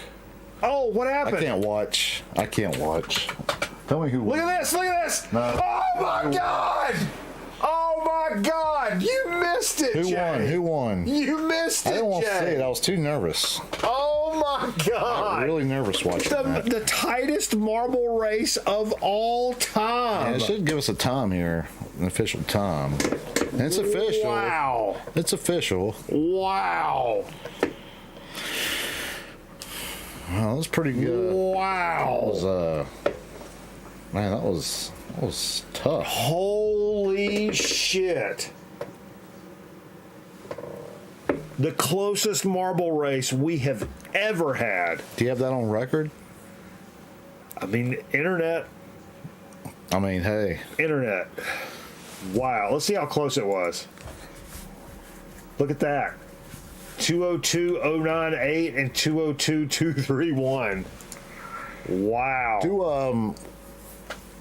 Oh, what happened?
I can't watch. Tell me who won.
Look at this! Look at this!
No.
Oh my God! Oh my God! You missed it,
Who
Jay.
won? Who won?
You missed it,
I didn't want to
Jay.
see it. I was too nervous.
Oh my God!
I'm really nervous watching that.
The tightest marble race of all time.
Yeah, it should give us a time here, an official time. And it's official.
Wow!
It's official.
Wow!
Well, that was pretty good.
Wow!
That was, man, that was tough.
Holy shit! The closest marble race we have ever had.
Do you have that on record?
I mean, internet.
I mean, hey.
Internet. Wow. Let's see how close it was. Look at that. 202.098 and 202.231. Wow.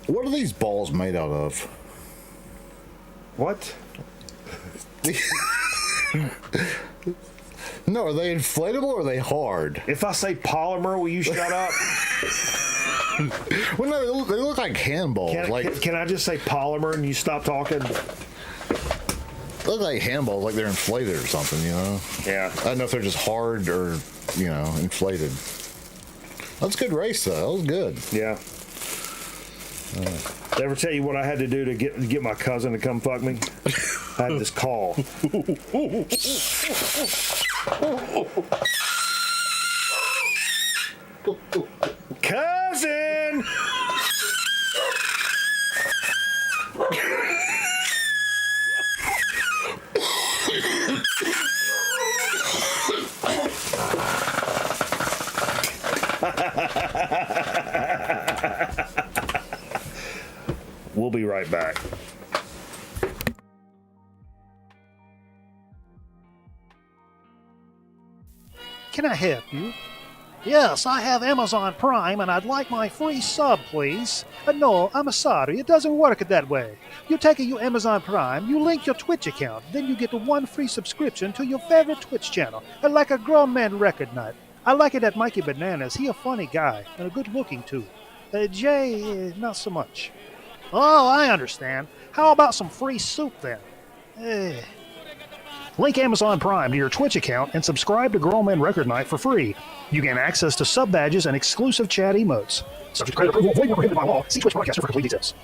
What are these balls made out of?
What?
No, are they inflatable or are they hard?
If I say polymer, will you shut up?
Well, no, they look like handballs.
Can I just say polymer and you stop talking?
They look like handballs, like they're inflated or something, you know?
Yeah.
I don't know if they're just hard or, you know, inflated. That's a good race, though. That was good.
Yeah. Did I ever tell you what I had to do to get my cousin to come fuck me? I had this call. Cousin! We'll be right back.
Can I help you? Yes, I have Amazon Prime and I'd like my free sub, please. No, I'm sorry, it doesn't work that way. You take your Amazon Prime, you link your Twitch account, then you get one free subscription to your favorite Twitch channel, like a grown man record night. I like it at Mikey Bananas. He a funny guy and a good looking too. Jay, not so much. Oh, I understand. How about some free soup then? Link Amazon Prime to your Twitch account and subscribe to Grown Men Record Night for free. You gain access to sub badges and exclusive chat emotes. Subject to credit approval, void where prohibited by law. See Twitch Broadcaster for complete details.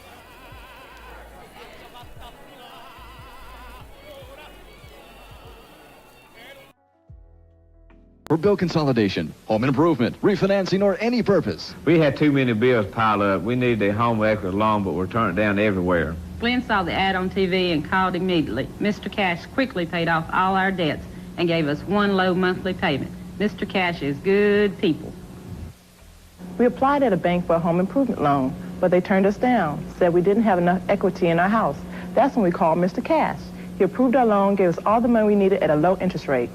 For bill consolidation, home improvement, refinancing, or any purpose.
We had too many bills pile up. We need the home equity loan, but we're turning it down everywhere.
Glenn saw the ad on TV and called immediately. Mr. Cash quickly paid off all our debts and gave us one low monthly payment. Mr. Cash is good people.
We applied at a bank for a home improvement loan, but they turned us down, said we didn't have enough equity in our house. That's when we called Mr. Cash. He approved our loan, gave us all the money we needed at a low interest rate.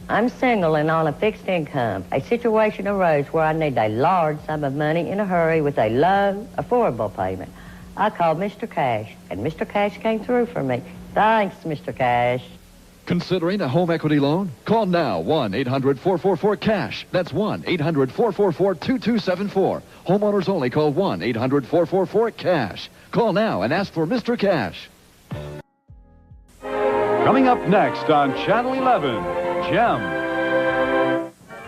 I'm single and on a fixed income. A situation arose where I need a large sum of money in a hurry with a low, affordable payment. I called Mr. Cash, and Mr. Cash came through for me. Thanks, Mr. Cash.
Considering a home equity loan? Call now 1-800-444-CASH. That's 1-800-444-2274. Homeowners only. Call 1-800-444-CASH. Call now and ask for Mr. Cash.
Coming up next on Channel 11, Gem.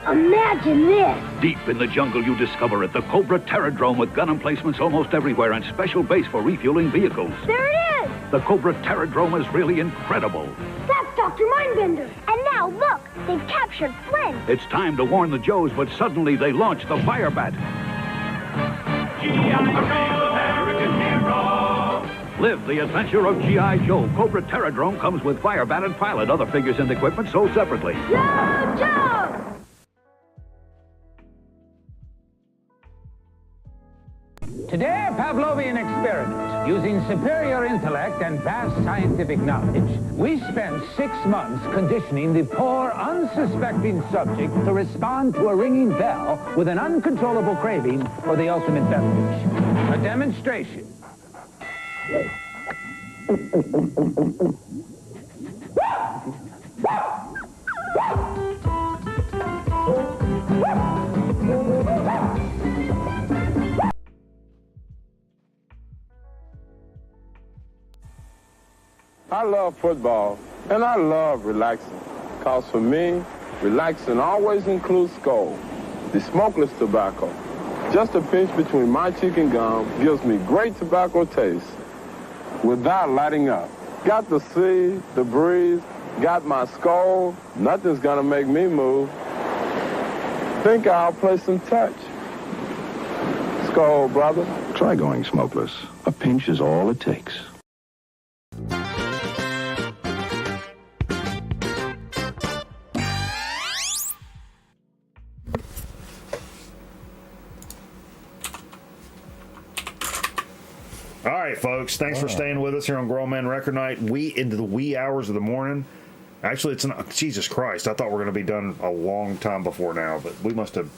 Imagine this.
Deep in the jungle, you discover it, the Cobra Terradrome with gun emplacements almost everywhere and special base for refueling vehicles.
There it is.
The Cobra Terradrome is really incredible.
That's Dr. Mindbender. And now, look, they've captured Flynn.
It's time to warn the Joes, but suddenly they launch the Firebat. American hero. Live the adventure of G.I. Joe. Cobra Terradrome comes with Firebat and pilot. Other figures and equipment sold separately.
Yo, Joe!
Today, a Pavlovian experiment. Using superior intellect and vast scientific knowledge, we spent 6 months conditioning the poor, unsuspecting subject to respond to a ringing bell with an uncontrollable craving for the ultimate beverage. A demonstration.
love football, and I love relaxing. Because for me, relaxing always includes Skoal, the smokeless tobacco. Just a pinch between my cheek and gum gives me great tobacco taste without lighting up. Got the sea, the breeze, got my Skoal, nothing's gonna make me move. Think I'll play some touch. Skoal, brother.
Try going smokeless. A pinch is all it takes.
All right, folks. Thanks for staying with us here on Grown Man Record Night. We into the wee hours of the morning. Actually, it's not. Jesus Christ! I thought we were going to be done a long time before now, but we must have.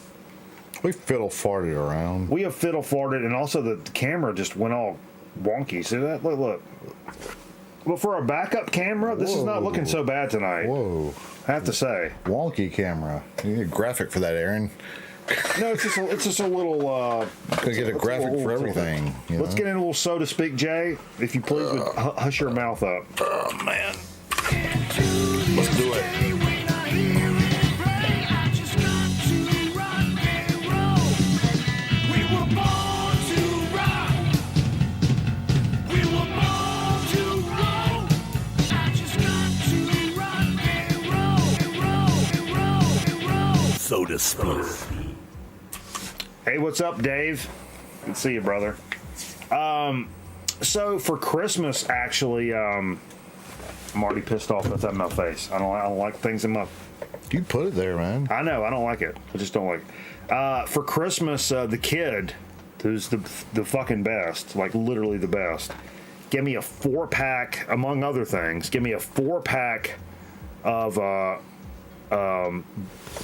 We fiddle farted around.
We have fiddle farted, and also the camera just went all wonky. See that? Look. Well, for a backup camera, this is not looking so bad tonight.
Whoa!
I have to say,
wonky camera. You need a graphic for that, Aaron.
No, it's just a little.
Could get a graphic for everything.
Let's get in a little, so to speak, Jay. If you please, would hush your mouth up.
Oh man. Let's do it.
So to speak.
Hey, what's up, Dave? Good to see you, brother. So for Christmas, actually, I'm already pissed off with that in my face. I don't like things in my.
You put it there, man.
I know. I don't like it. I just don't like it. For Christmas, the kid, who's the fucking best, like literally the best, give me a 4-pack, among other things. Give me a 4-pack of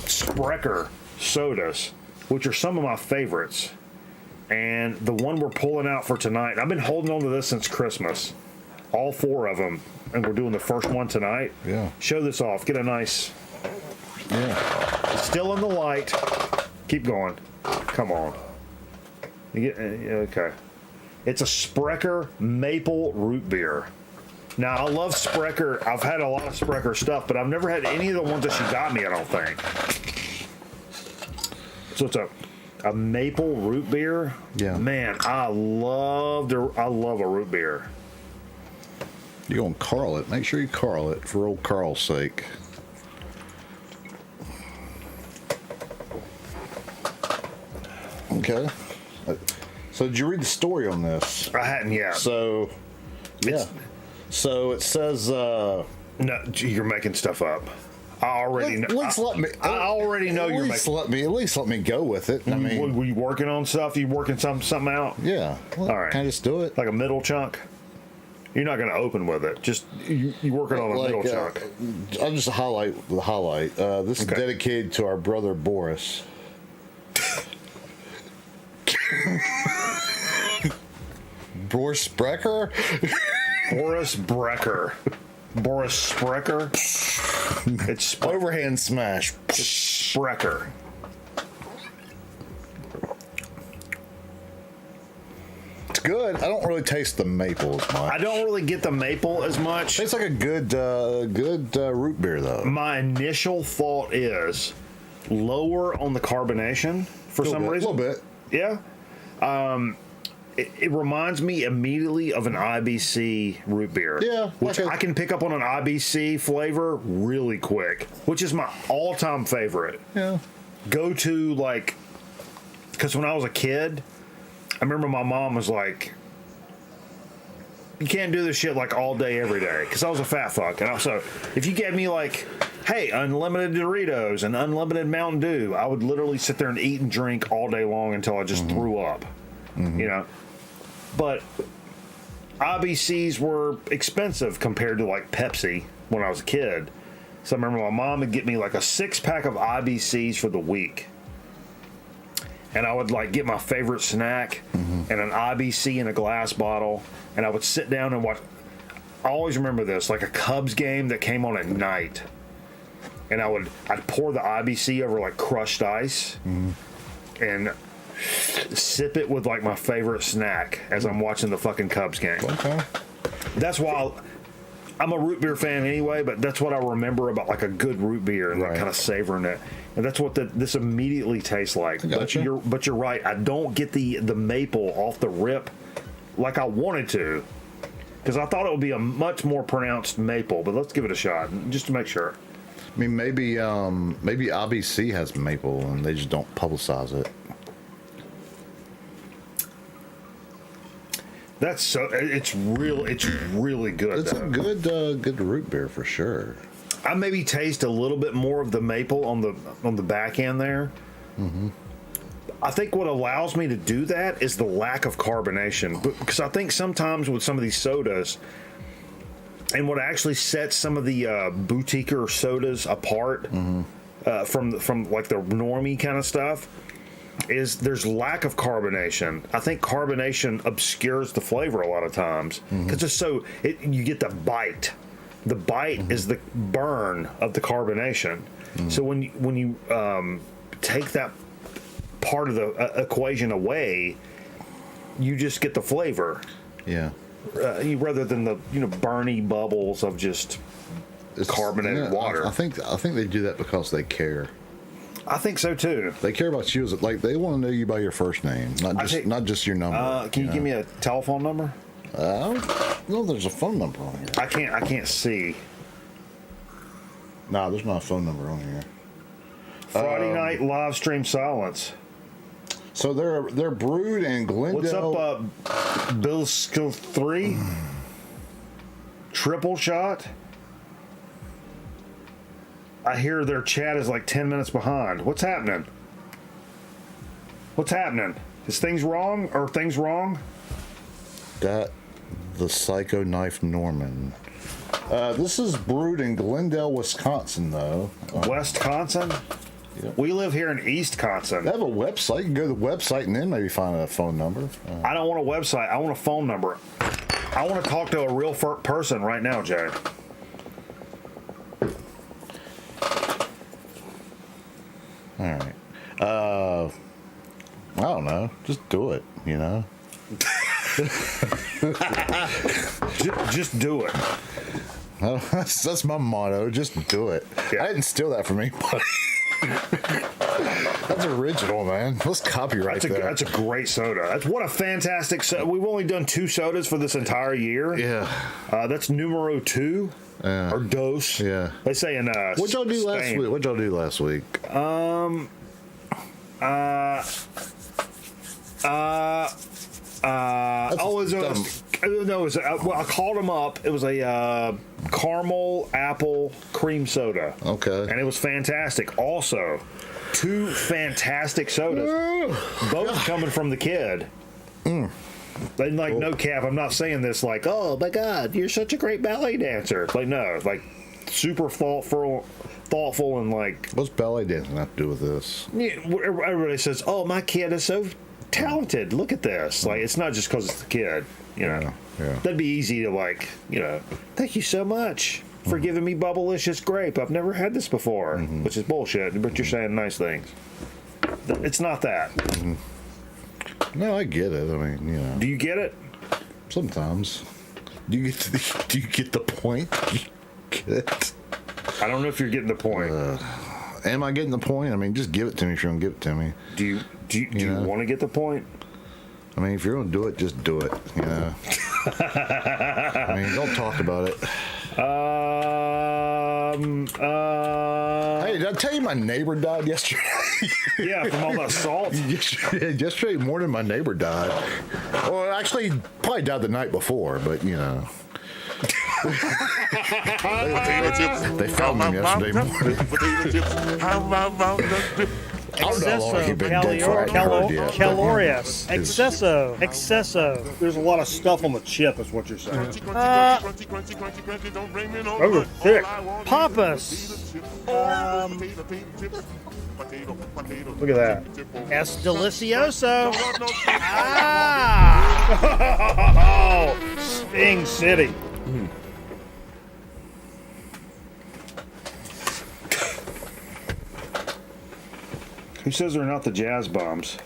Sprecher sodas, which are some of my favorites. And the one we're pulling out for tonight, I've been holding on to this since Christmas. All 4 of them. And we're doing the first one tonight.
Yeah.
Show this off. Get a nice...
Yeah.
It's still in the light. Keep going. Come on. Okay. It's a Sprecher maple root beer. Now, I love Sprecher. I've had a lot of Sprecher stuff, but I've never had any of the ones that she got me, I don't think. So it's a maple root beer.
Yeah.
Man, I love a root beer.
You're going to Carl it. Make sure you Carl it for old Carl's sake. Okay. So did you read the story on this?
I hadn't yet.
So, yeah. So it says...
no, you're making stuff up. I already know. I already know you're making...
At least let me go with it. I mean...
Were you working on stuff? You working something out?
Yeah. Well,
all right.
Can I just do it?
Like a middle chunk? You're not going to open with it. Just you working on a middle chunk.
I'll just highlight the highlight. This is dedicated to our brother Boris. Boris Sprecher?
Boris Brecker. Boris Sprecher? It's
overhand smash.
It's Sprecher.
It's good. I don't really taste the maple as much.
I don't really get the maple as much.
Tastes like a good root beer, though.
My initial thought is lower on the carbonation for some reason.
A little bit.
Yeah. It reminds me immediately of an IBC root beer.
Yeah.
Which I can pick up on an IBC flavor really quick, which is my all-time favorite.
Yeah.
Go to, like, because when I was a kid, I remember my mom was like, you can't do this shit like all day, every day. Because I was a fat fuck. And also, if you gave me like, hey, unlimited Doritos and unlimited Mountain Dew, I would literally sit there and eat and drink all day long until I just threw up. Mm-hmm. You know? But IBCs were expensive compared to like Pepsi when I was a kid. So I remember my mom would get me like a 6-pack of IBCs for the week. And I would like get my favorite snack and an IBC in a glass bottle. And I would sit down and watch. I always remember this, like a Cubs game that came on at night. And I'd pour the IBC over like crushed ice and sip it with like my favorite snack as I'm watching the fucking Cubs game.
Okay.
That's why I'm a root beer fan anyway, but that's what I remember about like a good root beer and like kind of savoring it. And that's what this immediately tastes like. But you're right. I don't get the maple off the rip like I wanted to, because I thought it would be a much more pronounced maple. But let's give it a shot just to make sure.
I mean, maybe IBC has maple and they just don't publicize it.
It's really good.
It's a good root beer for sure.
I maybe taste a little bit more of the maple on the back end there. Mm-hmm. I think what allows me to do that is the lack of carbonation, because I think sometimes with some of these sodas, and what actually sets some of the boutiquer sodas apart from like the normie kind of stuff, is there's lack of carbonation. I think carbonation obscures the flavor a lot of times because you get the bite. The bite is the burn of the carbonation. So when you take that part of the equation away, you just get the flavor.
Yeah.
Rather than the burny bubbles of just carbonated water.
I think they do that because they care.
I think so too.
They care about you like they want to know you by your first name, not just your number.
Can you give me a telephone number?
No, there's a phone number on here.
I can't see.
No, there's not a phone number on here.
Friday night live stream silence.
So they're brewed in Glendale.
What's up, Bill Skill 3? Triple shot. I hear their chat is like 10 minutes behind. What's happening? Is things wrong or things wrong?
That the Psycho Knife Norman. This is brewed in Glendale, Wisconsin, though.
Wisconsin? Yep. We live here in Eastconsin.
They have a website. You can go to the website and then maybe find a phone number.
I don't want a website. I want a phone number. I want to talk to a real person right now, Jay.
All right. I don't know. Just do it,
just do it.
That's my motto. Just do it. Yeah. I didn't steal that from anybody. That's original, man. Let's copyright that.
That's a great soda. That's what a fantastic soda. We've only done 2 sodas for this entire year.
Yeah.
That's numero 2. Or dos.
Yeah.
They say in
What'd y'all do last week? What'd y'all do last week?
I called them up. It was a caramel apple cream soda.
Okay.
And it was fantastic. Also, 2 fantastic sodas. Both coming from the kid. And like, no cap, I'm not saying this like, oh my God, you're such a great ballet dancer. Like, no, like super thoughtful and like.
What's ballet dancing have to do with this?
Yeah, everybody says, oh, my kid is so talented. Look at this. Like, it's not just because it's the kid,
Yeah.
That'd be easy to like, thank you so much for giving me Bubblicious Grape. I've never had this before, which is bullshit, but you're saying nice things. It's not that.
No, I get it. I mean,
Do you get it?
Sometimes. Do you get the point? Get it?
I don't know if you're getting the point.
Am I getting the point? I mean, just give it to me if you're gonna give it to me.
Do you want to get the point?
I mean, if you're gonna do it, just do it. I mean, don't talk about it. Hey, did I tell you my neighbor died yesterday?
Yeah, from all that salt.
Yesterday morning, my neighbor died. Well, actually, probably died the night before, but they found him yesterday morning.
Calorious. Excesso.
There's a lot of stuff on the chip, is what you're saying.
Thick. Pompous.
Look at that.
Es delicioso.
Sting City. Who says they're not the jazz bombs?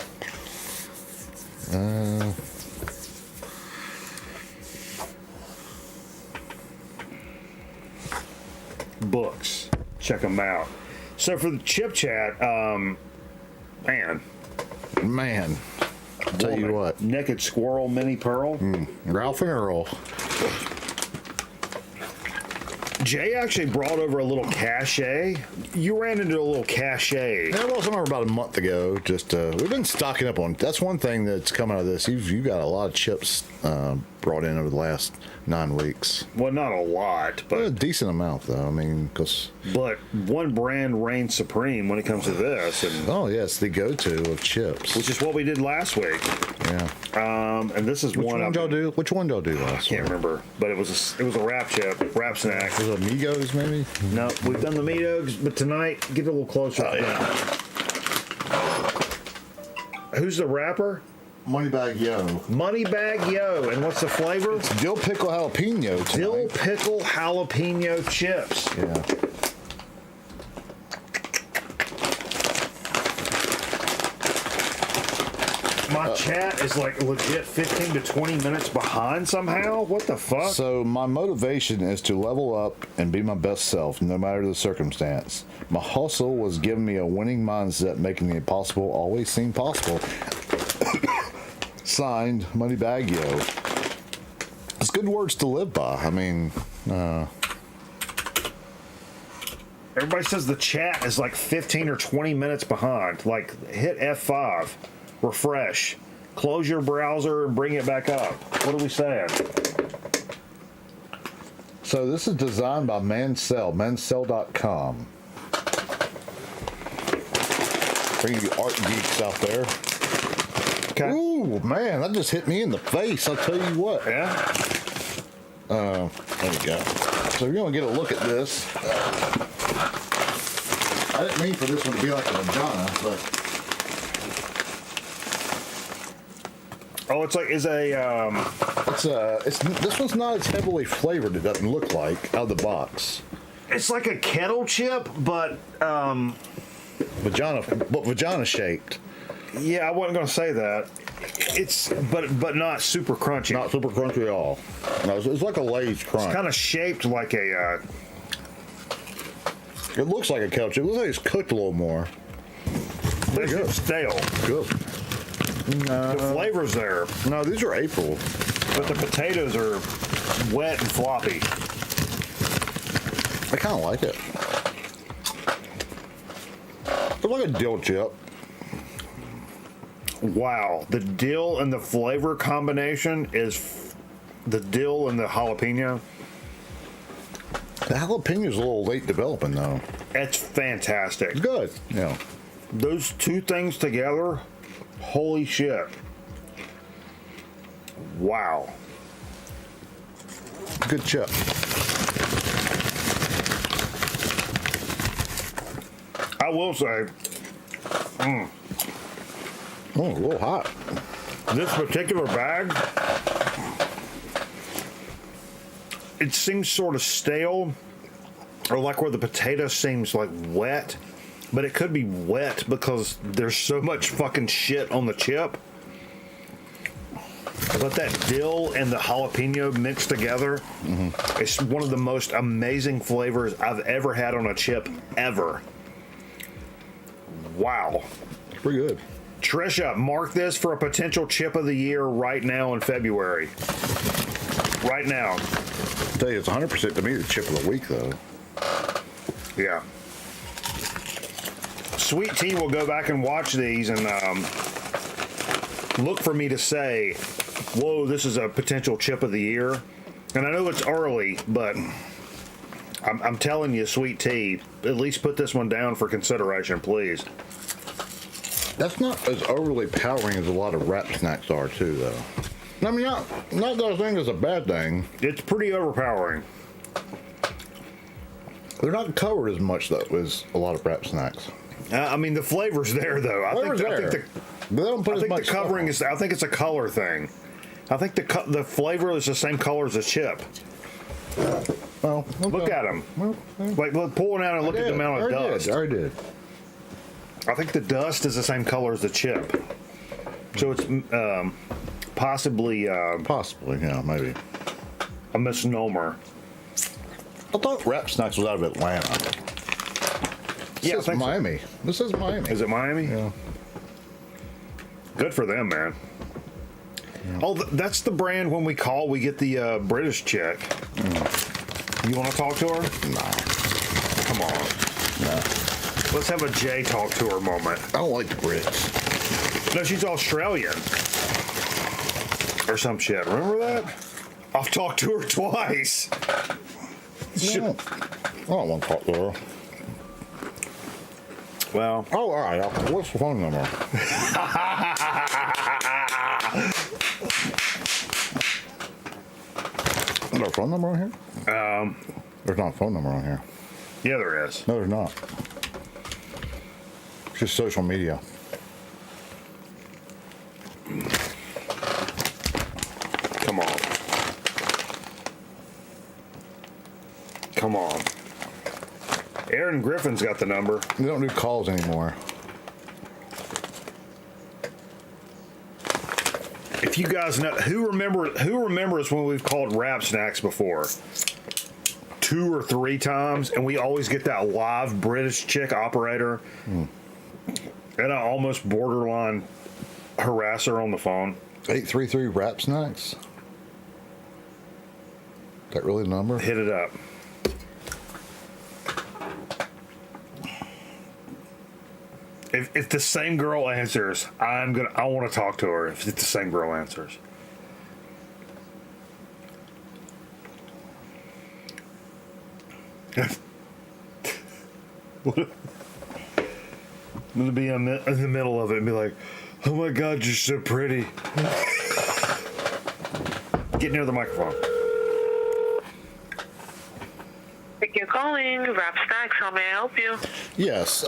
check them out. So for the chip chat, man,
I'll tell you what.
Naked Squirrel Mini Pearl.
Ralph and Earl.
Jay actually brought over a little cachet. You ran into a little cachet.
Yeah, well, somewhere about a month ago. Just we've been stocking up on. That's one thing that's come out of this. You got a lot of chips brought in over the last 9 weeks.
Well, not a lot, but
a decent amount, though. I mean,
but one brand reigns supreme when it comes to this. And
oh yes, the go-to of chips,
which is what we did last week.
Yeah.
And this is
Which one y'all do? Which one y'all do last?
I can't remember, but it was a wrap chip, wrap snack.
Was it Amigos maybe?
No, we've done the Amigos, but tonight get a little closer.
Oh, yeah.
Who's the rapper?
Moneybag Yo.
Moneybag Yo. And what's the flavor?
It's dill pickle jalapeno tonight.
Dill pickle jalapeno chips.
Yeah.
My chat is like legit 15 to 20 minutes behind somehow. What the fuck?
So my motivation is to level up and be my best self, no matter the circumstance. My hustle was giving me a winning mindset, making the impossible always seem possible. Signed, Moneybag Yo. It's good words to live by. I mean,
everybody says the chat is like 15 or 20 minutes behind. Like, hit F5, refresh, close your browser, and bring it back up. What are we saying?
So this is designed by Mansell.com. For you art geeks out there.
Okay.
Ooh, man, that just hit me in the face. I'll tell you what.
Yeah?
There we go. So we're going to get a look at this. I didn't mean for this one to be like a vagina, but...
Oh, it's like,
this one's not as heavily flavored, it doesn't look like, out of the box.
It's like a kettle chip, but,
vagina shaped.
Yeah, I wasn't going to say that. It's, but not super crunchy.
Not super crunchy at all. No, it's like a Lay's crunch.
It's kind of shaped like a,
it looks like a kettle chip. It looks like it's cooked a little more.
This is stale.
Good.
The flavor's there.
No, these are April.
But the potatoes are wet and floppy.
I kind of like it. It's like a dill chip.
Wow. The dill and the flavor combination is the dill and the jalapeno.
The jalapeno's a little late developing, though.
It's fantastic.
It's good. Yeah.
Those two things together, holy shit. Wow.
Good chip.
I will say,
Oh, a little hot.
This particular bag, it seems sort of stale, or like where the potato seems like wet, but it could be wet because there's so much fucking shit on the chip. But that dill and the jalapeno mixed together, it's one of the most amazing flavors I've ever had on a chip ever. Wow.
Pretty good.
Trisha, mark this for a potential chip of the year right now in February. Right now.
I'll tell you, it's 100% to me the chip of the week, though.
Yeah. Sweet Tea will go back and watch these and look for me to say, whoa, this is a potential chip of the year. And I know it's early, but I'm telling you, Sweet Tea, at least put this one down for consideration, please.
That's not as overly powering as a lot of wrap snacks are, too, though. I mean, not that I think it's a bad thing.
It's pretty overpowering.
They're not covered as much, though, as a lot of wrap snacks.
I mean, the flavor's there, though. I think the covering is. I think it's a color thing. I think the flavor is the same color as the chip.
Well, okay.
Look at them. Like, pull it out and look at the amount of dust.
I already did.
I think the dust is the same color as the chip. So it's possibly,
yeah, maybe
a misnomer.
I thought Wrap Snacks was out of Atlanta. This says Miami. This is Miami.
Is it Miami?
Yeah.
Good for them, man. Yeah. Oh, that's the brand when we call, we get the British chick. You want to talk to her?
No.
Come on.
No.
Let's have a Jay talk to her moment.
I don't like the Brits.
No, she's Australian. Or some shit. Remember that? I've talked to her twice.
No. I don't want to talk to her.
Well.
Oh, all right. What's the phone number? Is there a phone number on here? There's not a phone number on here.
Yeah, there is.
No, there's not. It's just social media.
Come on. Come on. Aaron Griffin's got the number.
We don't do calls anymore.
If you guys know, who remembers when we've called Rap Snacks before? 2 or 3 times, and we always get that live British chick operator, and I almost borderline harass her on the phone.
833 Rap Snacks. Is that really the number?
Hit it up. If the same girl answers, I want to talk to her. If the same girl answers. I'm gonna be in the middle of it and be like, "Oh my God, you're so pretty." Get near the microphone.
Thank you for calling Rap Snacks. How may I help you?
Yes.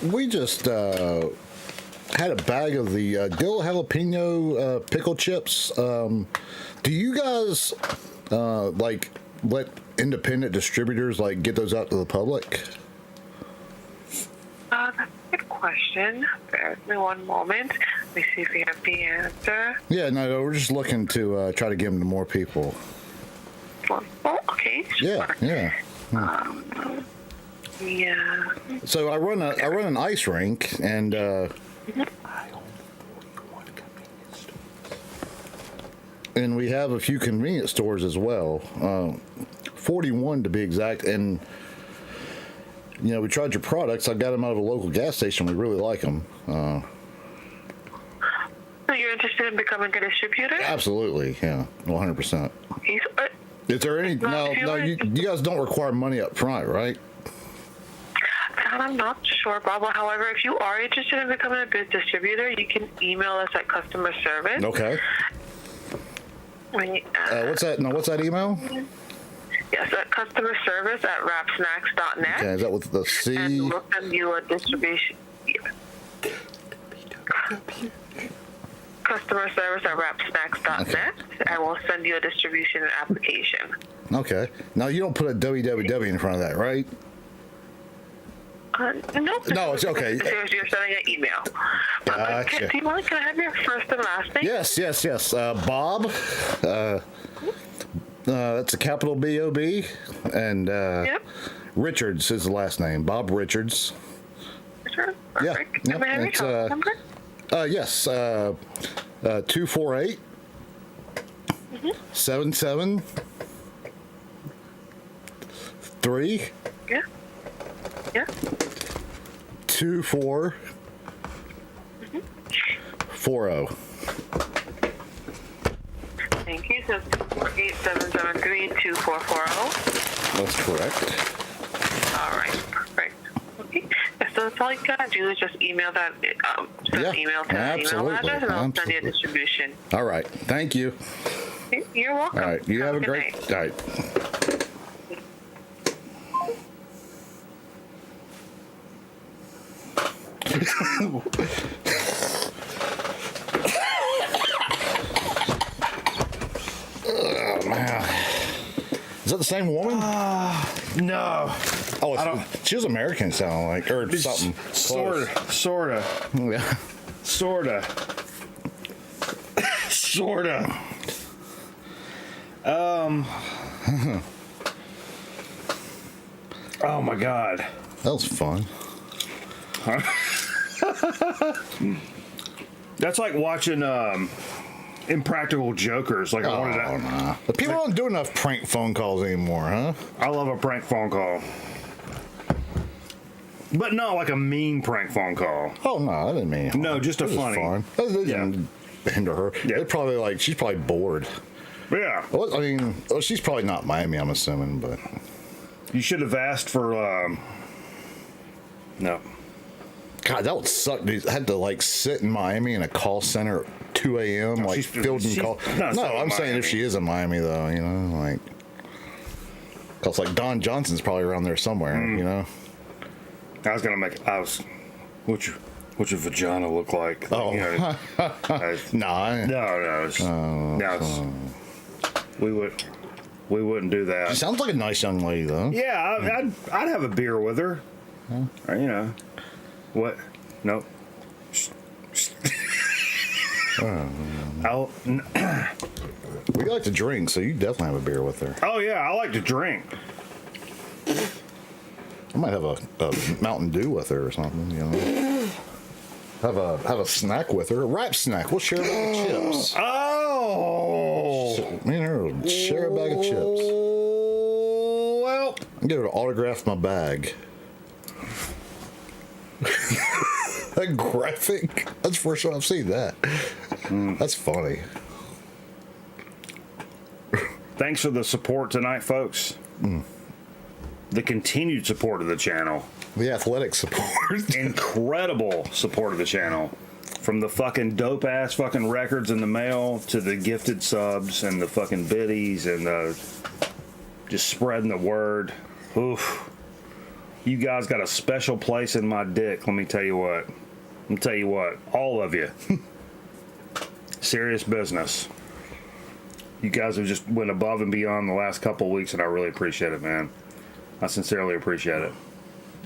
We just had a bag of the dill jalapeno pickle chips. Do you guys like let independent distributors like get those out to the public?
That's a good question. Bear with me one moment. Let me see if we have the answer.
Yeah, no, we're just looking to try to give them to more people.
Oh, okay. Sure.
Yeah.
Yeah.
So I run an ice rink, and and we have a few convenience stores as well, 41 to be exact. And you know, we tried your products. I got them out of a local gas station. We really like them.
So you're interested in becoming a distributor?
Absolutely, yeah, 100%. Is there any? No, you guys don't require money up front, right?
That I'm not sure, Bob. However, if you are interested in becoming a good distributor, you can email us at customer service.
Okay. What's that? No, what's that email?
Yes, at customer service at rapsnacks.net.
Okay, is that with the C?
And we'll send you a distribution. Customer service at rapsnacks.net, okay. And we'll send you a distribution application.
Okay. Now, you don't put a www in front of that, right?
Nope.
No, it's okay.
You're sending an email.
Gotcha.
Can I have your first and last name?
Yes. Bob. That's a capital B-O-B. And
yep.
Richards is the last name. Bob Richards.
Sure. Perfect.
Yeah.
Can I have your telephone number?
Yes. 248 77 3
Yeah.
24 40.
Thank you. So 248-773-2440.
That's correct.
All right. Perfect. Okay. So that's all you gotta do is just email that. Email to the email address, and I'll send you a distribution.
All right. Thank you.
You're welcome.
All right. You have a great
night.
All right. Oh, man. Is that the same woman?
No.
Oh, she was American, sounding like, or something.
Sorta.
Yeah.
Sorta. Oh my God.
That was fun.
That's like watching Impractical Jokers. Like,
nah. But people don't do enough prank phone calls anymore, huh?
I love a prank phone call. But not like a mean prank phone call.
Oh, no, I didn't mean it.
No, just a funny.
Fun. That didn't hinder her.
Yeah.
They're probably like, she's probably bored.
Yeah.
Well, I mean, she's probably not Miami, I'm assuming, but.
You should have asked for, no.
God, that would suck, dude. I had to, like, sit in Miami in a call center at 2 a.m., like, fielding calls. No, I'm saying if she is in Miami, though, you know, like. Because, like, Don Johnson's probably around there somewhere, you know?
What's your vagina look like?
Oh.
You know, we wouldn't do that.
She sounds like a nice young lady, though.
Yeah, I'd have a beer with her. Or, you know, what? Nope.
We like to drink, so you definitely have a beer with her.
Oh yeah, I like to drink.
I might have a Mountain Dew with her or something, you know. Have a snack with her, a wrap snack. We'll share a bag of chips.
Oh,
me and her will share a bag of chips.
Well,
I'll get her to autograph my bag. That graphic. That's the first time I've seen that. That's funny.
Thanks for the support tonight, folks. The continued support of the channel.
The athletic support.
Incredible support of the channel. From the fucking dope ass fucking records in the mail to the gifted subs and the fucking biddies and the just spreading the word. Oof. You guys got a special place in my dick, let me tell you what. All of you. Serious business. You guys have just went above and beyond the last couple of weeks, and I really appreciate it, man. I sincerely appreciate it.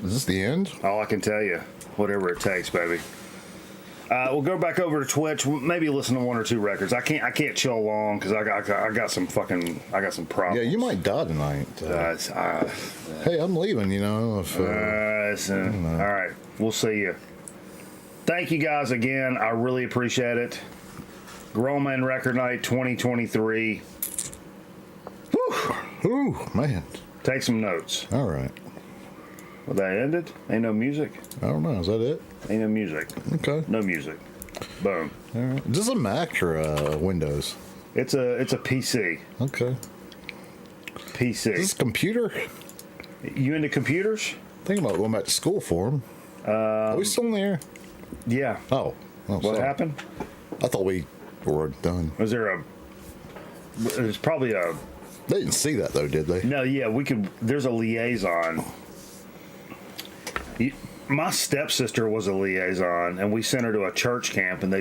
Is this the end?
All I can tell you, whatever it takes, baby. We'll go back over to Twitch. Maybe listen to one or two records. I can't chill long because I got some problems.
Yeah, you might die tonight. Hey, I'm leaving. You know. If,
all right, we'll see you. Thank you guys again. I really appreciate it. Grown Man Record Night 2023.
Ooh, man.
Take some notes.
All right.
Well, that ended? Ain't no music?
I don't know. Is that it?
Ain't no music.
Okay.
No music. Boom.
All right. Is this a Mac or Windows?
It's a PC.
Okay.
PC.
Is this a computer?
You into computers?
Thinking about going back to school for them. Are we still in the air?
Yeah.
Oh.
What happened?
I thought we were done.
Was there there's probably a...
They didn't see that, though, did they?
No, yeah, there's a liaison. My stepsister was a liaison, and we sent her to a church camp, and they